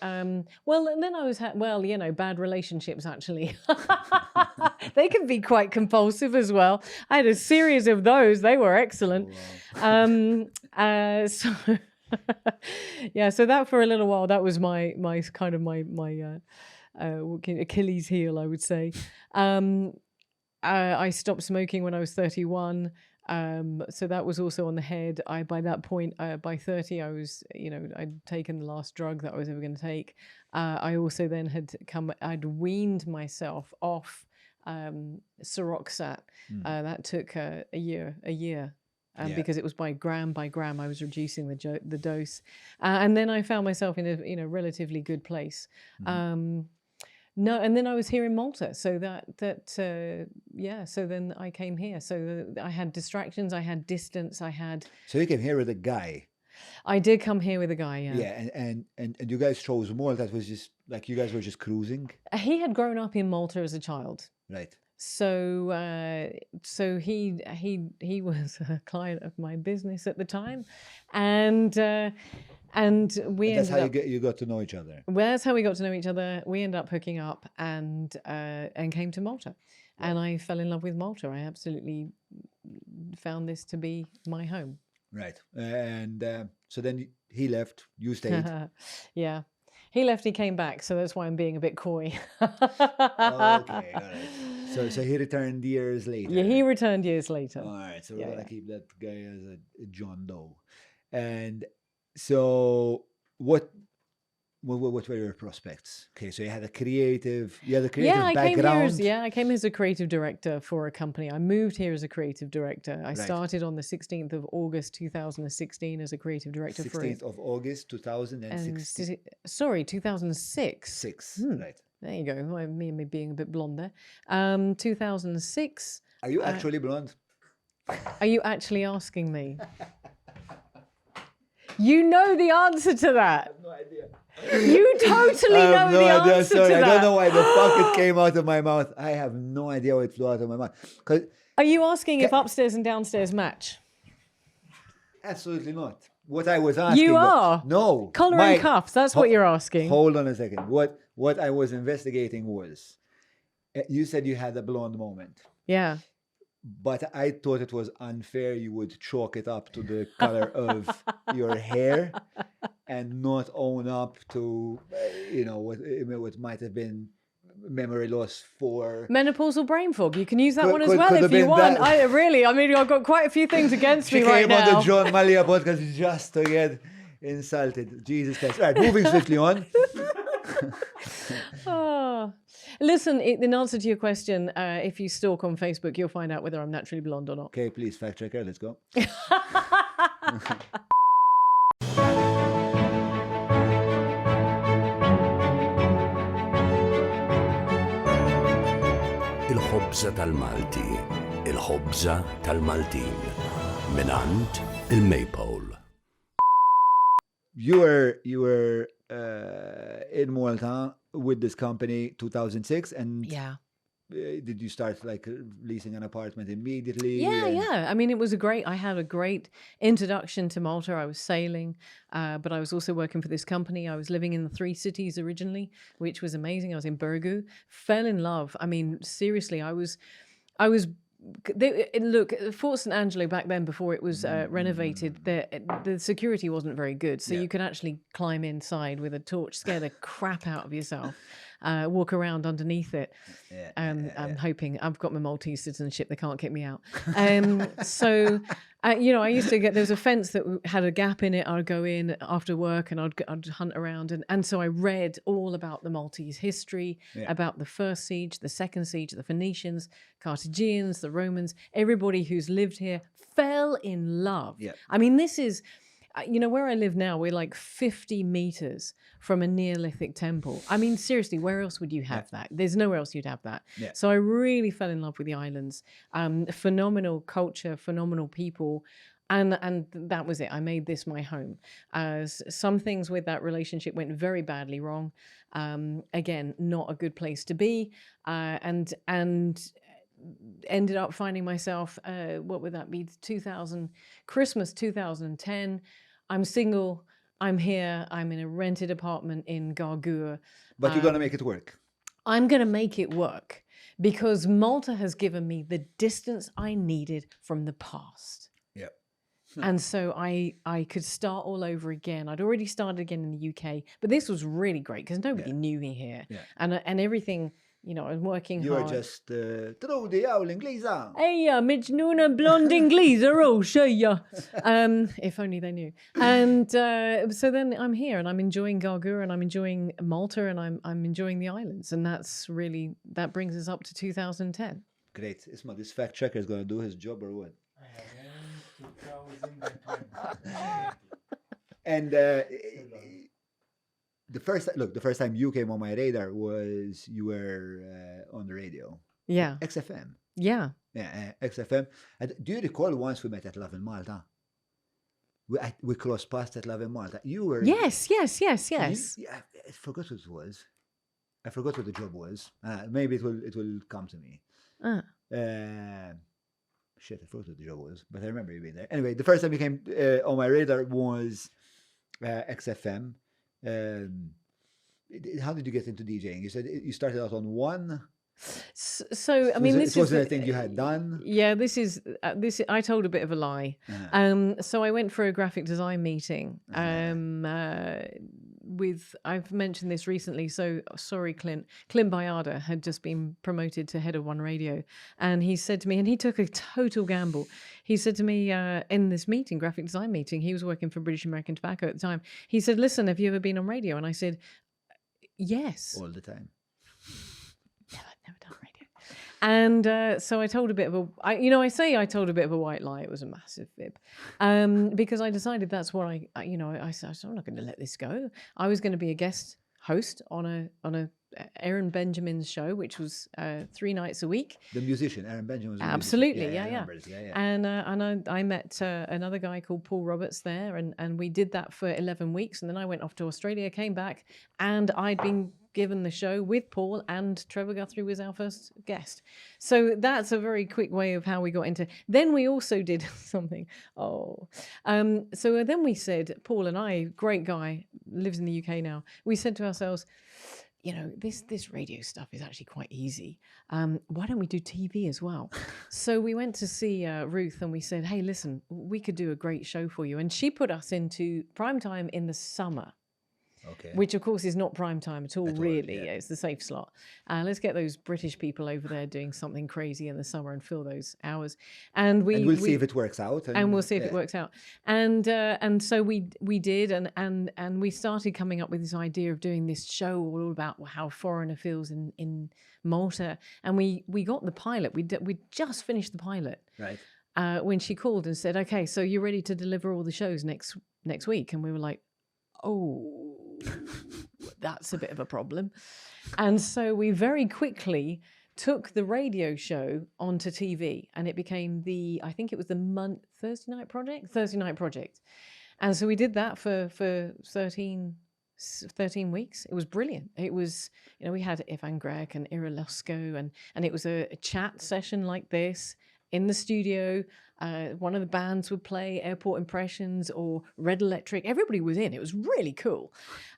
Well, and then I was, bad relationships, actually. They can be quite compulsive as well. I had a series of those. They were excellent. Oh, wow. So that for a little while, that was my kind of my Achilles heel, I would say. I stopped smoking when I was 31. So that was also on the head. By that point, by 30, I was, I'd taken the last drug that I was ever going to take. I also then I'd weaned myself off Seroxat. That took a year. Because it was by gram I was reducing the dose. And then I found myself in a relatively good place. No, and then I was here in Malta, so so then I came here. So I had distractions, I had distance, So you came here with a guy. I did come here with a guy, yeah. Yeah, and you guys chose Malta. That was just like you guys were just cruising. He had grown up in Malta as a child. Right. So he was a client of my business at the time, and we that's ended how up, you got to know each other. Well, that's how we got to know each other. We ended up hooking up and came to Malta, and I fell in love with Malta. I absolutely found this to be my home. Right, and so then he left. You stayed. Yeah. He left, he came back, so that's why I'm being a bit coy. Okay, got it. So he returned years later. Yeah, he returned years later. All right, so we're going to keep that guy as a John Doe. And so what What were your prospects? Okay, so you had a creative background. I came here as a creative director for a company. I moved here as a creative director. I started on the 16th of August 2016 as a creative director 16th of August 2016. Sorry, 2006. Right. There you go. Me and me being a bit blonde there. 2006. Are you actually blonde? Are you actually asking me? You know the answer to that. I have no idea. You totally know the answer to that. I don't know why the fuck it came out of my mouth. I have no idea why it flew out of my mouth. Are you asking if upstairs and downstairs match? Absolutely not. What I was asking. You are. No. Collar and cuffs. That's what you're asking. Hold on a second. What I was investigating was, you said you had a blonde moment. Yeah. But I thought it was unfair you would chalk it up to the color of your hair and not own up to, what might have been memory loss for... Menopausal brain fog. You can use that one as well if you want. I've got quite a few things against me right now. She came on the John Malia podcast just to get insulted. Jesus Christ. All right, moving swiftly on. Listen, in answer to your question, if you stalk on Facebook, you'll find out whether I'm naturally blonde or not. Okay, please, fact checker, let's go. il-ħobza tal-Malti, il-ħobza tal-Maltin, minant il-Maypole. You were in Malta with this company 2006 and did you start leasing an apartment immediately? Yeah. I mean, I had a great introduction to Malta. I was sailing, but I was also working for this company. I was living in the 3 cities originally, which was amazing. I was in Burgu, fell in love. I mean, seriously, look, Fort St. Angelo back then, before it was renovated, the security wasn't very good. So you could actually climb inside with a torch, scare the crap out of yourself, walk around underneath it. I'm hoping I've got my Maltese citizenship. They can't kick me out. I used to there was a fence that had a gap in it. I'd go in after work and I'd hunt around. And so I read all about the Maltese history, about the first siege, the second siege, the Phoenicians, Carthaginians, the Romans. Everybody who's lived here fell in love. Yeah. I mean, this is... where I live now, we're like 50 meters from a Neolithic temple. I mean, seriously, where else would you have that? There's nowhere else you'd have that. Yeah. So I really fell in love with the islands. Phenomenal culture, phenomenal people. And that was it. I made this my home. Some things with that relationship went very badly wrong. Again, not a good place to be. And ended up finding myself, what would that be? Christmas 2010. I'm single. I'm here. I'm in a rented apartment in Gargur. But you're going to make it work. I'm going to make it work because Malta has given me the distance I needed from the past. Yeah. And so I could start all over again. I'd already started again in the UK, but this was really great because nobody knew me here. Yeah. And everything... I'm working hard. You were just Trudy, l-Ingliża. Ejja, l-ghajnuna blonde Ingliża, xejja. If only they knew. And so then I'm here and I'm enjoying Gargur and I'm enjoying Malta and I'm enjoying the islands. And that brings us up to 2010. Great. Isma, this fact checker is going to do his job or what? And the first time you came on my radar was you were on the radio. Yeah. XFM. Yeah. Yeah, XFM. And do you recall once we met at Love in Malta? We crossed paths at Love in Malta. You were... Yes. I forgot what it was. I forgot what the job was. Maybe it will come to me. Shit, I forgot what the job was. But I remember you being there. Anyway, the first time you came on my radar was XFM. How did you get into DJing? You said you started out on one. So I mean, this wasn't a thing you had done. Yeah, this is. I told a bit of a lie. So I went for a graphic design meeting I've mentioned this recently, so sorry, Clint Bayarder had just been promoted to head of One Radio, and he said to me, and he took a total gamble. He said to me in this meeting, graphic design meeting, he was working for British American Tobacco at the time. He said, "Listen, have you ever been on radio?" And I said, "Yes." All the time. Never done radio. And so I told a bit of I told a bit of a white lie. It was a massive fib, because I decided that's what I said, I'm not going to let this go. I was going to be a guest host on a Aaron Benjamin's show, which was 3 nights a week. The musician, Aaron Benjamin was a Absolutely, musician. And I met another guy called Paul Roberts there, and we did that for 11 weeks. And then I went off to Australia, came back, and I'd been given the show with Paul, and Trevor Guthrie was our first guest. So that's a very quick way of how we got into. Then we also did something. So then we said, Paul and I, great guy, lives in the UK now. We said to ourselves, this radio stuff is actually quite easy. Why don't we do TV as well? So we went to see Ruth, and we said, hey, listen, we could do a great show for you. And she put us into prime time in the summer. Okay. Which, of course, is not prime time at all, really. Yeah. It's the safe slot. Let's get those British people over there doing something crazy in the summer and fill those hours. And we'll see if it works out. And we'll see if it works out. And so we did, and we started coming up with this idea of doing this show all about how foreigner feels in Malta. And we got the pilot. We just finished the pilot. Right. When she called and said, okay, so you're ready to deliver all the shows next week? And we were like, oh, that's a bit of a problem. And so we very quickly took the radio show onto TV, and it became I think it was the Thursday night project. And so we did that for 13 weeks. It was brilliant. It was, we had Ivan Grek and Ira Lusko, and it was a chat session like this in the studio. One of the bands would play Airport Impressions or Red Electric. Everybody was in. It was really cool.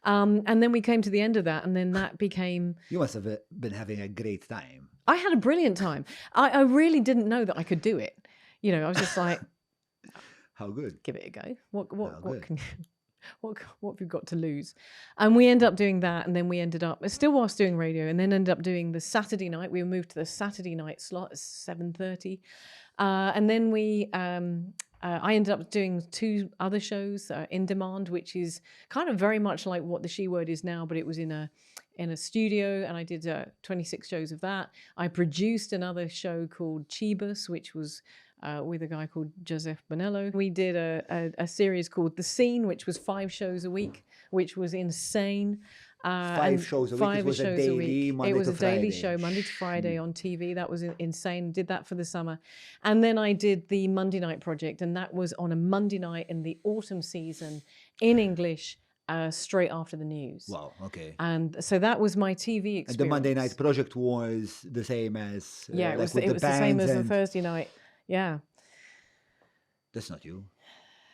And then we came to the end of that, and then that became... You must have been having a great time. I had a brilliant time. I really didn't know that I could do it. I was just like... How good? Give it a go. What have you got to lose? And we ended up doing that, and then we ended up still whilst doing radio, and then ended up doing the Saturday night. We moved to the Saturday night slot at 7:30, and then I ended up doing 2 other shows, In Demand, which is kind of very much like what the She Word is now, but it was in a studio, and I did 26 shows of that. I produced another show called Chibus, which was with a guy called Joseph Bonello. We did a series called The Scene, which was 5 shows a week, which was insane. 5 shows a week. It was a daily, Monday to Friday. It was a daily show, Monday to Friday on TV. That was insane. Did that for the summer. And then I did the Monday Night Project, and that was on a Monday night in the autumn season in English, straight after the news. Wow, okay. And so that was my TV experience. And the Monday Night Project was the same as... it was the same as the Thursday night. Yeah. That's not you.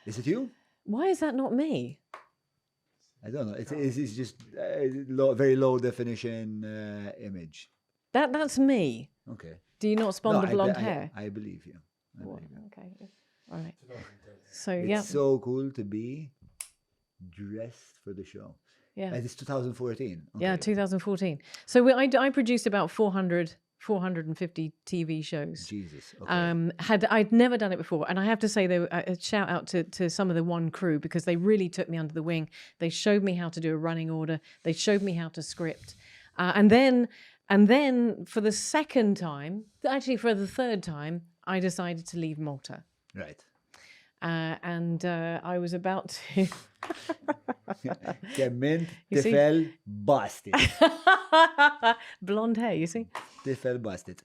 Is it you? Why is that not me? I don't know. It's just very low definition image. That's me. Okay. Do you not spawn the blonde hair? I believe you. Okay. All right. So it's so cool to be dressed for the show. Yeah. And it's 2014. Okay. Yeah, 2014. So I produced about 450 TV shows. Jesus. Okay. I'd never done it before, and I have to say, a shout out to some of the One crew, because they really took me under the wing. They showed me how to do a running order. They showed me how to script, and then for the second time, actually for the third time, I decided to leave Malta. Right. And I was about to. Kemmint tifel bastit. Blonde hair, you see? Tifel bastit.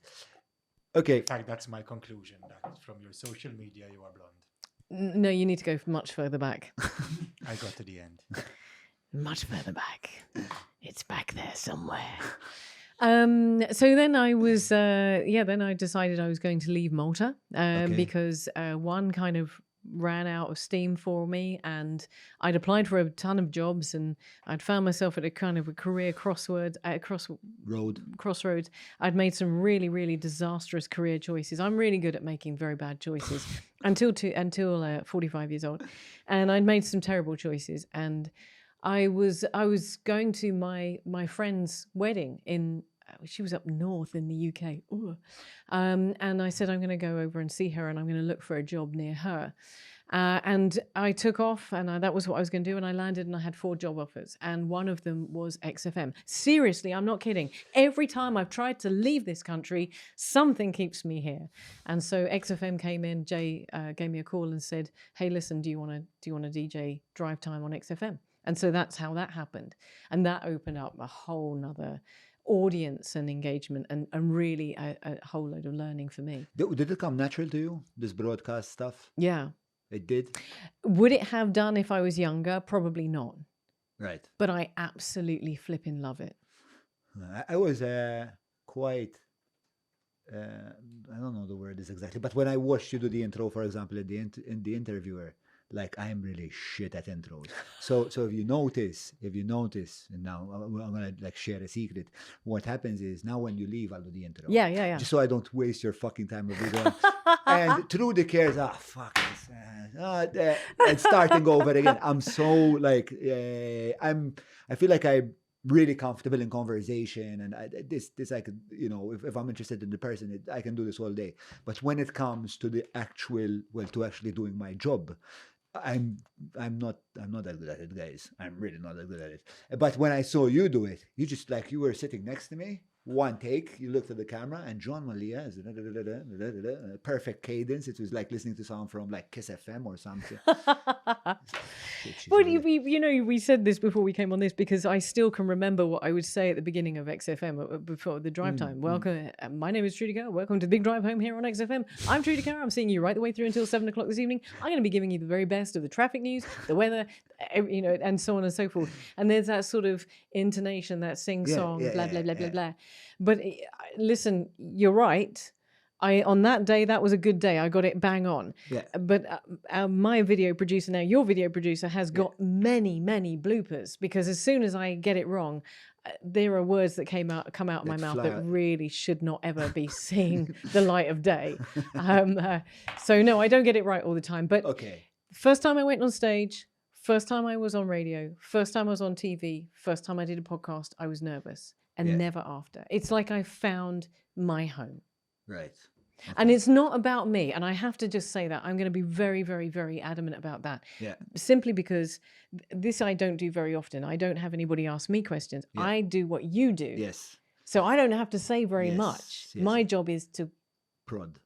Okay. In fact, that's my conclusion, that from your social media you are blonde. No, you need to go much further back. I got to the end. Much further back. It's back there somewhere. So then I was, then I decided I was going to leave Malta because one kind of ran out of steam for me, and I'd applied for a ton of jobs, and I'd found myself at a kind of a career crossroads. I'd made some really, really disastrous career choices. I'm really good at making very bad choices until 45 years old, and I'd made some terrible choices, and I was going to my friend's wedding in. She was up north in the UK. Ooh. And I said, I'm going to go over and see her and I'm going to look for a job near her. And I took off and that was what I was going to do. And I landed and I had 4 job offers. And one of them was XFM. Seriously, I'm not kidding. Every time I've tried to leave this country, something keeps me here. And so XFM came in, Jay gave me a call and said, hey, listen, do you want to DJ drive time on XFM? And so that's how that happened. And that opened up a whole nother audience and engagement and really a whole load of learning for me. Did it come natural to you, this broadcast stuff? Yeah. It did? Would it have done if I was younger? Probably not. Right. But I absolutely flipping love it. I was quite, I don't know the word is exactly, but when I watched you do the intro, for example, in the interviewer, like I'm really shit at intros. So if you notice, and now I'm gonna like share a secret. What happens is now when you leave, I'll do the intro. Yeah. Just so I don't waste your fucking time with video. And Trudy cares. Fuck this. And starting over again. I'm so like I feel like I'm really comfortable in conversation, and this I could, if I'm interested in the person, I can do this all day. But when it comes to the to actually doing my job, I'm not that good at it, guys. I'm really not that good at it. But when I saw you do it, you just like you were sitting next to me, one take, you looked at the camera, and John Malia is perfect cadence. It was like listening to someone from like Kiss FM or something. Well, we said this before we came on this because I still can remember what I would say at the beginning of XFM before the drive time. Welcome, my name is Trudy Kerr. Welcome to the Big Drive Home here on XFM. I'm Trudy Kerr. I'm seeing you right the way through until 7 o'clock this evening. I'm going to be giving you the very best of the traffic news, the weather, and so on and so forth. And there's that sort of intonation, that sing-song, blah, blah, blah, blah, blah. But listen, you're right. On that day, that was a good day. I got it bang on. Yeah. But my video producer now, your video producer, has got many, many bloopers because as soon as I get it wrong, there are words that come out of my mouth that really should not ever be seeing the light of day. So no, I don't get it right all the time. But first time I went on stage, first time I was on radio, first time I was on TV, first time I did a podcast, I was nervous. And never after. It's like I found my home. Right. Okay. And it's not about me. And I have to just say that. I'm going to be very, very, very adamant about that. Yeah. Simply because this I don't do very often. I don't have anybody ask me questions. Yeah. I do what you do. Yes. So I don't have to say very much. Yes. My job is to prod.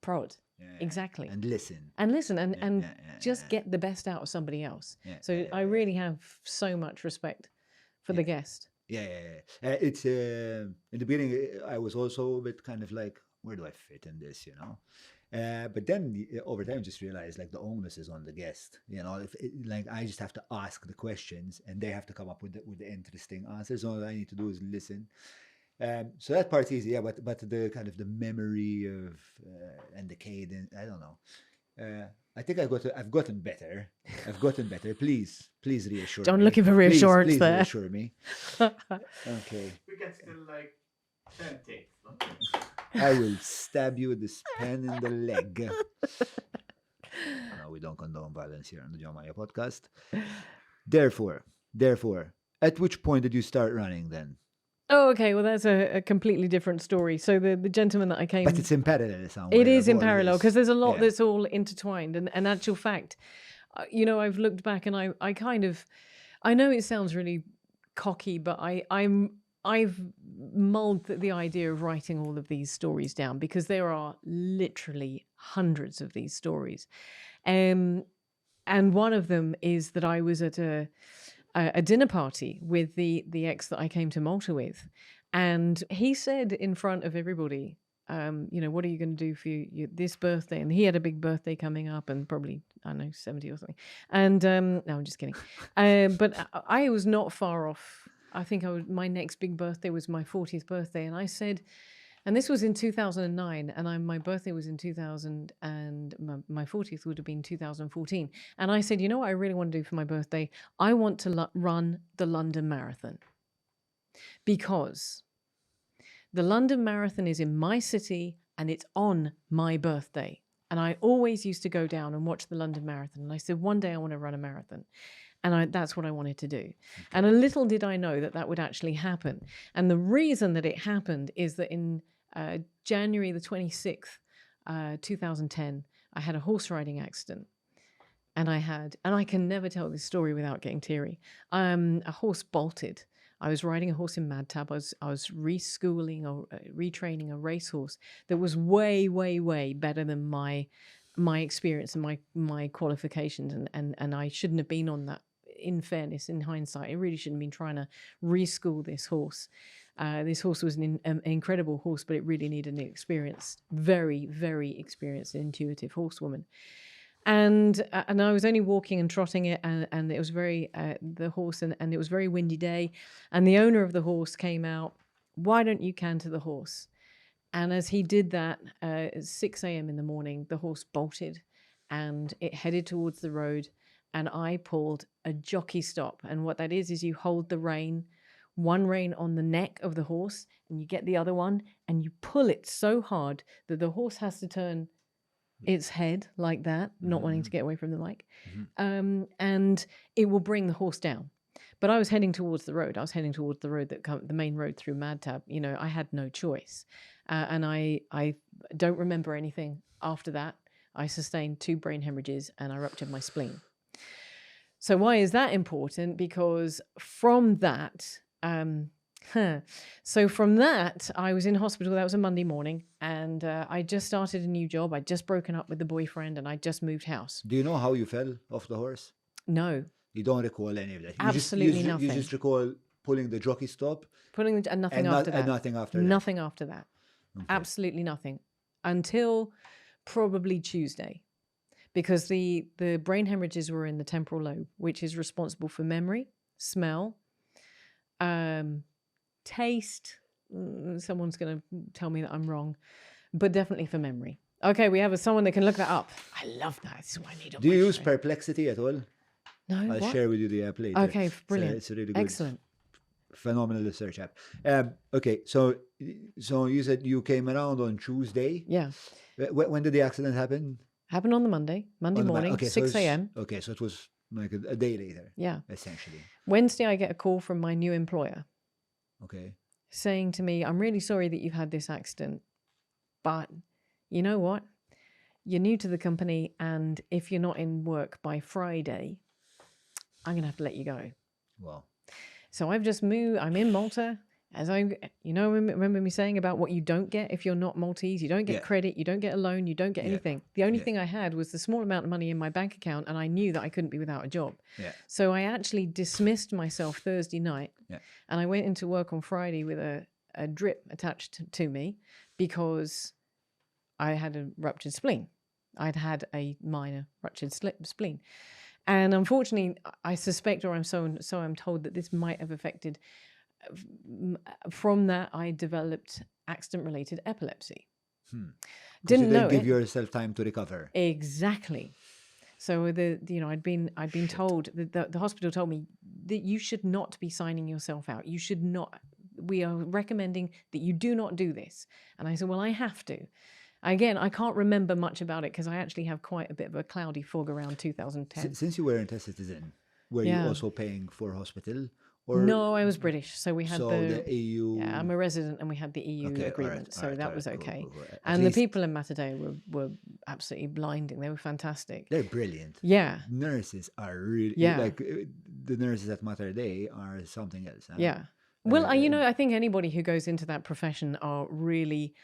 Yeah. Exactly. And listen. And just get the best out of somebody else. Yeah. So I really have so much respect for the guest. Yeah. It's in the beginning, I was also a bit kind of like, where do I fit in this, But then over time, just realized like the onus is on the guest. Like I just have to ask the questions, and they have to come up with the interesting answers. All I need to do is listen. So that part's easy, yeah. But the kind of the memory of and the cadence, I don't know. I think I've gotten better. Please reassure me. Don't looking for reassurance please there. Reassure me. Okay. We can still like 10 takes. I will stab you with this pen in the leg. No, we don't condone violence here on the John Maya podcast. Therefore, at which point did you start running then? Oh, okay. Well, that's a completely different story. So the gentleman that I came... But it's in parallel somewhere. It is in parallel because there's a lot that's all intertwined. And actual fact, I've looked back and I kind of... I know it sounds really cocky, but I've mulled the idea of writing all of these stories down because there are literally hundreds of these stories. And one of them is that I was at a dinner party with the ex that I came to Malta with. And he said in front of everybody, what are you going to do for this birthday? And he had a big birthday coming up and probably, 70 or something. And no, I'm just kidding. But I was not far off. I think my next big birthday was my 40th birthday. And I said, and this was in 2009, and my birthday was in 2000, and my 40th would have been 2014. And I said, you know what I really want to do for my birthday? I want to run the London Marathon. Because the London Marathon is in my city, and it's on my birthday. And I always used to go down and watch the London Marathon. And I said, one day I want to run a marathon. And that's what I wanted to do. And a little did I know that would actually happen. And the reason that it happened is that in January the 26th, 2010, I had a horse riding accident. And I can never tell this story without getting teary. A horse bolted. I was riding a horse in Malta. I was reschooling or retraining a racehorse that was way, way, way better than my experience and my qualifications. And I shouldn't have been on that. In fairness, in hindsight, I really shouldn't have been trying to reschool this horse. This horse was an incredible horse, but it really needed an experienced, very, very experienced, intuitive horsewoman. And I was only walking and trotting it, and it was the horse, and it was a very windy day. And the owner of the horse came out. Why don't you canter the horse? And as he did that, at 6 a.m. in the morning, the horse bolted, and it headed towards the road. And I pulled a jockey stop. And what that is you hold the rein, one rein on the neck of the horse, and you get the other one, and you pull it so hard that the horse has to turn its head like that, not wanting to get away from the mic. And it will bring the horse down. But I was heading towards the road. I was heading towards the road the main road through Malta. You know, I had no choice. And I don't remember anything after that. I sustained 2 brain hemorrhages and I ruptured my spleen. So why is that important? Because from that, I was in hospital. That was a Monday morning, and I just started a new job. I'd just broken up with the boyfriend, and I just moved house. Do you know how you fell off the horse? No. You don't recall any of that? Absolutely nothing. You just recall pulling the jockey stop? And nothing after that. And nothing after that? Nothing after that. Okay. Absolutely nothing. Until probably Tuesday. Because the brain hemorrhages were in the temporal lobe, which is responsible for memory, smell, taste. Someone's going to tell me that I'm wrong, but definitely for memory. Okay, we have someone that can look that up. I love that. This is why I need a Do you use perplexity at all? No. I'll share with you the app later. Okay, brilliant. It's a really good, excellent, phenomenal research app. Okay, so you said you came around on Tuesday. Yeah. When did the accident happen? Happened on the Monday morning, okay, 6 a.m. Okay, so it was like a day later. Yeah. Essentially. Wednesday, I get a call from my new employer. Okay. Saying to me, I'm really sorry that you've had this accident, but you know what? You're new to the company, and if you're not in work by Friday, I'm going to have to let you go. Wow. So I've just moved. I'm in Malta. Remember me saying about what you don't get if you're not Maltese? You don't get credit, you don't get a loan, you don't get anything. The only thing I had was the small amount of money in my bank account, and I knew that I couldn't be without a job. Yeah. So I actually dismissed myself Thursday night, and I went into work on Friday with a drip attached to me because I had a ruptured spleen. I'd had a minor ruptured spleen. And unfortunately, I suspect, or I'm told, that this might have affected. From that, I developed accident-related epilepsy. Didn't know it. Give yourself time to recover. Exactly. So I'd been told that the hospital told me that you should not be signing yourself out. You should not. We are recommending that you do not do this. And I said, well, I have to. Again, I can't remember much about it because I actually have quite a bit of a cloudy fog around 2010. Since you weren't a citizen, were you also paying for hospital? Or no, I was British, so we had the EU. Yeah, I'm a resident, and we had the EU agreement, that was okay. Cool. And the people in Matador were absolutely blinding. They were fantastic. They're brilliant. Yeah, nurses are really like the nurses at Matador are something else. Huh? Yeah. Well, I think anybody who goes into that profession are really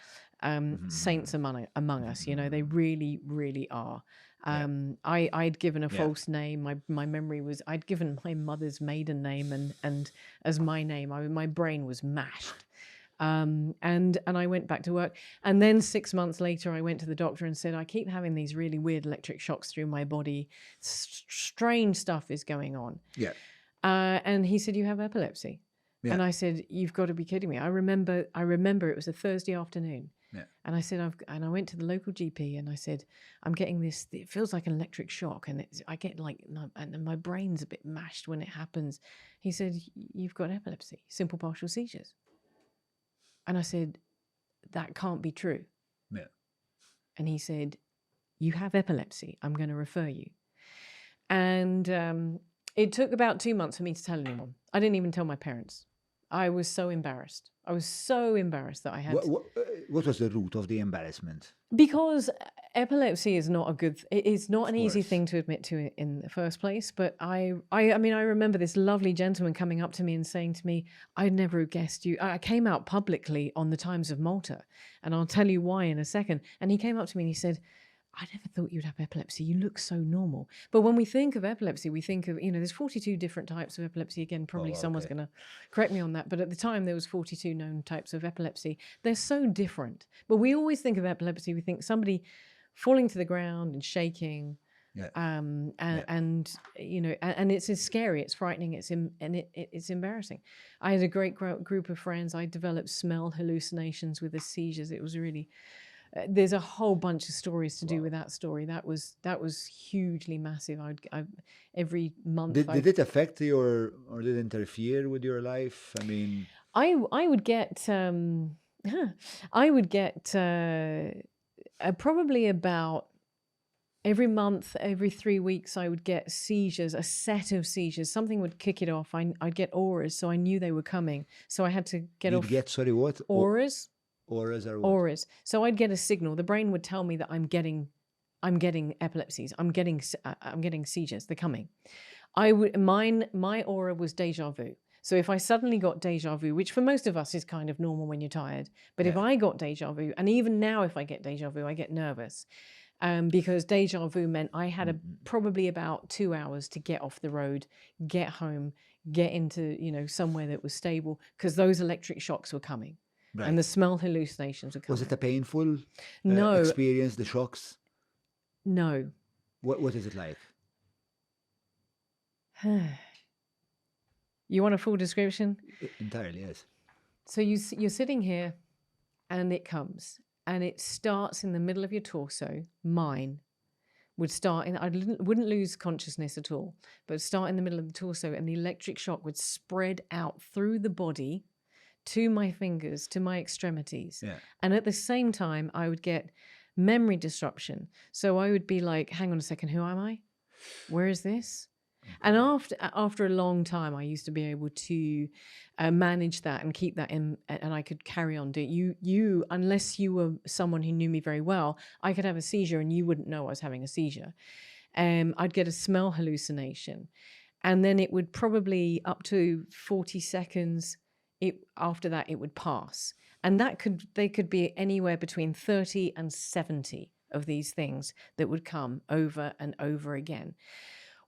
saints among us. You know, they really, really are. I'd given a false name. My memory was I'd given my mother's maiden name and as my name. My brain was mashed. And I went back to work. And then 6 months later, I went to the doctor and said, I keep having these really weird electric shocks through my body. Strange stuff is going on. Yeah. And he said, you have epilepsy. Yeah. And I said, you've got to be kidding me. I remember it was a Thursday afternoon. Yeah. And I said, I went to the local GP and I said, I'm getting this, it feels like an electric shock. And I get and my brain's a bit mashed when it happens. He said, you've got epilepsy, simple partial seizures. And I said, that can't be true. Yeah. And he said, you have epilepsy. I'm going to refer you. And It took about 2 months for me to tell anyone. I didn't even tell my parents. I was so embarrassed. I was so embarrassed that I had... What was the root of the embarrassment? Because epilepsy is not a good... It's not an easy course. thing to admit to in the first place. But I mean, I remember this lovely gentleman coming up to me and saying to me, "I'd never guessed you..." I came out publicly on the Times of Malta, and I'll tell you why in a second. And he came up to me and he said, "I never thought you'd have epilepsy. You look so normal." But when we think of epilepsy, we think of, there's 42 different types of epilepsy. Again, probably someone's going to correct me on that. But at the time, there was 42 known types of epilepsy. They're so different. But we always think of epilepsy. We think somebody falling to the ground and shaking. Yeah. And it's scary. It's frightening. It's embarrassing. I had a great group of friends. I developed smell hallucinations with the seizures. It was really... there's a whole bunch of stories to do with that story. That was hugely massive. Every month. Did it affect or did it interfere with your life? I mean, I would get probably about every month, every 3 weeks, I would get seizures, a set of seizures. Something would kick it off. I'd get auras, so I knew they were coming. So I had to get off. Sorry, what? Auras. Auras are what? Auras. So I'd get a signal. The brain would tell me that I'm getting epilepsies. I'm getting seizures. They're coming. My aura was deja vu. So if I suddenly got deja vu, which for most of us is kind of normal when you're tired, but if I got deja vu, and even now if I get deja vu, I get nervous. Because deja vu meant I had probably about 2 hours to get off the road, get home, get into somewhere that was stable, because those electric shocks were coming. Right. And the smell hallucinations were coming. Was it a painful no experience, the shocks? No. What is it like? You want a full description? Entirely, yes. So you're sitting here and it comes and it starts in the middle of your torso. Mine would start I wouldn't lose consciousness at all, but start in the middle of the torso, and the electric shock would spread out through the body to my fingers, to my extremities. Yeah. And at the same time, I would get memory disruption. So I would be like, hang on a second, who am I? Where is this? And after a long time, I used to be able to manage that and keep that in, and I could carry on doing you unless you were someone who knew me very well, I could have a seizure and you wouldn't know I was having a seizure. I'd get a smell hallucination. And then it would probably up to 40 seconds. After that, it would pass. And they could be anywhere between 30 and 70 of these things that would come over and over again.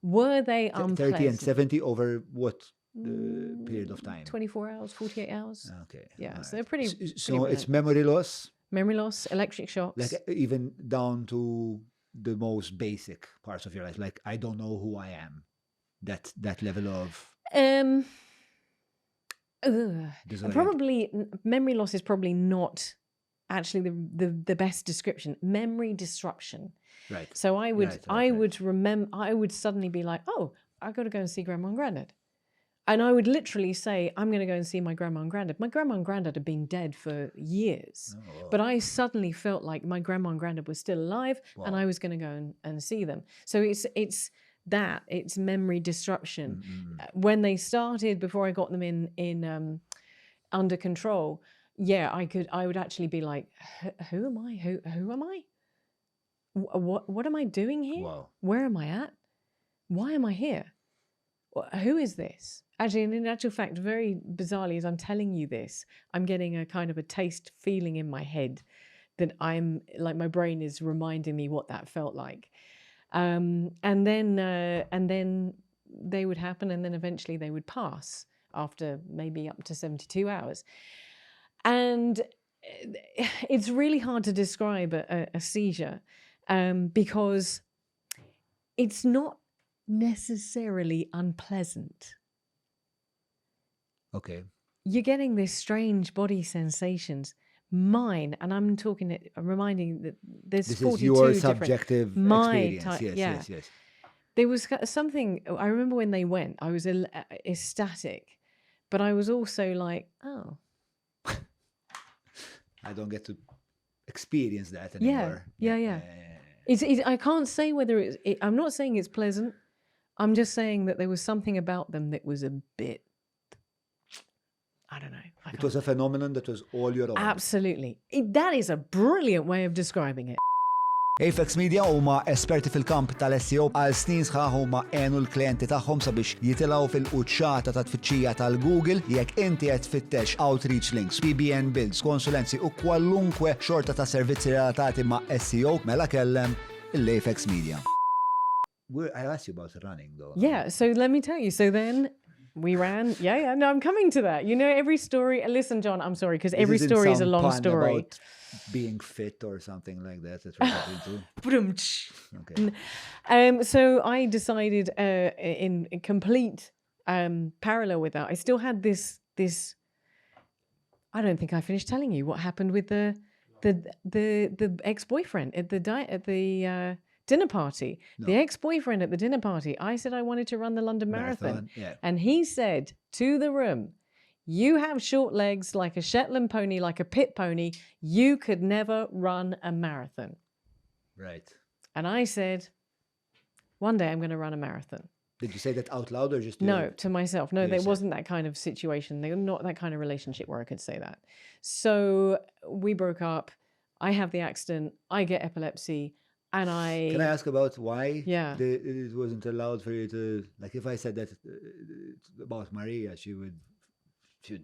Were they unpleasant? 30 and 70 over what period of time? 24 hours, 48 hours. Okay. Yeah, so they're pretty... So it's memory loss? Memory loss, electric shocks. Like even down to the most basic parts of your life. Like, I don't know who I am. That level of... Probably memory loss is probably not actually the best description. Memory disruption. Right. So I would suddenly be like, oh, I got to go and see Grandma and Granddad. And I would literally say, I'm going to go and see my Grandma and Granddad. My Grandma and Granddad had been dead for years. Oh. But I suddenly felt like my Grandma and Granddad were still alive. Wow. And I was going to go and see them. So it's memory disruption. Mm-hmm. When they started, before I got them in under control, I would actually be like, who am I? Who am I? What am I doing here? Wow. Where am I at? Why am I here? Who is this? Actually, and in actual fact, very bizarrely, as I'm telling you this, I'm getting a kind of a taste feeling in my head that I'm like, my brain is reminding me what that felt like. And then they would happen, and then eventually they would pass after maybe up to 72 hours. And it's really hard to describe a seizure because it's not necessarily unpleasant. Okay. You're getting this strange body sensations. Mine, and I'm reminding that there's this 42 is your subjective experience. Yes. There was something, I remember when they went, I was ecstatic, but I was also like, oh. I don't get to experience that anymore. Yeah. I can't say whether I'm not saying it's pleasant. I'm just saying that there was something about them that was a bit, I don't know. It was a phenomenon that was all your own. Absolutely. That is a brilliant way of describing it. Apex Media huma esperti fil-kamp tal-SEO għal snin sħaħ huma għenu l-klijenti tagħhom sabiex jitilgħu fil-quċċata ta' tfittxija tal-Google jekk inti qed tfittex outreach links, PBN builds, konsulenzi u kwalunkwe xorta ta' servizzi relatati ma' SEO mela kellem l-Apex Media. I asked you about running though. Yeah, so let me tell you. So then we ran. Yeah, no, I'm coming to that. You know, every story. Listen, John, I'm sorry, because every story is a long story. About being fit or something like that. That's what Okay. So I decided in complete parallel with that, I still had this. I don't think I finished telling you what happened with the ex-boyfriend at the dinner party. No. The ex-boyfriend at the dinner party. I said I wanted to run the London Marathon. Yeah. And he said to the room, you have short legs like a Shetland pony, like a pit pony. You could never run a marathon. Right. And I said, one day I'm going to run a marathon. Did you say that out loud or just... No, to myself. No, there wasn't that kind of situation. They were not that kind of relationship where I could say that. So we broke up. I have the accident. I get epilepsy. And Can I ask about why? Yeah. It wasn't allowed for you to... Like, if I said that about Maria, she would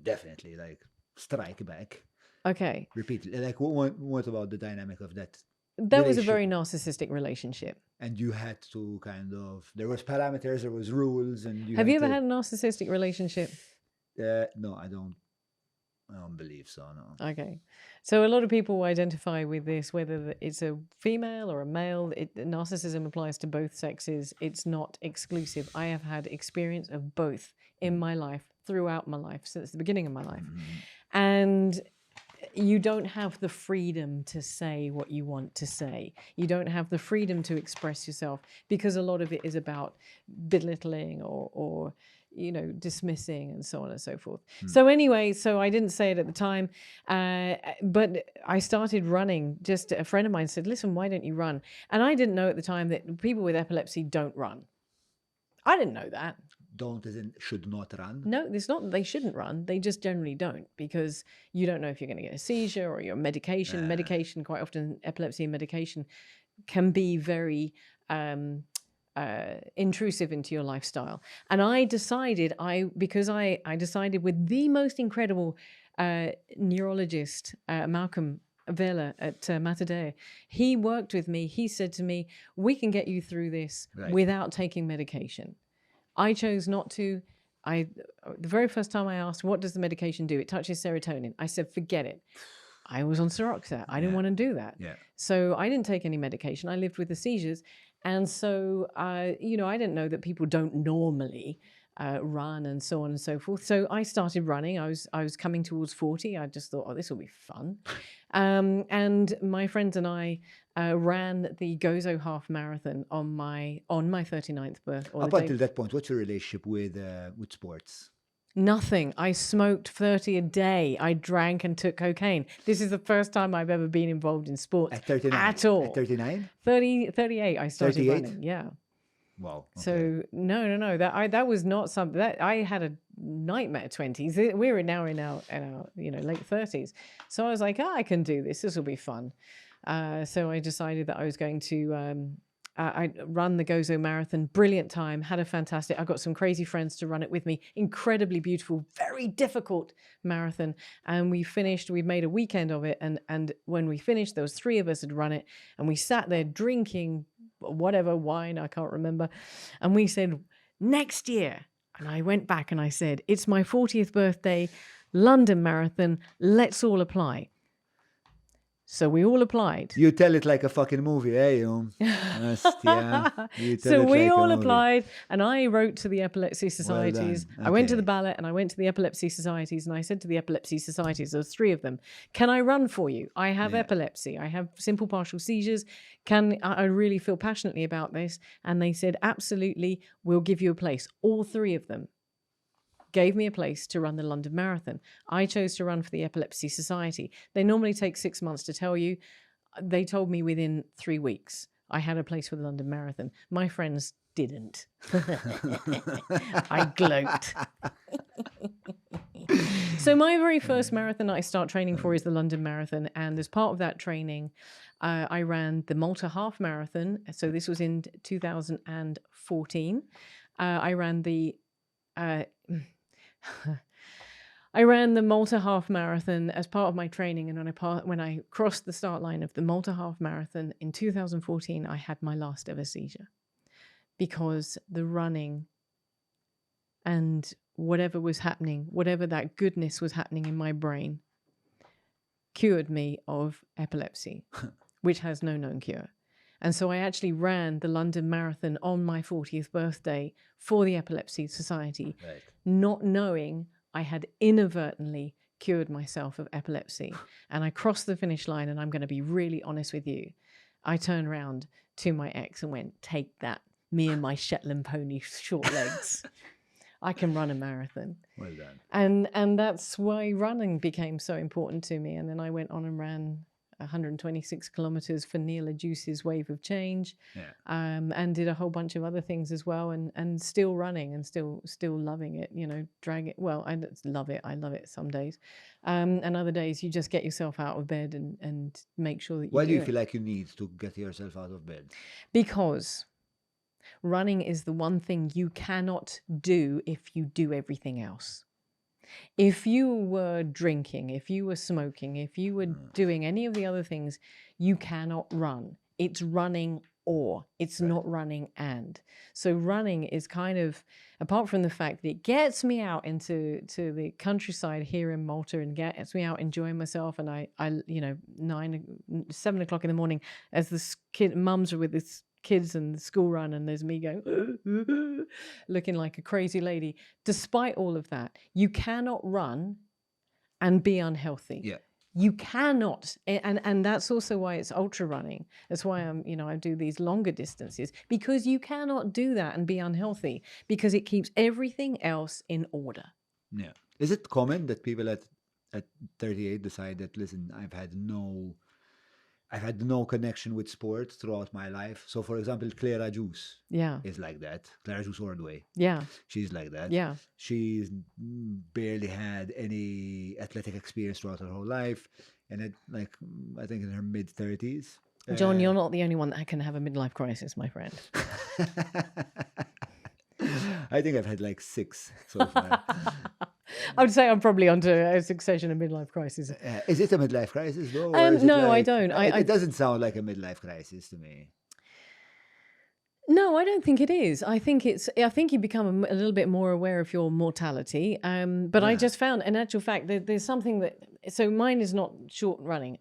definitely, like, strike back. Okay. Repeatedly. Like, what about the dynamic of that? That was a very narcissistic relationship. And you had to kind of... There was parameters, there was rules, and you Have you ever had a narcissistic relationship? No, I don't believe so, no. Okay. So a lot of people identify with this, whether it's a female or a male. Narcissism applies to both sexes. It's not exclusive. I have had experience of both in my life, throughout my life, since the beginning of my life. Mm-hmm. And you don't have the freedom to say what you want to say. You don't have the freedom to express yourself because a lot of it is about belittling or you know, dismissing and so on and so forth. So anyway, so I didn't say it at the time, but I started running. Just a friend of mine said, listen, why don't you run? And I didn't know at the time that people with epilepsy don't run. I didn't know that. Don't as in should not run? No, it's not that they shouldn't run. They just generally don't because you don't know if you're going to get a seizure or your medication. Medication, quite often epilepsy medication can be very... intrusive into your lifestyle. And I decided, because I decided with the most incredible neurologist, Malcolm Vela at Matadea, he worked with me. He said to me, we can get you through this without taking medication. I chose not to. The very first time I asked, what does the medication do? It touches serotonin. I said, forget it. I was on Seroxa. I didn't want to do that. Yeah. So I didn't take any medication. I lived with the seizures. And so, you know, I didn't know that people don't normally run and so on and so forth. So I started running. I was coming towards 40. I just thought, oh, this will be fun. And my friends and I ran the Gozo half marathon on my 39th birthday. Up until that point, what's your relationship with sports? Nothing. I smoked 30 a day. I drank and took cocaine. This is the first time I've ever been involved in sports. At 39? At all. At 39? 38 I started 38? running. Yeah. Wow. Okay. So no. That was not something that I had a nightmare 20s. We're now in our late 30s. So I was like, I can do this. This will be fun. So I decided that I was going to I run the Gozo Marathon. Brilliant time. Had a fantastic... I got some crazy friends to run it with me. Incredibly beautiful, very difficult marathon. And we finished. We made a weekend of it. And when we finished, there was 3 of us had run it. And we sat there drinking whatever wine, I can't remember. And we said, next year. And I went back and I said, it's my 40th birthday, London Marathon. Let's all apply. So we all applied. You tell it like a fucking movie, eh? So we all applied, and I wrote to the epilepsy societies. Well, I went to the ballot, and I went to the epilepsy societies, and I said to the epilepsy societies, there's 3 of them, can I run for you? I have epilepsy. I have simple partial seizures. I really feel passionately about this. And they said, absolutely, we'll give you a place. All 3 of them gave me a place to run the London Marathon. I chose to run for the Epilepsy Society. They normally take 6 months to tell you. They told me within 3 weeks I had a place for the London Marathon. My friends didn't. I gloat. So my very first marathon that I start training for is the London Marathon. And as part of that training, I ran the Malta Half Marathon. So this was in 2014. I ran the Malta Half Marathon as part of my training. And when I crossed the start line of the Malta Half Marathon in 2014, I had my last ever seizure. Because the running and whatever was happening, whatever that goodness was happening in my brain, cured me of epilepsy, which has no known cure. And so I actually ran the London Marathon on my 40th birthday for the Epilepsy Society, right, not knowing I had inadvertently cured myself of epilepsy. And I crossed the finish line, and I'm going to be really honest with you. I turned around to my ex and went, "Take that. Me and my Shetland pony short legs. I can run a marathon." Well done. And that's why running became so important to me. And then I went on and ran 126 kilometers for Neil Ajuce's Wave of Change, and did a whole bunch of other things as well, and still running and still loving it, drag it. Well, I love it. I love it some days. And other days you just get yourself out of bed and make sure that you Why do you feel like you need to get yourself out of bed? Because running is the one thing you cannot do if you do everything else. If you were drinking, if you were smoking, if you were doing any of the other things, you cannot run. It's running or, it's not running and. So running is kind of, apart from the fact that it gets me out into the countryside here in Malta and gets me out enjoying myself, and I 7 o'clock in the morning as the mums are with this kids and the school run, and there's me going looking like a crazy lady. Despite all of that, you cannot run and be unhealthy. Yeah, you cannot, and that's also why it's ultra running. That's why I do these longer distances, because you cannot do that and be unhealthy, because it keeps everything else in order. Yeah. Is it common that people at 38 decide that, listen, I've had no connection with sport throughout my life? So, for example, Clara Juice is like that. Clara Juice Ordway. Yeah. She's like that. Yeah. She's barely had any athletic experience throughout her whole life. And I think in her mid-30s. John, you're not the only one that can have a midlife crisis, my friend. I think I've had like 6 so far. I would say I'm probably onto a succession of midlife crises. Is it a midlife crisis though? No, I don't. It doesn't sound like a midlife crisis to me. No, I don't think it is. I think you become a little bit more aware of your mortality. But I just found, in actual fact, that there's something that, so mine is not short running.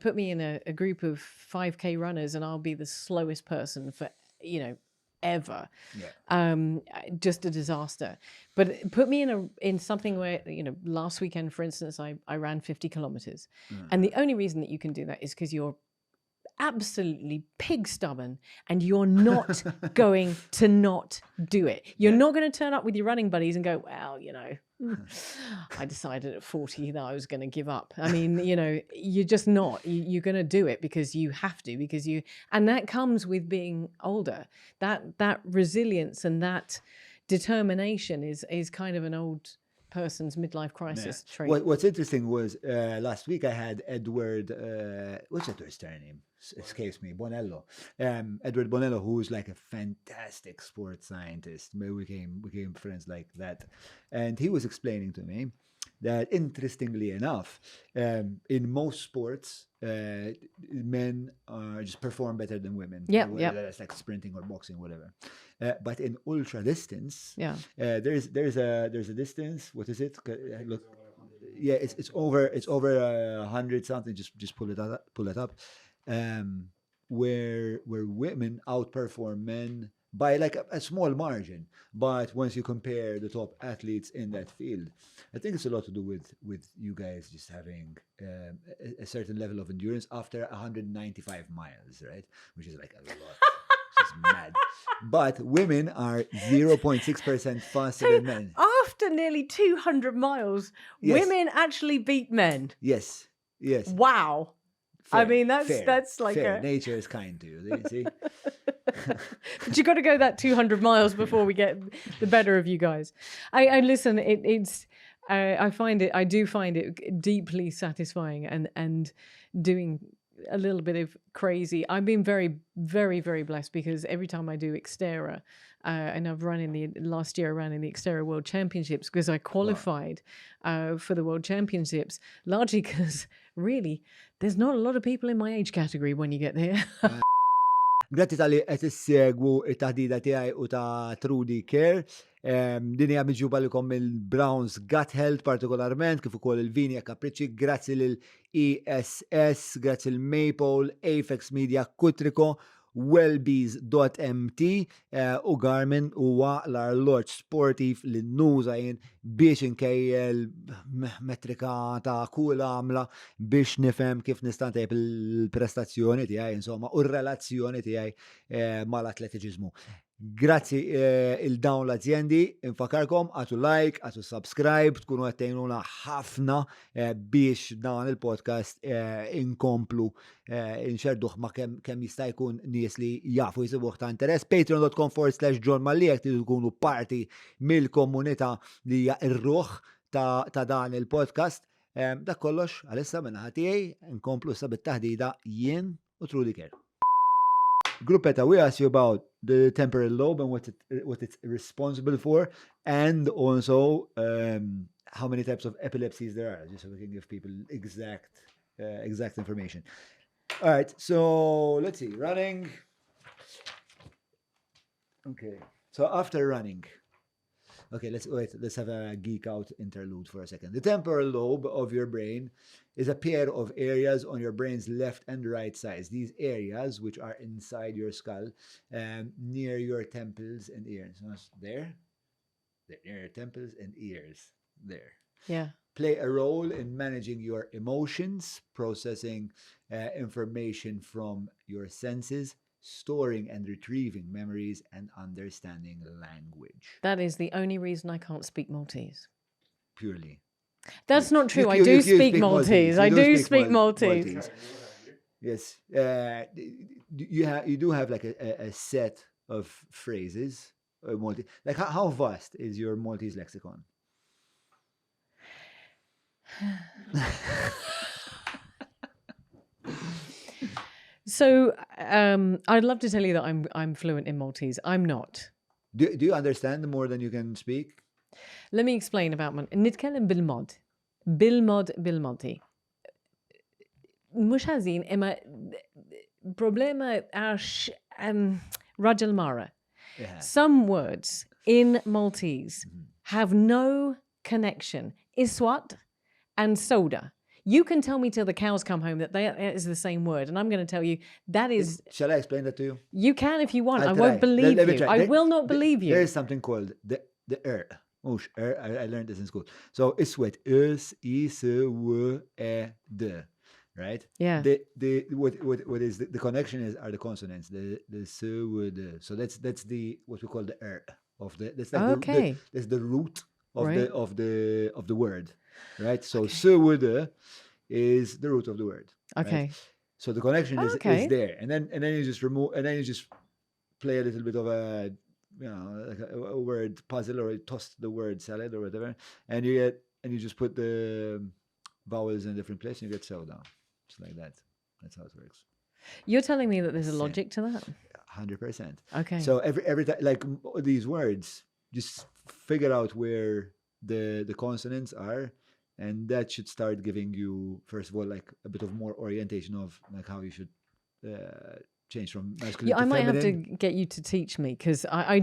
Put me in a group of 5K runners and I'll be the slowest person for, ever. Just a disaster. But put me in something where, last weekend, for instance, I ran 50 kilometers. And the only reason that you can do that is because you're absolutely pig stubborn and you're not going to not do it. You're not going to turn up with your running buddies and go, well, I decided at 40 that I was going to give up. I mean, you're just not. You're going to do it because you have to, and that comes with being older. That resilience and that determination is kind of an old person's midlife crisis trait. What's interesting was last week I had Edward, what's Edward's surname? Escapes me, Bonello. Edward Bonello, who's like a fantastic sports scientist. We became friends like that. And he was explaining to me that, interestingly enough, in most sports, men just perform better than women. Whether that's like sprinting or boxing, whatever. But in ultra distance, there's a distance. What is it? Look, it's over 100 something. Just pull it up. Where women outperform men by like a small margin. But once you compare the top athletes in that field, I think it's a lot to do with you guys just having a certain level of endurance after 195 miles, right? Which is like a lot. Which is mad. But women are 0.6% faster than men. After nearly 200 miles, women actually beat men. Yes. Wow. I Fair, mean, fair, that's like fair. a... Nature is kind to you. See? But you got to go that 200 miles before we get the better of you guys. I listen. It's. I do find it deeply satisfying and doing a little bit of crazy. I've been very, very, very blessed because every time I do Xterra, and I've run last year I ran in the Xterra World Championships because I qualified for the World Championships largely because really there's not a lot of people in my age category when you get there. Grazzi tal-li qed issegwu it-taħdida tiegħi u ta' Trudy Kerr. Din hija miġjuba lilkom il-Browns Gut Health partikolarment, kif ukoll il-Vini Capricci, grazzi lil ESS, grazzi l-Maple, Apex Media, Kutriko, wellbees.mt u Garmin huwa l-arloġġ sportiv li nuża jien biex inkejjel metrika ta' kull għamla biex nifhem kif nista' ntejjeb il-prestazzjoni tiegħi insomma u r-relazzjoni tiegħi mal-atletiċiżmu. Grazzi il-dawn l-azzjendi, infakarkom għatu like, għatu subscribe, tkunu għattajnuna ħafna biex dan il-podcast inkomplu inxerduħ ma kem jista' jkun nies li jafu jisibuħ ta' interess. Patreon.com/John Mallijek tidu tkunu parti mill-komunità li hija r-ruħ ta' dan il-podcast. Dak kollox għalissa minna ħatijaj inkomplu sa bit-taħdida jien u Trudy Kerr. Gruppetta, we asked you about the temporal lobe and what it's responsible for, and also how many types of epilepsies there are, just so we can give people exact information. All right, so let's see, running. Okay, so after running, okay, let's have a geek out interlude for a second. The temporal lobe of your brain is a pair of areas on your brain's left and right sides. These areas, which are inside your skull, near your temples and ears. So there, near your temples and ears, there. Yeah. Play a role in managing your emotions, processing information from your senses, storing and retrieving memories, and understanding language. That is the only reason I can't speak Maltese. Purely. That's not true. I do speak Maltese. I do speak Maltese. Yes. You do have like a set of phrases. Maltese. Like how vast is your Maltese lexicon? So I'd love to tell you that I'm fluent in Maltese. I'm not. Do you understand more than you can speak? Let me explain about نتكلم بالمالتي. مش هزين إما problema عش رجل مرة. Some words in Maltese have no connection. Iswat and soda. You can tell me till the cows come home that that is the same word, and I'm going to tell you that is... Shall I explain that to you? You can if you want. I won't believe you. I will not believe you. There is something called the I learned this in school. So iswet, is-i-s-w-e-d, right? Yeah. What is the connection are the consonants, the s-w-d. So that's the what we call the of the. That's like that's the root of the word, right? So s-w-d is the root of the word. Okay. Right? So the connection is there, and then you just remove, and then you just play a little bit of a, like a word puzzle, or you toss the word salad or whatever, and you just put the vowels in a different place, and you get soda. Just like that. That's how it works. You're telling me that there's a logic to that? 100%. Okay. So every time, like these words, just figure out where the consonants are, and that should start giving you, first of all, like a bit of more orientation of like how you should change from masculine to I might feminine. have to get you to teach me, because I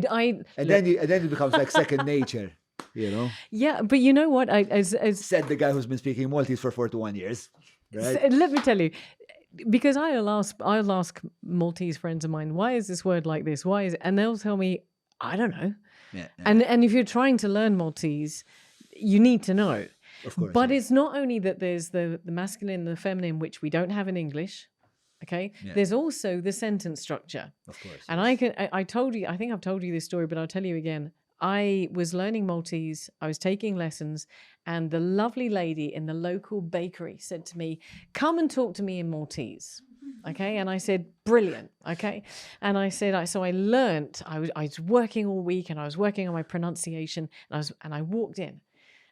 then it becomes like second nature, you know. Yeah, but you know what? As said the guy who's been speaking Maltese for 41 years. Right? Let me tell you, because I'll ask Maltese friends of mine, why is this word like this? Why is it? And they'll tell me, I don't know. Yeah. And if you're trying to learn Maltese, you need to know. Of course. But it's not only that there's the masculine and the feminine, which we don't have in English. Okay. Yeah. There's also the sentence structure. Of course. And I told you, I think I've told you this story, but I'll tell you again. I was learning Maltese, I was taking lessons, and the lovely lady in the local bakery said to me, come and talk to me in Maltese. Okay, and I said, brilliant. Okay, and I said, so I learnt. I was working all week, and I was working on my pronunciation, and I walked in,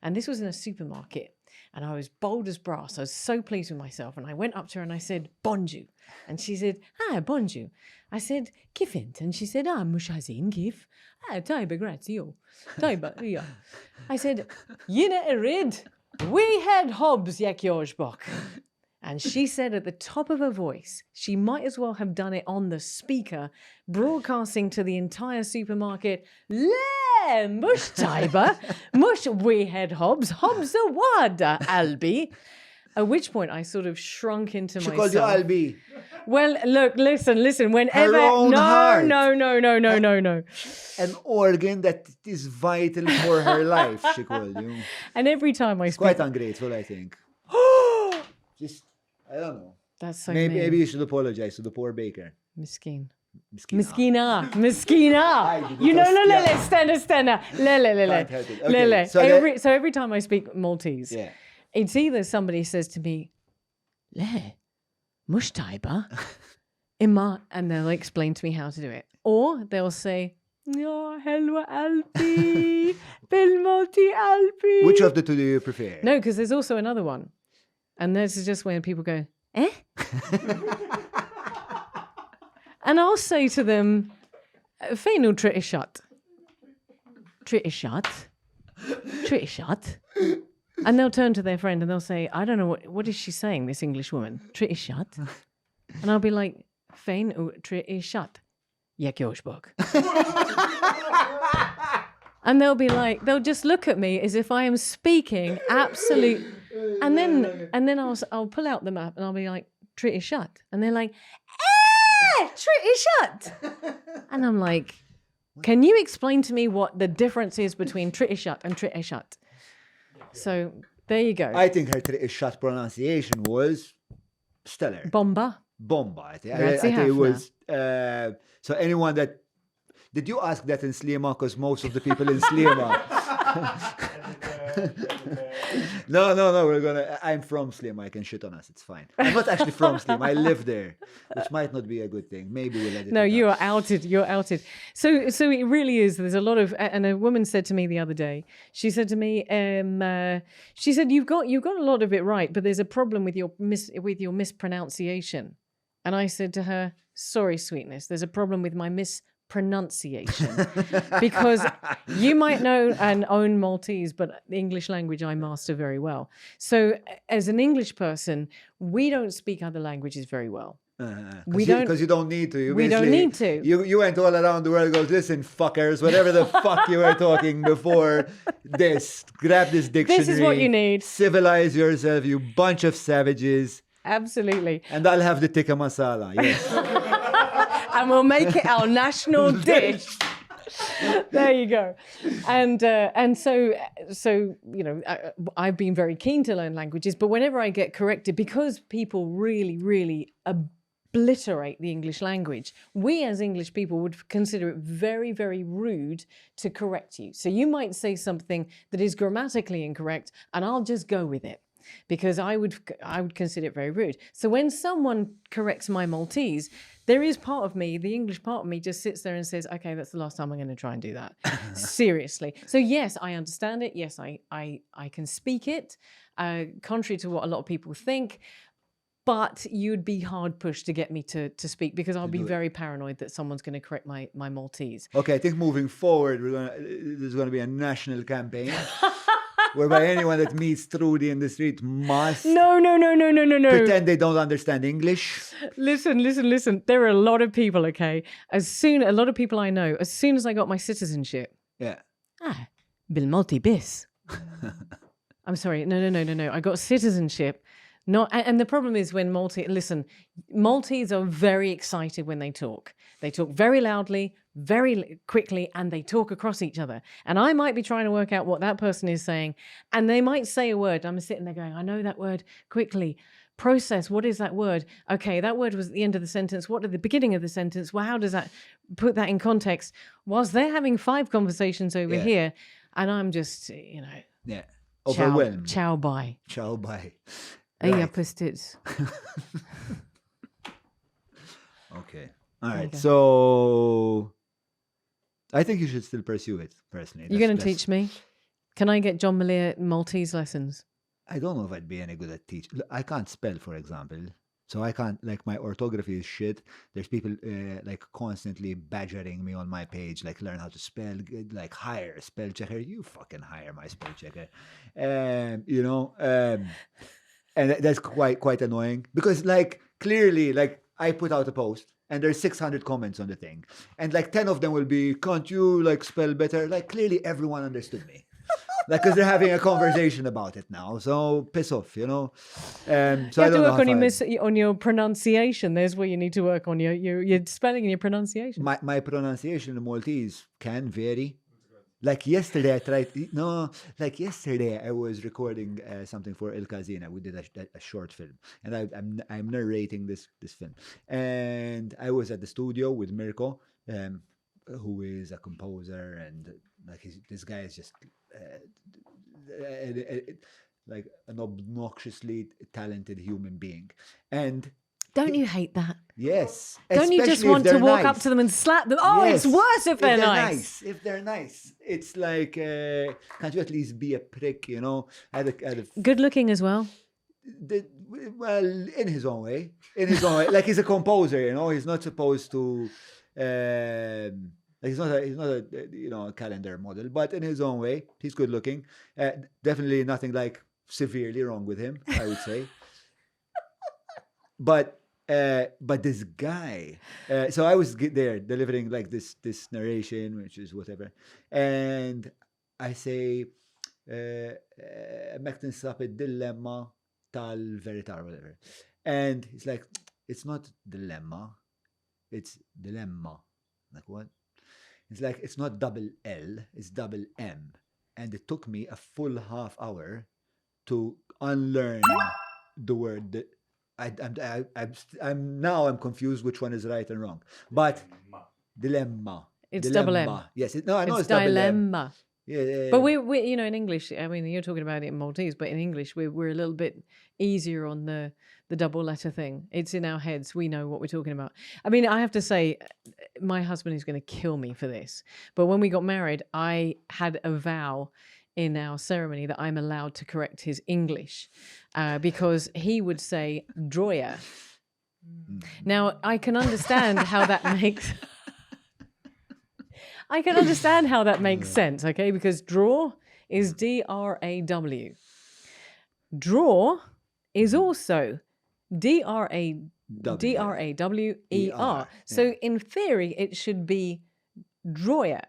and this was in a supermarket, and I was bold as brass. I was so pleased with myself, and I went up to her and I said, bonjour, and she said, bonjour. I said, kif int? And she said, mux ħażin kif? Tajba, grazzi. Tajba, yeah. I said, jiena irrid, we had Hobz jekk jogħġbok. And she said at the top of her voice, she might as well have done it on the speaker, broadcasting to the entire supermarket, Le, mush tajba, mush we had Hobz, Hobza Wahda, Qalbi. At which point I sort of shrunk into She myself. called you Qalbi. Well, look, listen, whenever... Her own heart. No. An organ that is vital for her life, she called you. And every time I It's speak... quite ungrateful, I think. Just, I don't know. That's so Maybe you should apologize to the poor baker. Miskeen. Miskina. Miskina. You know, stand. Can't help it. Okay, So every time I speak Maltese, Yeah. it's either somebody says to me, Le, mush tajba, imma, and they'll explain to me how to do it. Or they'll say, no, helwa Qalbi, bil-Malti Qalbi. Which of the two do you prefer? No, because there's also another one. And this is just when people go, eh? And I'll say to them, fejn hu triq ix-xatt? Triq ix-xatt? And they'll turn to their friend and they'll say, I don't know, what is she saying, this English woman? Triq ix-xatt? And I'll be like, fejn hu triq ix-xatt? Jekk jogħġbok. And they'll be like, they'll just look at me as if I am speaking absolute. And then I'll pull out the map and I'll be like, triq ix-xatt. And they're like, triq ix-xatt. And I'm like, can you explain to me what the difference is between triq ix-xatt and triq ix-xatt? So there you go. I think her triq ix-xatt pronunciation was stellar. Bomba. Bomba. I think Grazie it ħafna. was. So anyone that... Did you ask that in Slima? Because most of the people in Slima... No, I'm from Slim. I can shit on us. It's fine. I'm not actually from Slim. I live there, which might not be a good thing. Maybe we'll edit it out. You are outed. You're outed. So it really is. There's a lot of, and a woman said to me the other day, she said to me, she said, you've got a lot of it right, but there's a problem with your mispronunciation. And I said to her, sorry, sweetness, there's a problem with my mispronunciation. Because you might know and own Maltese, but the English language I master very well. So as an English person, we don't speak other languages very well. Because you don't need to. We don't need to. You went all around the world and goes, listen, fuckers, whatever the fuck you were talking before this, grab this dictionary. This is what you need. Civilize yourself, you bunch of savages. Absolutely. And I'll have the tikka masala, yes. And we'll make it our national dish. There you go. And so you know, I've been very keen to learn languages, but whenever I get corrected, because people really, really obliterate the English language, we as English people would consider it very, very rude to correct you. So you might say something that is grammatically incorrect, and I'll just go with it, because I would consider it very rude. So when someone corrects my Maltese, there is part of me, the English part of me, just sits there and says, okay, that's the last time I'm going to try and do that. Seriously. So yes, I understand it. Yes, I can speak it, contrary to what a lot of people think. But you'd be hard pushed to get me to speak, because I'll be very paranoid that someone's going to correct my Maltese. Okay, I think moving forward, there's going to be a national campaign. Whereby anyone that meets Trudy in the street must No. pretend they don't understand English. Listen. There are a lot of people, okay? A lot of people I know, as soon as I got my citizenship. Yeah. Bil-Malti bis. I'm sorry. No. I got citizenship. And the problem is when Maltese are very excited when they talk. They talk very loudly, very quickly, and they talk across each other. And I might be trying to work out what that person is saying, and they might say a word. I'm sitting there going, I know that word quickly, process. What is that word? Okay, that word was at the end of the sentence. What at the beginning of the sentence? Well, how does that put that in context? Whilst they're having 5 conversations over here, and I'm just, Yeah. Overwhelmed. Ciao, bye. Ciao, bye. Right. Pistis. Okay. All right. Okay. So I think you should still pursue it, personally. You're going to teach me? Can I get John Malia Maltese lessons? I don't know if I'd be any good at teaching. I can't spell, for example. So I can't, like, my orthography is shit. There's people like constantly badgering me on my page, like, learn how to spell, like, hire spell checker. You fucking hire my spell checker. And that's quite annoying because, like, clearly, like, I put out a post and there's 600 comments on the thing. And, like, 10 of them will be, can't you, like, spell better? Like, clearly everyone understood me. Like, because they're having a conversation about it now. So piss off, So You I have don't to know work on your pronunciation. There's where you need to work on your spelling and your pronunciation. my pronunciation in Maltese can vary. Like yesterday, I was recording something for l-ghajnuna. We did a short film, and I'm narrating this film. And I was at the studio with Mirko, who is a composer, and like this guy is just like an obnoxiously talented human being. And Don't you hate that? yes, Don't you just especially if want to they're walk up nice. to them and slap them? Oh, Yes, it's worse if they're nice. If they're nice, it's like, can't you at least be a prick? Good looking as well. Well, in his own way, like he's a composer. He's not supposed to. Like he's not a calendar model, but in his own way, he's good looking. Definitely nothing like severely wrong with him, I would say. But this guy, so I was there delivering like this narration, which is whatever, and I say, mek tinsab id-dilemma tal-verità or whatever, and he's like, it's not dilemma, it's dilemma. Like, what? It's like, it's not double L, it's double M, and it took me a full half hour to unlearn the word. I'm confused which one is right and wrong. But dilemma. It's double M. Yes, I know It's double M. dilemma. Yeah. But we in English, I mean, you're talking about it in Maltese, but in English, we're a little bit easier on the double letter thing. It's in our heads. We know what we're talking about. I mean, I have to say, my husband is going to kill me for this. But when we got married, I had a vow in our ceremony that I'm allowed to correct his English because he would say droya. Now, I can understand how that makes... I can understand how that makes sense, okay? Because draw is D-R-A-W. Draw is also D-R-A-W-E-R. So in theory, it should be droya.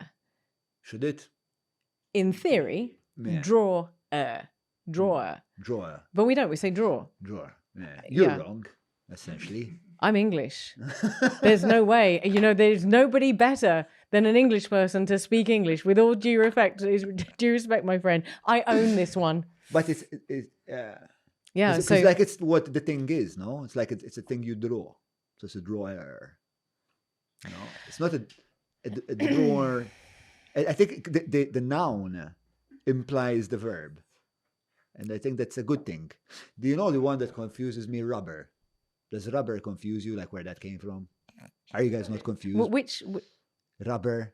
Should it? In theory, drawer. Drawer. But we don't, we say draw. Drawer. Yeah. You're wrong, essentially. I'm English. There's no way. There's nobody better than an English person to speak English. With all due respect, my friend. I own this one. But it's so like it's what the thing is, no? It's like it's a thing you draw. So it's a drawer. It's not a drawer. I think the noun implies the verb. And I think that's a good thing. Do you know the one that confuses me? Rubber. Does rubber confuse you, like where that came from? Are you guys not confused? Which? Rubber.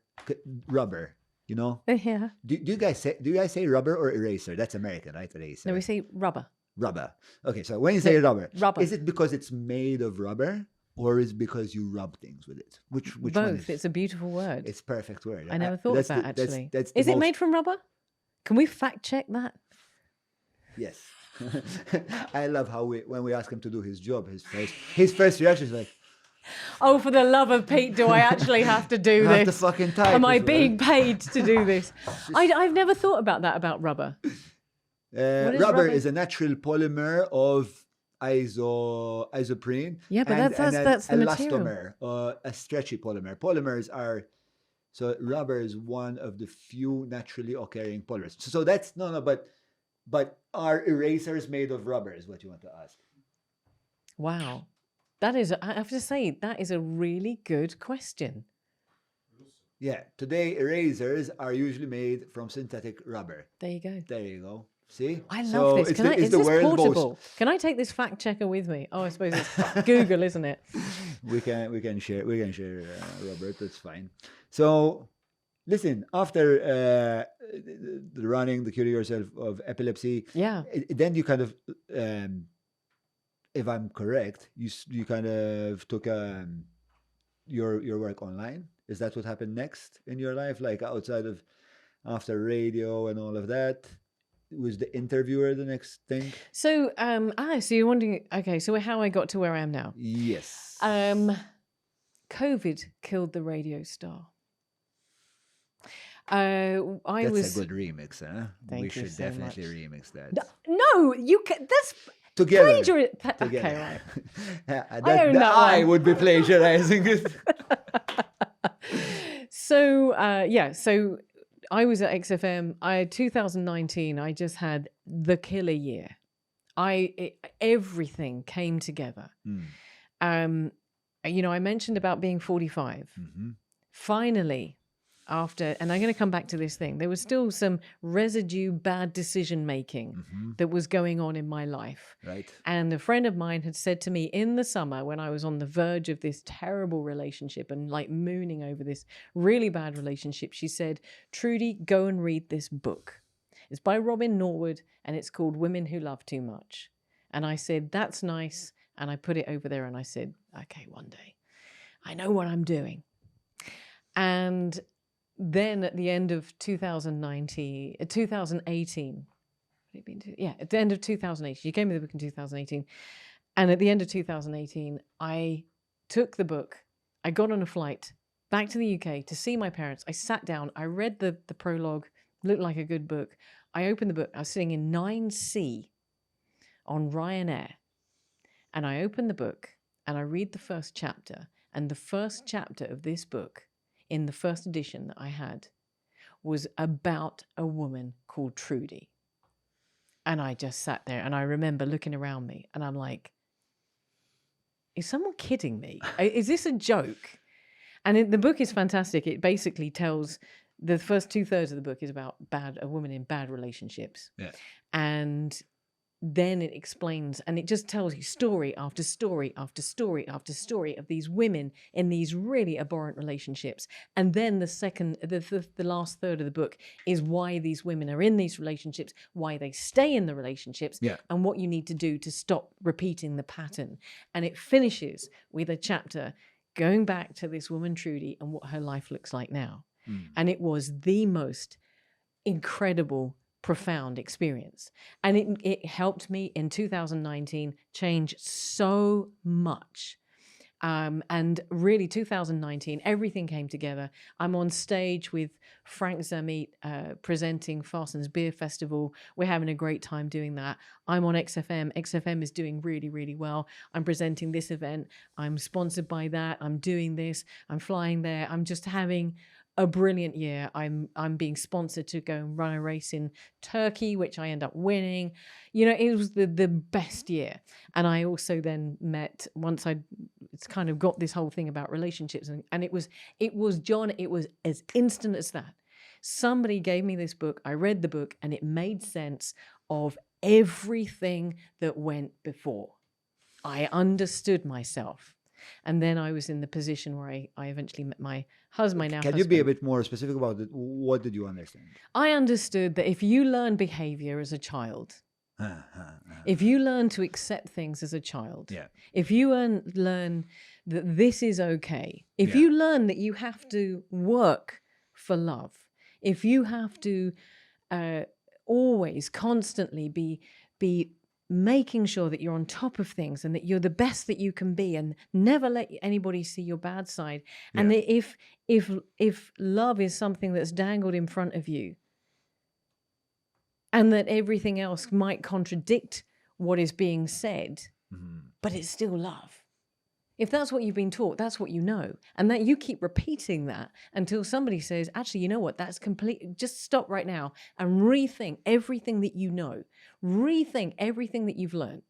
Yeah. Do you guys say rubber or eraser? That's American, right? Eraser. No, we say rubber. Rubber. Okay, so when you say rubber, rubber, is it because it's made of rubber, or is it because you rub things with it? Which both? One is? It's a beautiful word. It's a perfect word. I never thought of that actually. That's is it made from rubber? Can we fact check that? Yes. I love how when we ask him to do his job, his first reaction is like, oh, for the love of Pete, do I actually have to do this? The fucking type. Am I being paid to do this? I've never thought about that about rubber. Rubber is a natural polymer of isoprene. Yeah, but that's the elastomer, material. A stretchy polymer. Polymers are... So rubber is one of the few naturally occurring polymers. So that's... No, but are erasers made of rubber is what you want to ask. Wow. That is, I have to say, that is a really good question. Yeah, today erasers are usually made from synthetic rubber. There you go. There you go. See? I love So this. it's Can the, I, it's is the this world's portable? Can I take this fact checker with me? Oh, I suppose it's Google, isn't it? We can share Robert. That's fine. So listen, after the running, the cure yourself of epilepsy, Yeah. then you kind of, if I'm correct, you kind of took your work online. Is that what happened next in your life? Like outside of after radio and all of that? Was the interviewer the next thing? So, so you're wondering, okay, so how I got to where I am now. Yes. COVID killed the radio star. That's a good remix, huh? Thank We you should so definitely much. remix that. No, you can, that's Together. plagiarism. Together. Okay, right. I own that I one. would be plagiarizing it. So, so I was at XFM. 2019, I just had the killer year. Everything came together. I mentioned about being 45. Finally, after, and I'm going to come back to this thing, there was still some residue bad decision making that was going on in my life. Right. And a friend of mine had said to me in the summer when I was on the verge of this terrible relationship and like mooning over this really bad relationship, she said, Trudy, go and read this book. It's by Robin Norwood and it's called Women Who Love Too Much. And I said, that's nice. And I put it over there and I said, okay, one day I know what I'm doing. And then at the end of 2018, at the end of 2018, she gave me the book in 2018. And at the end of 2018, I took the book, I got on a flight back to the UK to see my parents. I sat down, I read the prologue, looked like a good book. I opened the book, I was sitting in 9C on Ryanair. And I opened the book and I read the first chapter. And the first chapter of this book, in the first edition that I had, was about a woman called Trudy. And I just sat there and I remember looking around me and I'm like, is someone kidding me? Is this a joke? And the book is fantastic. It basically tells, the first 2/3 of the book is about a woman in bad relationships. Yeah. And then it explains, and it just tells you story after story after story after story of these women in these really abhorrent relationships. And then the last third of the book is why these women are in these relationships, why they stay in the relationships, and what you need to do to stop repeating the pattern. And it finishes with a chapter going back to this woman, Trudy, and what her life looks like now. And it was the most incredible, profound experience. And it helped me in 2019 change so much. And really 2019, everything came together. I'm on stage with Frank Zamit presenting Fasten's Beer Festival. We're having a great time doing that. I'm on XFM. XFM is doing really, really well. I'm presenting this event. I'm sponsored by that. I'm doing this. I'm flying there. I'm just having a brilliant year. I'm being sponsored to go and run a race in Turkey, which I end up winning. It was the best year. And I also then met, once it's kind of got this whole thing about relationships, and it was John, it was as instant as that. Somebody gave me this book, I read the book, and it made sense of everything that went before. I understood myself. And then I was in the position where I eventually met my husband. Can you be a bit more specific about it? What did you understand? I understood that if you learn behavior as a child, if you learn to accept things as a child, if you learn that this is okay, if you learn that you have to work for love, if you have to always, constantly be making sure that you're on top of things and that you're the best that you can be and never let anybody see your bad side. And that if love is something that's dangled in front of you and that everything else might contradict what is being said, but it's still love. If that's what you've been taught, that's what you know. And that you keep repeating that until somebody says, actually, you know what, that's complete. Just stop right now and rethink everything that you know. Rethink everything that you've learned.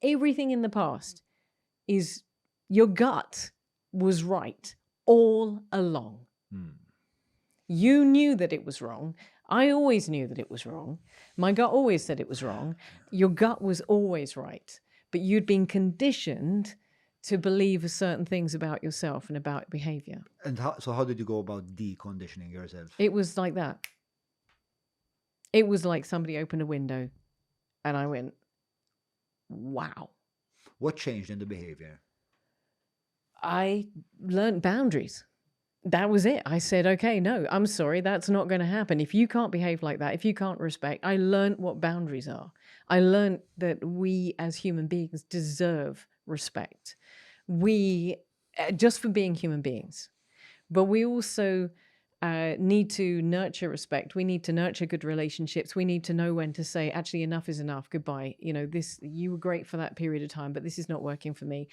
Everything in the past. is your gut was right all along. You knew that it was wrong. I always knew that it was wrong. My gut always said it was wrong. Your gut was always right. But you'd been conditioned to believe certain things about yourself and about behavior. And how did you go about deconditioning yourself? It was like that. It was like somebody opened a window and I went, wow. What changed in the behavior? I learned boundaries. That was it. I said, okay, no, I'm sorry, that's not going to happen. If you can't behave like that, if you can't respect, I learned what boundaries are. I learned that we as human beings deserve respect. We, just for being human beings, but we also need to nurture respect. We need to nurture good relationships. We need to know when to say, actually, enough is enough. Goodbye. You know, you were great for that period of time, but this is not working for me.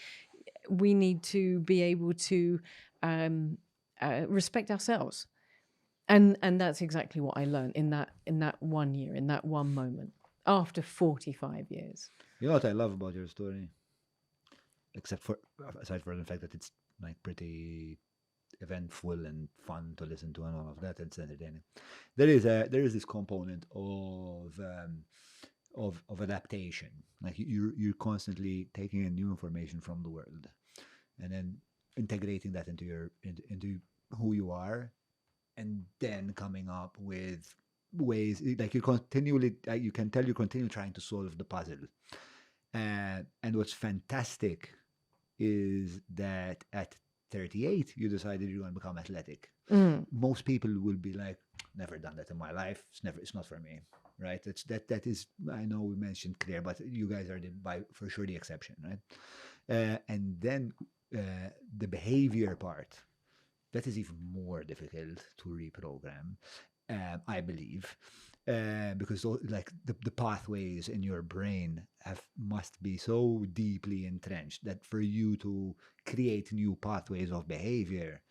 We need to be able to respect ourselves, and that's exactly what I learned in that 1 year, in that one moment, after 45 years. You know what I love about your story, aside from the fact that it's like pretty eventful and fun to listen to and all of that, it's entertaining. There is this component of adaptation. Like you're constantly taking in new information from the world, and then integrating that into who you are, and then coming up with ways like you continually you can tell you're continually trying to solve the puzzle. And what's fantastic is that at 38 you decided you're going to become athletic. Most people will be like, never done that in my life, it's not for me, right? That is, I know we mentioned Kerr, but you guys are for sure the exception, right? And then the behavior part, that is even more difficult to reprogram, I believe, because like the pathways in your brain must be so deeply entrenched that for you to create new pathways of behavior,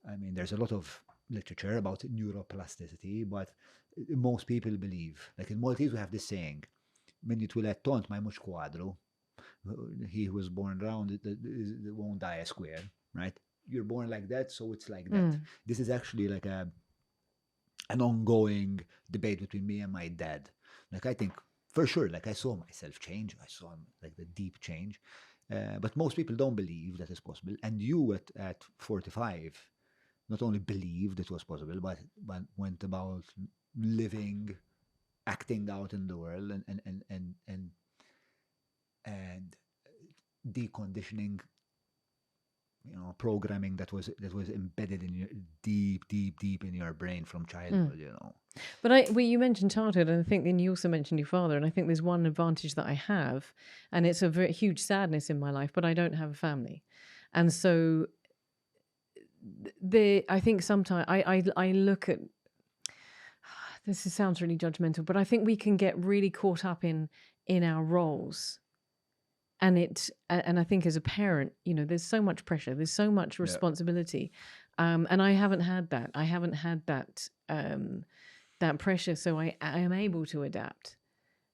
I mean, there's a lot of literature about neuroplasticity, but most people believe, like in Maltese we have this saying, "Min jitwilet tont ma jmux kwadru." He who was born round it won't die a square, right? You're born like that, so it's like that. This is actually like an ongoing debate between me and my dad. Like I think for sure, like I saw myself change. I saw like the deep change, but most people don't believe that it's possible. And you at 45, not only believed it was possible, but went about living, acting out in the world, and deconditioning, you know, programming that was embedded in your deep in your brain from childhood, you know. But you mentioned childhood, and I think then you also mentioned your father, and I think there's one advantage that I have, and it's a very huge sadness in my life, but I don't have a family. And so I think sometimes I look at, this sounds really judgmental, but I think we can get really caught up in our roles. And I think as a parent, you know, there's so much pressure, there's so much responsibility, and I haven't had that. I haven't had that pressure, so I am able to adapt.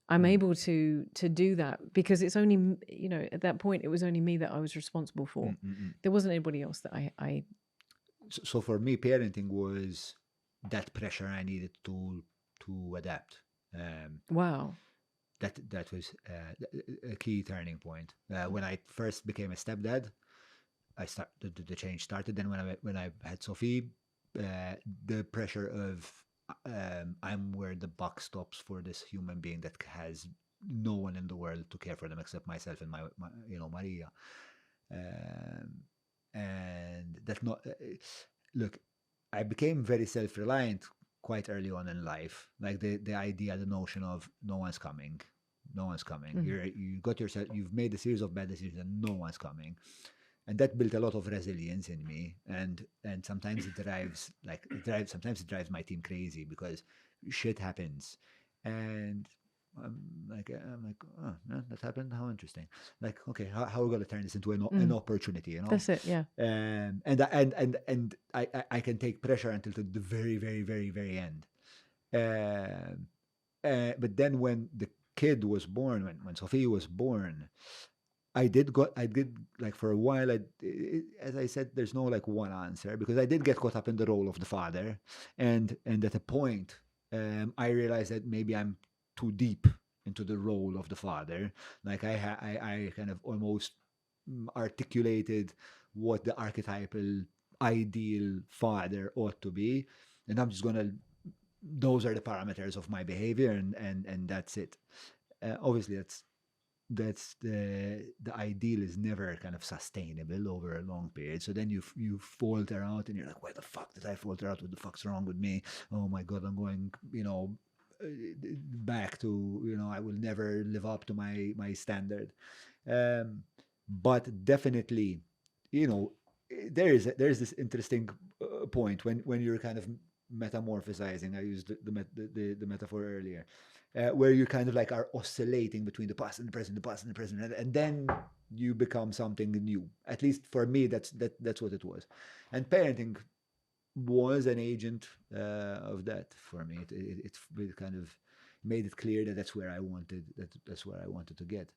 I'm able to do that because it's only, you know, at that point it was only me that I was responsible for. There wasn't anybody else that I. So for me, parenting was that pressure I needed to adapt. Wow. That was a key turning point. When I first became a stepdad, the change started. Then when I had Sophie, the pressure of I'm where the buck stops for this human being that has no one in the world to care for them except myself and my you know, Maria, and that's not. Look, I became very self-reliant quite early on in life, like the idea, the notion of no one's coming. You've made a series of bad decisions and no one's coming, and that built a lot of resilience in me. And sometimes it drives my team crazy because shit happens, and I'm like, oh, yeah, that happened. How interesting. Like, okay, how are we gonna turn this into an opportunity? You know, That's it. Yeah. And I can take pressure until to the very, very, very, very end. But then when the kid was born, when Sophie was born, I did like for a while. As I said, there's no like one answer because I did get caught up in the role of the father, and at a point, I realized that maybe I'm too deep into the role of the father. Like I kind of almost articulated what the archetypal ideal father ought to be, and I'm just gonna. Those are the parameters of my behavior, and that's it. Obviously, that's the ideal is never kind of sustainable over a long period. So then you falter out and you're like, why the fuck did I falter out? What the fuck's wrong with me? Oh my God, I'm going, back to, I will never live up to my standard. But definitely, there's this interesting point when you're kind of metamorphosizing. I used the metaphor earlier. Where you kind of like are oscillating between the past and the present, the past and the present, and then you become something new. At least for me, that's what it was. And parenting was an agent of that for me. It kind of made it clear that that's where I wanted to get.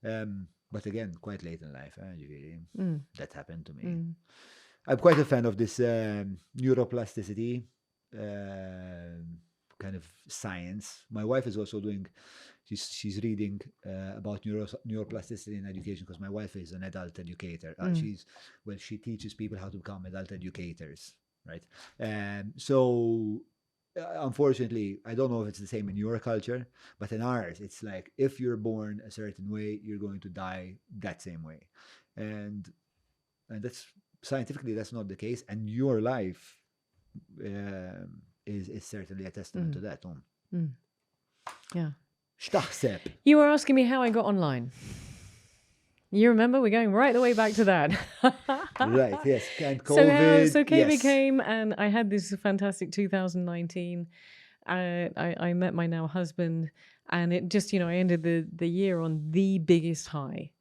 But again, quite late in life, that happened to me. I'm quite a fan of this neuroplasticity. Kind of science. My wife is also doing. She's reading about neuroplasticity in education because my wife is an adult educator. She teaches people how to become adult educators, right? So unfortunately, I don't know if it's the same in your culture, but in ours, it's like if you're born a certain way, you're going to die that same way, and that's scientifically that's not the case. And your life. Is certainly a testament to that. Yeah. X'taħseb? You were asking me how I got online. You remember? We're going right the way back to that. Right, yes. And COVID. So COVID came and I had this fantastic 2019. I met my now husband and it just, I ended the year on the biggest high.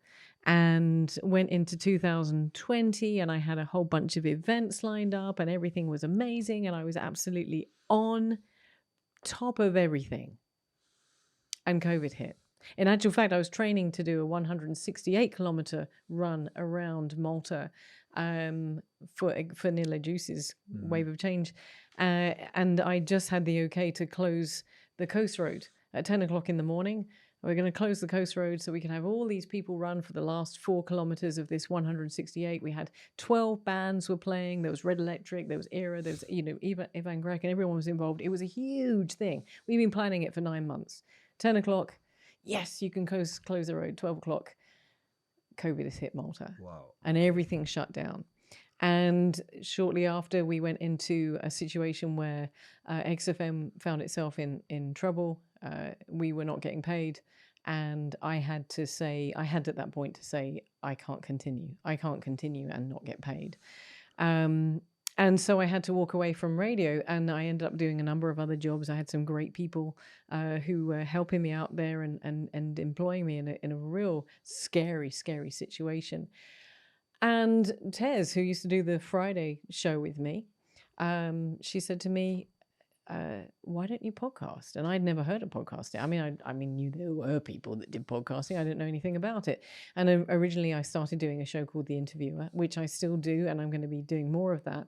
And went into 2020 and I had a whole bunch of events lined up and everything was amazing and I was absolutely on top of everything. And COVID hit. In actual fact, I was training to do a 168-kilometer run around Malta for Nila Juice's Wave of Change. And I just had the okay to close the coast road at 10 o'clock in the morning. We're going to close the coast road so we can have all these people run for the last 4 kilometers of this 168. We had 12 bands were playing. There was Red Electric, there was Era, there was, Ivan Grek, and everyone was involved. It was a huge thing. We've been planning it for 9 months. 10 o'clock, yes, you can close the road. 12 o'clock, COVID has hit Malta. Wow. And everything shut down. And shortly after, we went into a situation where XFM found itself in trouble. We were not getting paid. And I had at that point to say, I can't continue and not get paid. And so I had to walk away from radio and I ended up doing a number of other jobs. I had some great people who were helping me out there and employing me in a real scary situation. And Tez, who used to do the Friday show with me, she said to me, why don't you podcast? And I'd never heard of podcasting. I knew there were people that did podcasting. I didn't know anything about it. And originally I started doing a show called The Interviewer, which I still do, and I'm going to be doing more of that.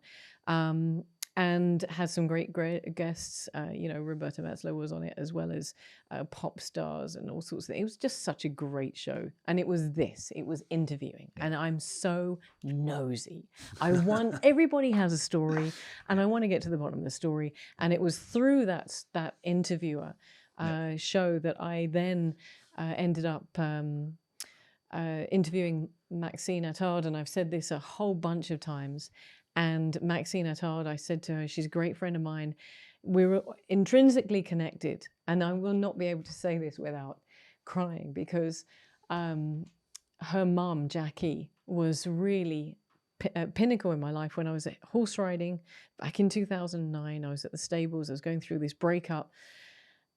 And had some great guests. Roberta Metzler was on it, as well as pop stars and all sorts of things. It was just such a great show. And it was interviewing. And I'm so nosy. Everybody has a story, and I want to get to the bottom of the story. And it was through that interviewer show that I then ended up interviewing Maxine Attard. And I've said this a whole bunch of times. And Maxine Attard, I said to her, she's a great friend of mine. We were intrinsically connected. And I will not be able to say this without crying because her mum, Jackie, was really a pinnacle in my life when I was horse riding back in 2009. I was at the stables. I was going through this breakup.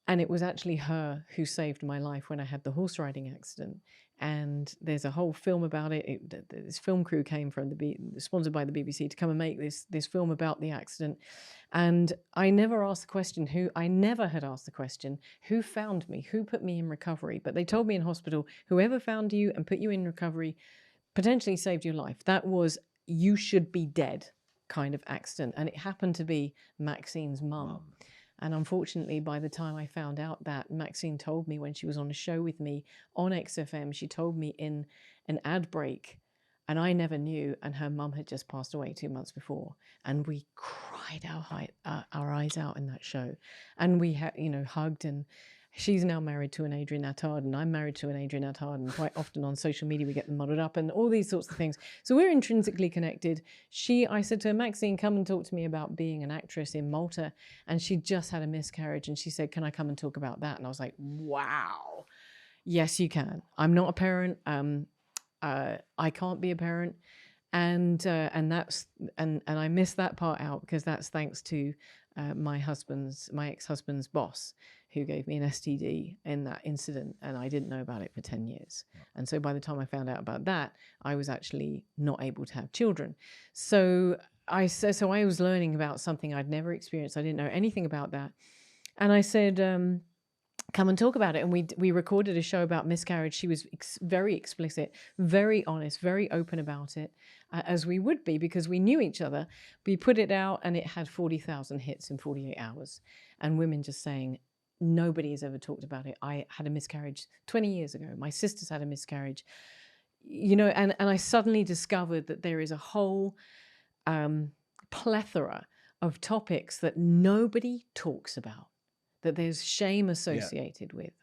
And it was actually her who saved my life when I had the horse riding accident. And there's a whole film about it. This film crew came from sponsored by the BBC to come and make this film about the accident. And I never asked the question I never had asked the question, who found me, who put me in recovery? But they told me in hospital, whoever found you and put you in recovery potentially saved your life. That was, you should be dead kind of accident. And it happened to be Maxine's mum. And unfortunately, by the time I found out that, Maxine told me when she was on a show with me on XFM, she told me in an ad break, and I never knew, and her mum had just passed away 2 months before. And we cried our eyes out in that show. And we hugged, and she's now married to an Adrian Attard, and I'm married to an Adrian Attard, and quite often on social media we get them muddled up and all these sorts of things. So we're intrinsically connected. I said to her, Maxine, come and talk to me about being an actress in Malta. And she just had a miscarriage, and she said, can I come and talk about that? And I was like, wow, yes, you can. I'm not a parent. I can't be a parent. And I missed that part out because that's thanks to my ex-husband's boss, who gave me an STD in that incident, and I didn't know about it for 10 years. And so by the time I found out about that, I was actually not able to have children. So I was learning about something I'd never experienced. I didn't know anything about that. And I said, come and talk about it. And we recorded a show about miscarriage. She was very explicit, very honest, very open about it, as we would be, because we knew each other. We put it out and it had 40,000 hits in 48 hours. And women just saying, nobody has ever talked about it. I had a miscarriage 20 years ago. My sister's had a miscarriage. And I suddenly discovered that there is a whole plethora of topics that nobody talks about, that there's shame associated with,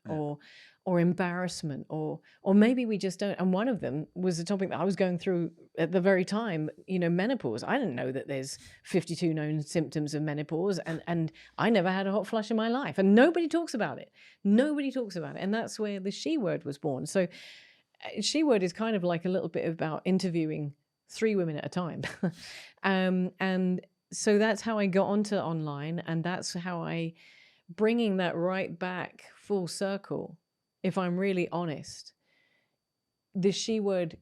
or embarrassment, or maybe we just don't. And one of them was a topic that I was going through at the very time, menopause. I didn't know that there's 52 known symptoms of menopause, and I never had a hot flush in my life, and nobody talks about it. Nobody talks about it. And that's where the She Word was born. So She Word is kind of like a little bit about interviewing 3 women at a time. And so that's how I got onto online, and that's how bringing that right back full circle. If I'm really honest, the She Word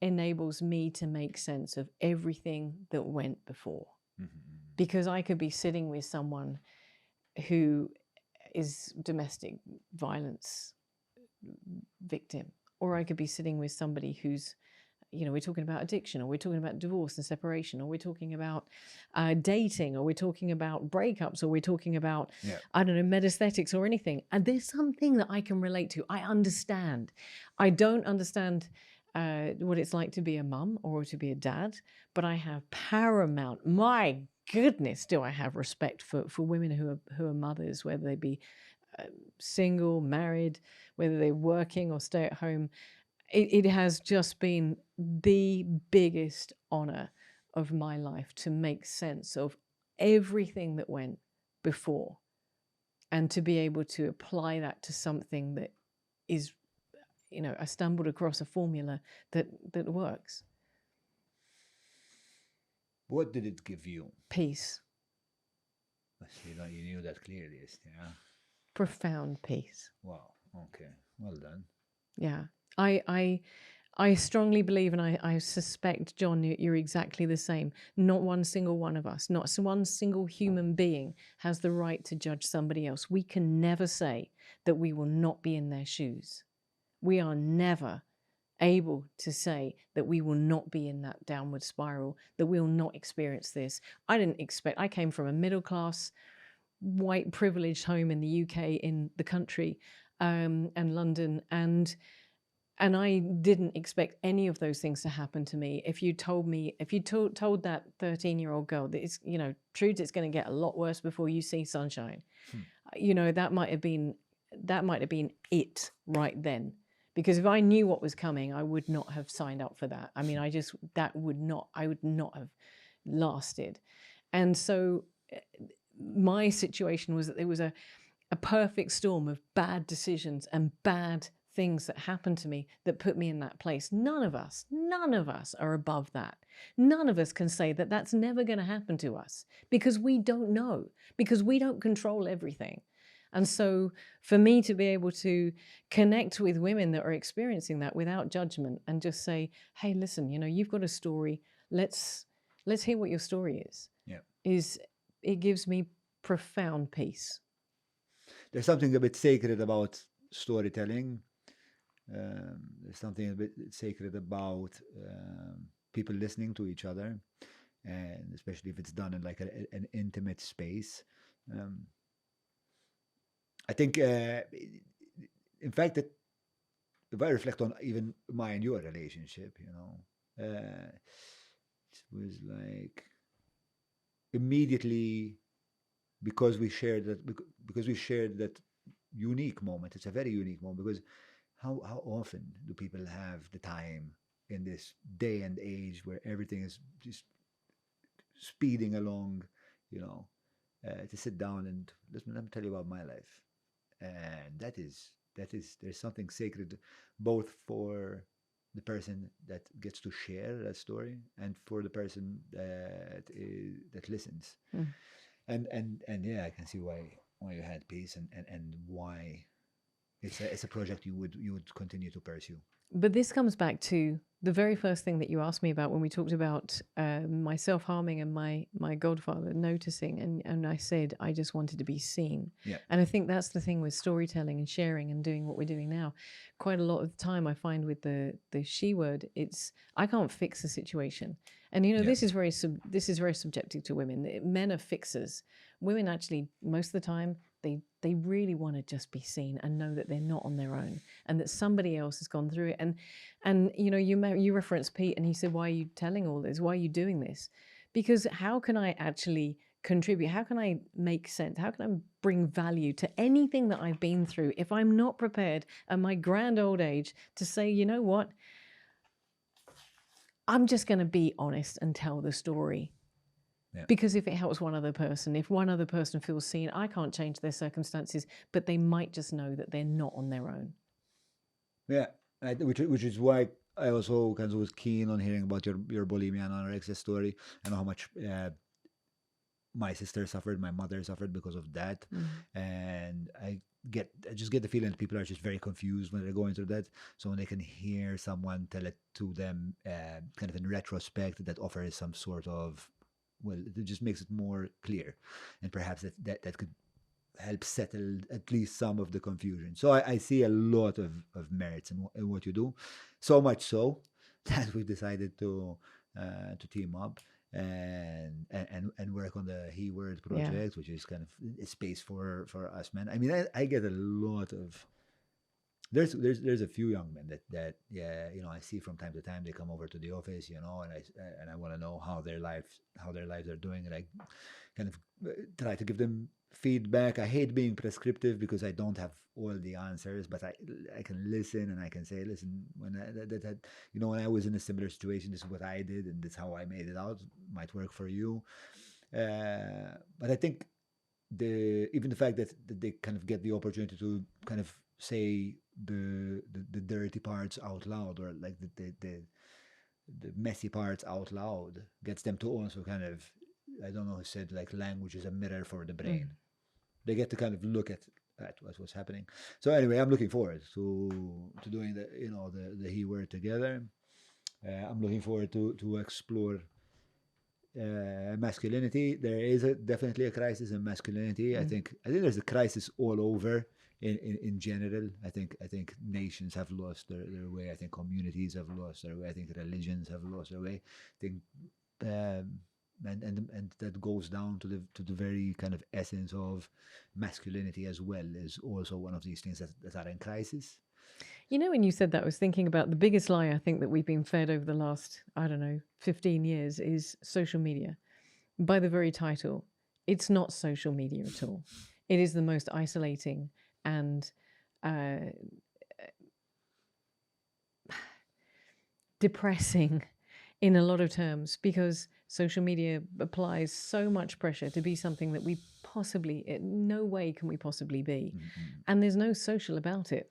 enables me to make sense of everything that went before. Because I could be sitting with someone who is domestic violence victim, or I could be sitting with somebody who's, we're talking about addiction, or we're talking about divorce and separation, or we're talking about dating, or we're talking about breakups, or we're talking about, I don't know, metaesthetics or anything. And there's something that I can relate to. I understand. I don't understand what it's like to be a mum or to be a dad, but I have paramount, my goodness, do I have respect for women who are mothers, whether they be single, married, whether they're working or stay at home. It has just been the biggest honor of my life to make sense of everything that went before, and to be able to apply that to something that is, I stumbled across a formula that works. What did it give you? Peace. You knew that clearly, yeah? Profound peace. Wow, okay, well done. Yeah. I strongly believe, and I suspect, John, you're exactly the same. Not one single one of us, not one single human being has the right to judge somebody else. We can never say that we will not be in their shoes. We are never able to say that we will not be in that downward spiral, that we will not experience this. I came from a middle class, white, privileged home in the UK, in the country, and London, and I didn't expect any of those things to happen to me. If you told told that 13-year-old girl that it's, Trudy, it's going to get a lot worse before you see sunshine, that might have been it right then. Because if I knew what was coming, I would not have signed up for that. I mean, I would not have lasted. And so my situation was that there was a perfect storm of bad decisions and bad things that happened to me that put me in that place. None of us are above that. None of us can say that that's never going to happen to us, because we don't know, because we don't control everything. And so for me to be able to connect with women that are experiencing that without judgment and just say, hey, listen, you know, you've got a story. Let's hear what your story is. Yeah. It gives me profound peace. There's something a bit sacred about storytelling. There's something a bit sacred about people listening to each other, and especially if it's done in like an intimate space. I think, in fact, that if I reflect on even my and your relationship, you know, it was like immediately because we shared that unique moment. It's a very unique moment because how often do people have the time in this day and age where everything is just speeding along, you know, to sit down and listen, let me tell you about my life. And that is there's something sacred both for the person that gets to share that story and for the person that listens. And yeah, I can see why you had peace and why it's a project you would continue to pursue. But this comes back to the very first thing that you asked me about when we talked about my self-harming and my godfather noticing, and I said I just wanted to be seen. Yeah. And I think that's the thing with storytelling and sharing and doing what we're doing now. Quite a lot of the time I find with the she word, it's I can't fix the situation. And you know, this is very subjective to women. Men are fixers. Women actually, most of the time, they really want to just be seen and know that they're not on their own and that somebody else has gone through it. And you know, you referenced Pete and he said, why are you telling all this? Why are you doing this? Because how can I actually contribute? How can I make sense? How can I bring value to anything that I've been through if I'm not prepared at my grand old age to say, you know what? I'm just going to be honest and tell the story. Yeah. Because if it helps one other person, if one other person feels seen, I can't change their circumstances, but they might just know that they're not on their own. Yeah, which is why I also kind of was keen on hearing about your bulimia and anorexia story. I know how much my sister suffered, my mother suffered because of that, and I just get the feeling that people are just very confused when they're going through that. So when they can hear someone tell it to them, kind of in retrospect, that offers some sort of, well, it just makes it more clear, and perhaps that could help settle at least some of the confusion. So I see a lot of merits in what you do, so much so that we decided to team up and work on the He Word project, which is kind of a space for us men. I mean, I get a lot of. There's a few young men that you know, I see from time to time. They come over to the office, you know, and I want to know how their lives are doing, and I kind of try to give them feedback. I hate being prescriptive because I don't have all the answers, but I can listen and I can say, listen, when you know, when I was in a similar situation, this is what I did and this is how I made it out. Might work for you, but I think even the fact that they kind of get the opportunity to kind of say the dirty parts out loud, or like the messy parts out loud, gets them to also kind of, I don't know who said, like, language is a mirror for the brain. They get to kind of look at what's happening. So anyway, I'm looking forward to doing the He Word together. I'm looking forward to explore masculinity. There is definitely a crisis in masculinity. I think there's a crisis all over in general. I think nations have lost their way. I think communities have lost their way. I think religions have lost their way. I think and that goes down to the very kind of essence of masculinity as well, is also one of these things that are in crisis. You know, when you said that, I was thinking about the biggest lie I think that we've been fed over the last, 15 years is social media. By the very title, it's not social media at all. It is the most isolating and depressing in a lot of terms, because social media applies so much pressure to be something that we possibly, in no way can we possibly be. And there's no social about it.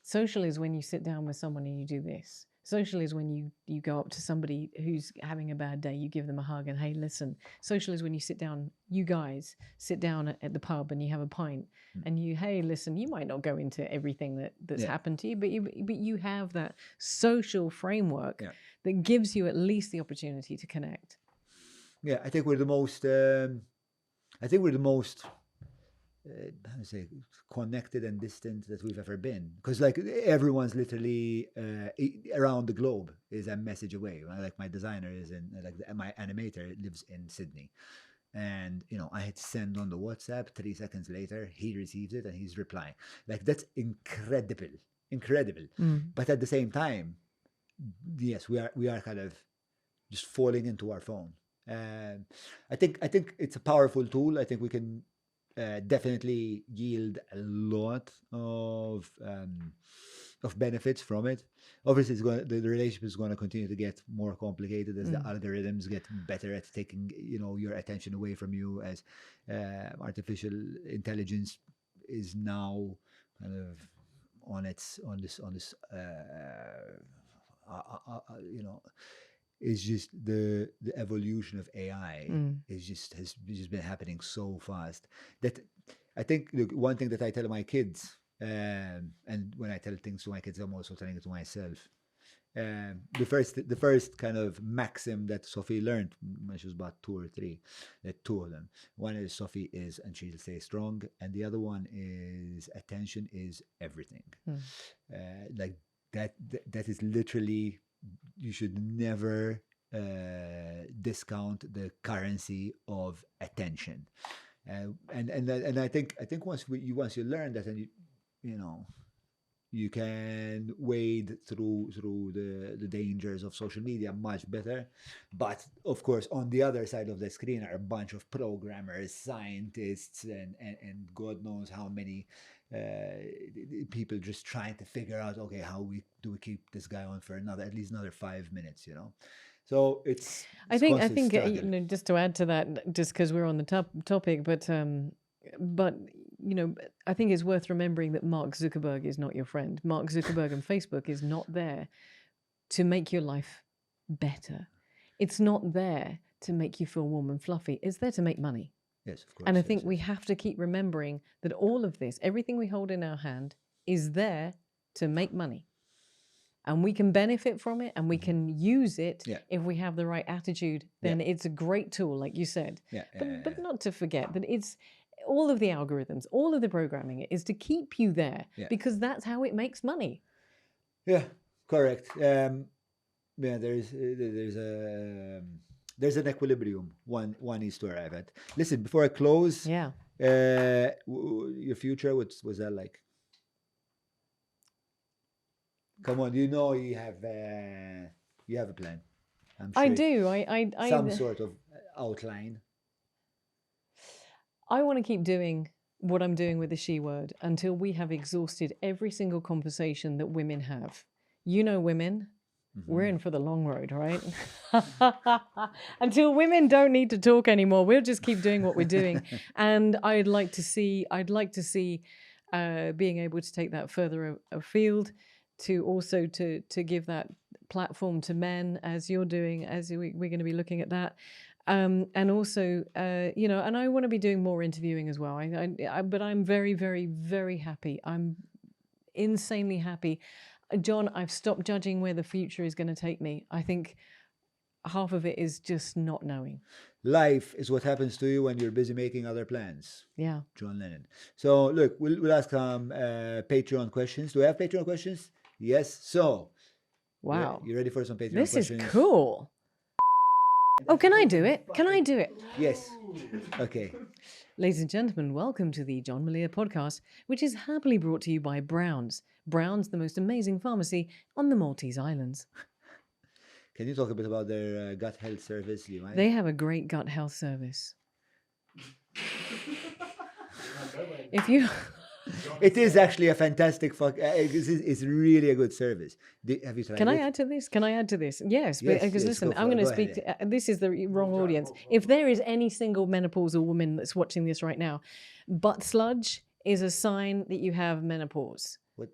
Social is when you sit down with someone and you do this. Social is when you go up to somebody who's having a bad day, you give them a hug and, hey, listen. Social is when you sit down, you guys sit down at the pub and you have a pint and you, hey, listen, you might not go into everything that's happened to you, but you have that social framework that gives you at least the opportunity to connect. Yeah, I think we're the most, how to say, connected and distant that we've ever been. Because like everyone's literally around the globe is a message away. Like my designer is in, like my animator lives in Sydney. And, you know, I had to send on the WhatsApp, 3 seconds later, he receives it and he's replying. Like that's incredible. But at the same time, yes, we are kind of just falling into our phone. I think it's a powerful tool. I think we can definitely yield a lot of benefits from it. Obviously, the relationship is going to continue to get more complicated as the algorithms get better at taking your attention away from you. As artificial intelligence is now kind of on this it's just the evolution of AI has just been happening so fast that I think one thing that I tell my kids, and when I tell things to my kids, I'm also telling it to myself. The first kind of maxim that Sophie learned when she was about 2 or 3, two of them. One is Sophie is, and she'll stay strong, and the other one is attention is everything. Like that is literally. You should never discount the currency of attention, and I think once you learn that, and you can wade through the dangers of social media much better. But of course, on the other side of the screen are a bunch of programmers, scientists, and God knows how many people just trying to figure out, okay, how do we keep this guy on for at least another 5 minutes, So it's I think just to add to that, just because we're on the topic, but I think it's worth remembering that Mark Zuckerberg is not your friend. Mark Zuckerberg and Facebook is not there to make your life better. It's not there to make you feel warm and fluffy. It's there to make money. Yes, of course. And I think we have to keep remembering that all of this, everything we hold in our hand, is there to make money. And we can benefit from it and we can use it if we have the right attitude. Then it's a great tool, like you said. But not to forget that it's all of the algorithms, all of the programming is to keep you there because that's how it makes money. Yeah, correct. There's an equilibrium one needs to arrive at. Listen, before I close, your future, was that like? Come on, you have a plan. I'm sure I do. I some sort of outline. I want to keep doing what I'm doing with the she word until we have exhausted every single conversation that women have. Women. We're in for the long road, right? Until women don't need to talk anymore, we'll just keep doing what we're doing. And I'd like to see being able to take that further afield, to also to give that platform to men, as you're doing, as we're going to be looking at that. And also, and I want to be doing more interviewing as well. But I'm very, very, very happy. I'm insanely happy. John, I've stopped judging where the future is going to take me. I think half of it is just not knowing. Life is what happens to you when you're busy making other plans. Yeah. John Lennon. So look, we'll ask some Patreon questions. Do we have Patreon questions? Yes. So. Wow. You ready for some Patreon questions? This is cool. Oh, can I do it? Yes. Okay. Ladies and gentlemen, welcome to the John Malia podcast, which is happily brought to you by Browns. Browns, the most amazing pharmacy on the Maltese Islands. Can you talk a bit about their gut health service? They have a great gut health service. It is actually a fantastic it's really a good service. Have you tried Can it? I add to this? Yes, Yes, because listen, I'm going to speak to, this is the wrong audience. If there is any single menopausal woman that's watching this right now, butt sludge is a sign that you have menopause. What?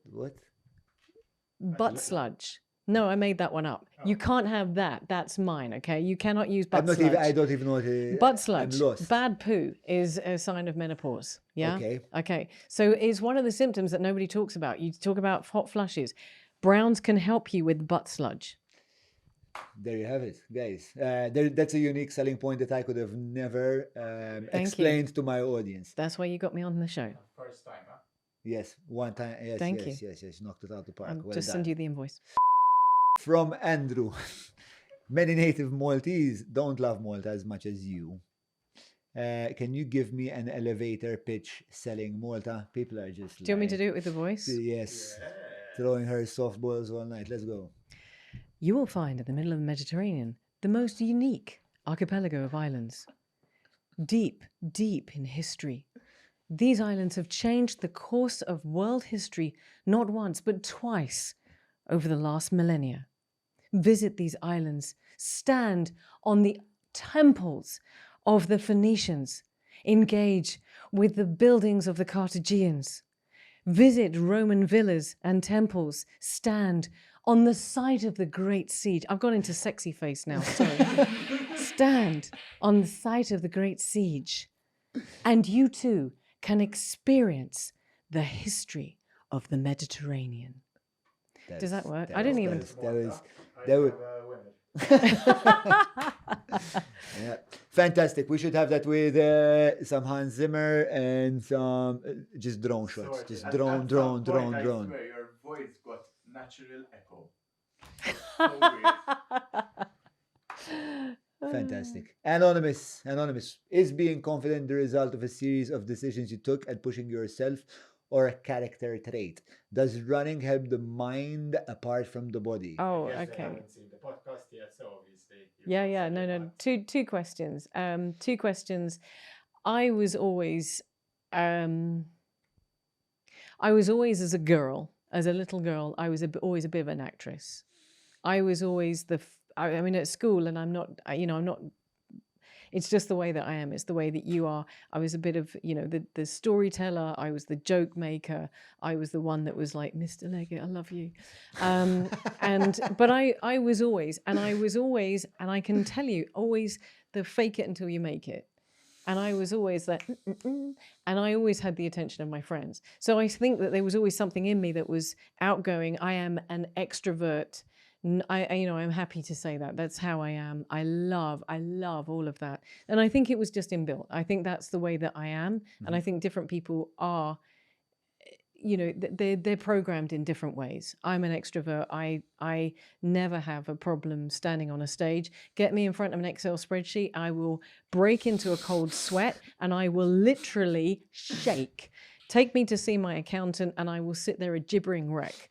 Butt sludge. No, I made that one up. You can't have that. That's mine, okay? You cannot use butt I'm not sludge. even, I don't even know what it is. Butt sludge, I'm lost. bad poo is a sign of menopause. Yeah? Okay. Okay. So it's one of the symptoms that nobody talks about. You talk about hot flushes. Browns can help you with butt sludge. There you have it, guys. That's a unique selling point that I could have never explained to my audience. That's why you got me on the show. First time, huh? Yes, one time. Yes, Thank yes. Knocked it out the park. I'll Well just done. send you the invoice. From Andrew. Many native Maltese don't love Malta as much as you. Can you give me an elevator pitch selling Malta? People are just Do you want me to do it with the voice? Yes. Throwing her softballs all night. Let's go. You will find in the middle of the Mediterranean the most unique archipelago of islands. Deep, deep in history. These islands have changed the course of world history not once but twice over the last millennia. Visit these islands, stand on the temples of the Phoenicians, engage with the buildings of the Carthaginians, visit Roman villas and temples, stand on the site of the Great Siege. I've gone into sexy face now, sorry. Stand on the site of the Great Siege, and you too can experience the history of the Mediterranean. Does that work? I didn't even... That was yeah. Fantastic. We should have that with some Hans Zimmer and some just drone shots. Just drone. I swear your voice got natural echo. So weird. Fantastic. Anonymous. Is being confident the result of a series of decisions you took and pushing yourself or a character trait? Does running help the mind apart from the body? Oh, Yes, I okay. haven't seen the podcast yet, so obviously. Yeah. No. Two questions. Two questions. I was always as a girl, as a little girl, I was always a bit of an actress. I was always I mean, at school, and I'm not. It's just the way that I am. It's the way that you are. I was a bit of, the storyteller. I was the joke maker. I was the one that was like, Mr. Leggett, I love you. But I was always, and I can tell you, always the fake it until you make it. And I was always that, and I always had the attention of my friends. So I think that there was always something in me that was outgoing. I am an extrovert. I'm happy to say that. That's how I am. I love all of that. And I think it was just inbuilt. I think that's the way that I am. Mm-hmm. And I think different people are, they're programmed in different ways. I'm an extrovert. I never have a problem standing on a stage. Get me in front of an Excel spreadsheet. I will break into a cold sweat and I will literally shake. Take me to see my accountant and I will sit there a gibbering wreck.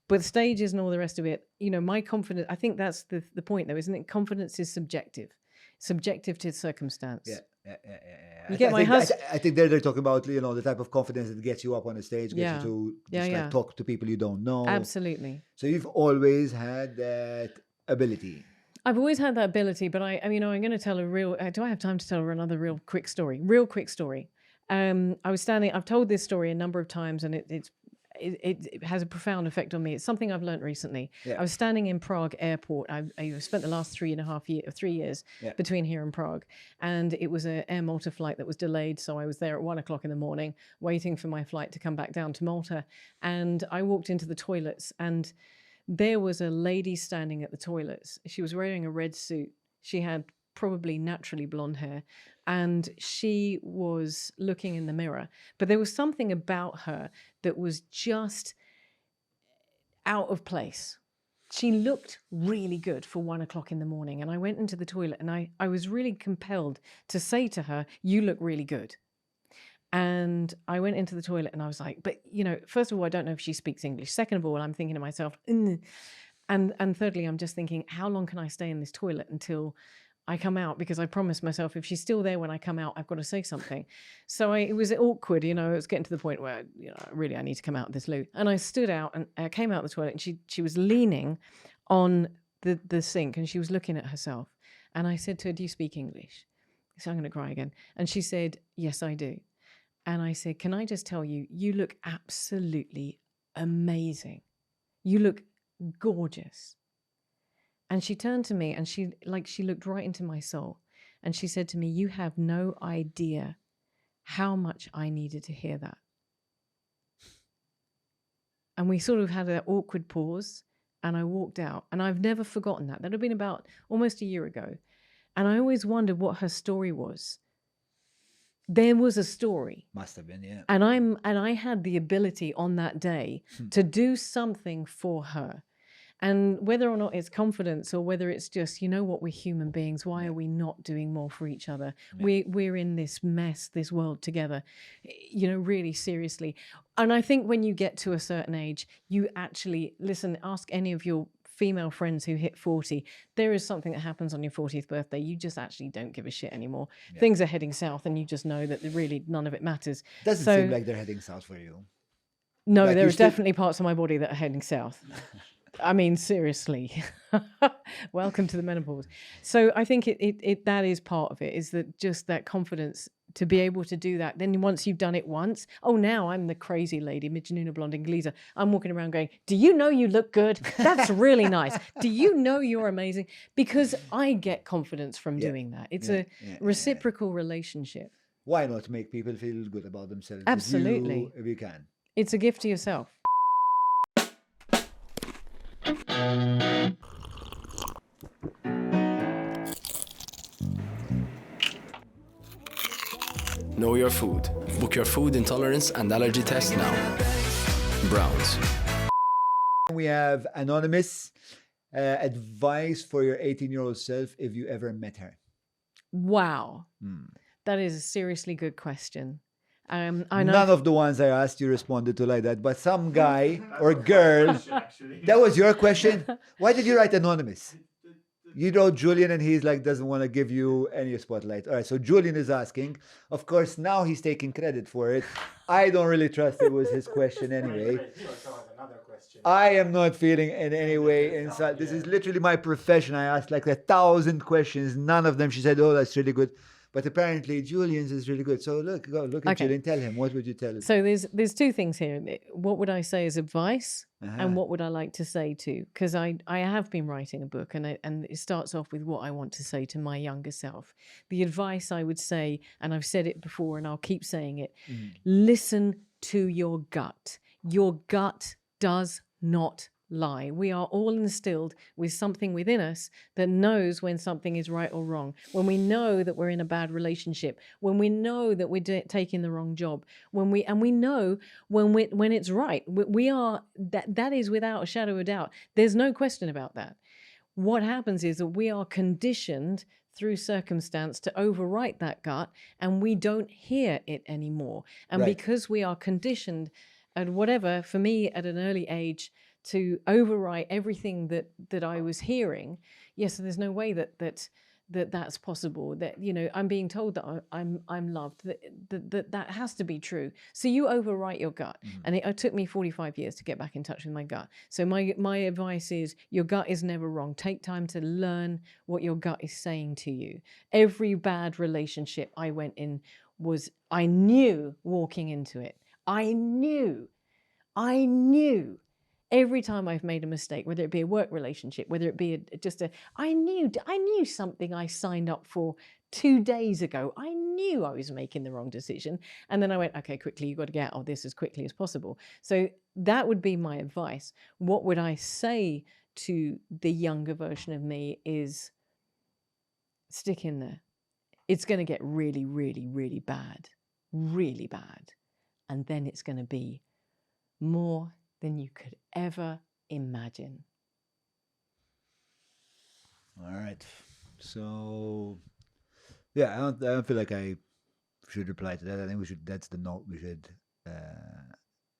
But stages and all the rest of it, my confidence, I think that's the point though, isn't it? Confidence is subjective to circumstance. Yeah. You get my husband. I think they're talking about, the type of confidence that gets you up on a stage, gets you to like talk to people you don't know. Absolutely. So you've always had that ability. I've always had that ability, but I'm going to tell do I have time to tell another real quick story? Real quick story. I've told this story a number of times and it has a profound effect on me. It's something I've learned recently. Yeah. I was standing in Prague airport. I spent the last 3 years between here and Prague. And it was an Air Malta flight that was delayed. So I was there at 1 o'clock in the morning, waiting for my flight to come back down to Malta. And I walked into the toilets and there was a lady standing at the toilets. She was wearing a red suit. She had probably naturally blonde hair. And she was looking in the mirror. But there was something about her that was just out of place. She looked really good for 1 o'clock in the morning. And I went into the toilet and I was really compelled to say to her, you look really good. And I went into the toilet and I was like, but, first of all, I don't know if she speaks English. Second of all, I'm thinking to myself, and thirdly, I'm just thinking, how long can I stay in this toilet until I come out? Because I promised myself if she's still there when I come out, I've got to say something. So it was awkward, it was getting to the point where, really I need to come out of this loo. And I stood out and I came out of the toilet and she was leaning on the sink and she was looking at herself. And I said to her, do you speak English? So I'm going to cry again. And she said, yes, I do. And I said, can I just tell you, you look absolutely amazing. You look gorgeous. And she turned to me and she looked right into my soul. And she said to me, "You have no idea how much I needed to hear that." And we sort of had an awkward pause and I walked out. And I've never forgotten that. That had been about almost a year ago. And I always wondered what her story was. There was a story. Must have been, yeah. And I had the ability on that day to do something for her. And whether or not it's confidence or whether it's just, you know what, we're human beings. Why are we not doing more for each other? Yeah. We're in this mess, this world together, you know, really seriously. And I think when you get to a certain age, you actually, listen, ask any of your female friends who hit 40, there is something that happens on your 40th birthday. You just actually don't give a shit anymore. Yeah. Things are heading south and you just know that really none of it matters. Doesn't seem like they're heading south for you. No, like there are definitely parts of my body that are heading south. I mean, seriously. Welcome to the menopause. So I think it that is part of it, is that just that confidence to be able to do that. Then once you've done it once, oh, now I'm the crazy lady, minghajr blonde Inglesa. I'm walking around going, do you know you look good? That's really nice. Do you know you're amazing? Because I get confidence from doing that. It's a reciprocal relationship. Why not make people feel good about themselves? Absolutely. If you can. It's a gift to yourself. Know your food. Book your food intolerance and allergy test now. Browns. We have anonymous advice for your 18-year-old self if you ever met her. Wow. That is a seriously good question. I know none of the ones I asked you responded to like that, but some guy or girl, that was your question. Why did you write anonymous? You wrote Julian and he's like, doesn't want to give you any spotlight. All right, so Julian is asking. Of course, now he's taking credit for it. I don't really trust it was his question anyway. I am not feeling in any way inside. This is literally my profession. I asked like 1,000 questions. None of them, she said, oh, that's really good. But apparently Julian's is really good. So look at Julian. Tell him. What would you tell him? So there's two things here. What would I say as advice, and what would I like to say to? Because I have been writing a book, and it starts off with what I want to say to my younger self. The advice I would say, and I've said it before, and I'll keep saying it: listen to your gut. Your gut does not lie. We are all instilled with something within us that knows when something is right or wrong, when we know that we're in a bad relationship, when we know that we're taking the wrong job, when we know when it's right. We are that is without a shadow of a doubt. There's no question about that. What happens is that we are conditioned through circumstance to overwrite that gut, and we don't hear it anymore. And because we are conditioned at whatever, for me at an early age, to overwrite everything that I was hearing. Yes, there's no way that's possible. That, you know, I'm being told that I'm loved. That has to be true. So you overwrite your gut, and it took me 45 years to get back in touch with my gut. So my advice is, your gut is never wrong. Take time to learn what your gut is saying to you. Every bad relationship I went in I knew walking into it. I knew. Every time I've made a mistake, whether it be a work relationship, whether it be I knew something I signed up for 2 days ago. I knew I was making the wrong decision. And then I went, okay, quickly, you've got to get out of this as quickly as possible. So that would be my advice. What would I say to the younger version of me is, stick in there. It's going to get really, really, really bad. Really bad. And then it's going to be more than you could ever imagine. All right. So, yeah, I don't feel like I should reply to that. I think that's the note we should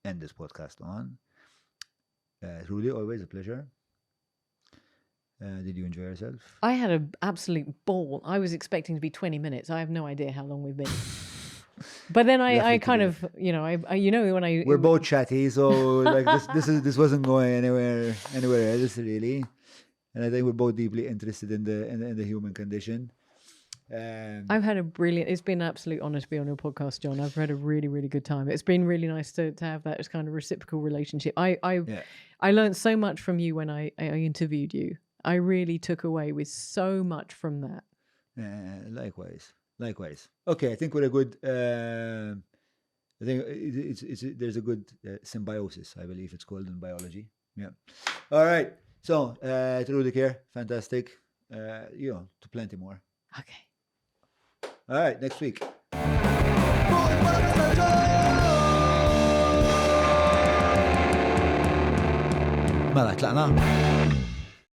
end this podcast on. Trudy, always a pleasure. Did you enjoy yourself? I had an absolute ball. I was expecting to be 20 minutes. I have no idea how long we've been. But then I kind of, you know, when I... We're both chatty, so like this wasn't going anywhere else really. And I think we're both deeply interested in the human condition. I've had it's been an absolute honor to be on your podcast, John. I've had a really, really good time. It's been really nice to have that kind of reciprocal relationship. I learned so much from you when I interviewed you. I really took away with so much from that. Likewise. Okay, I think we're a good. I think there's a good symbiosis. I believe it's called in biology. Yeah. All right. So, Trudy, Kerr, fantastic. To plenty more. Okay. All right, next week. Mela, tlaqna?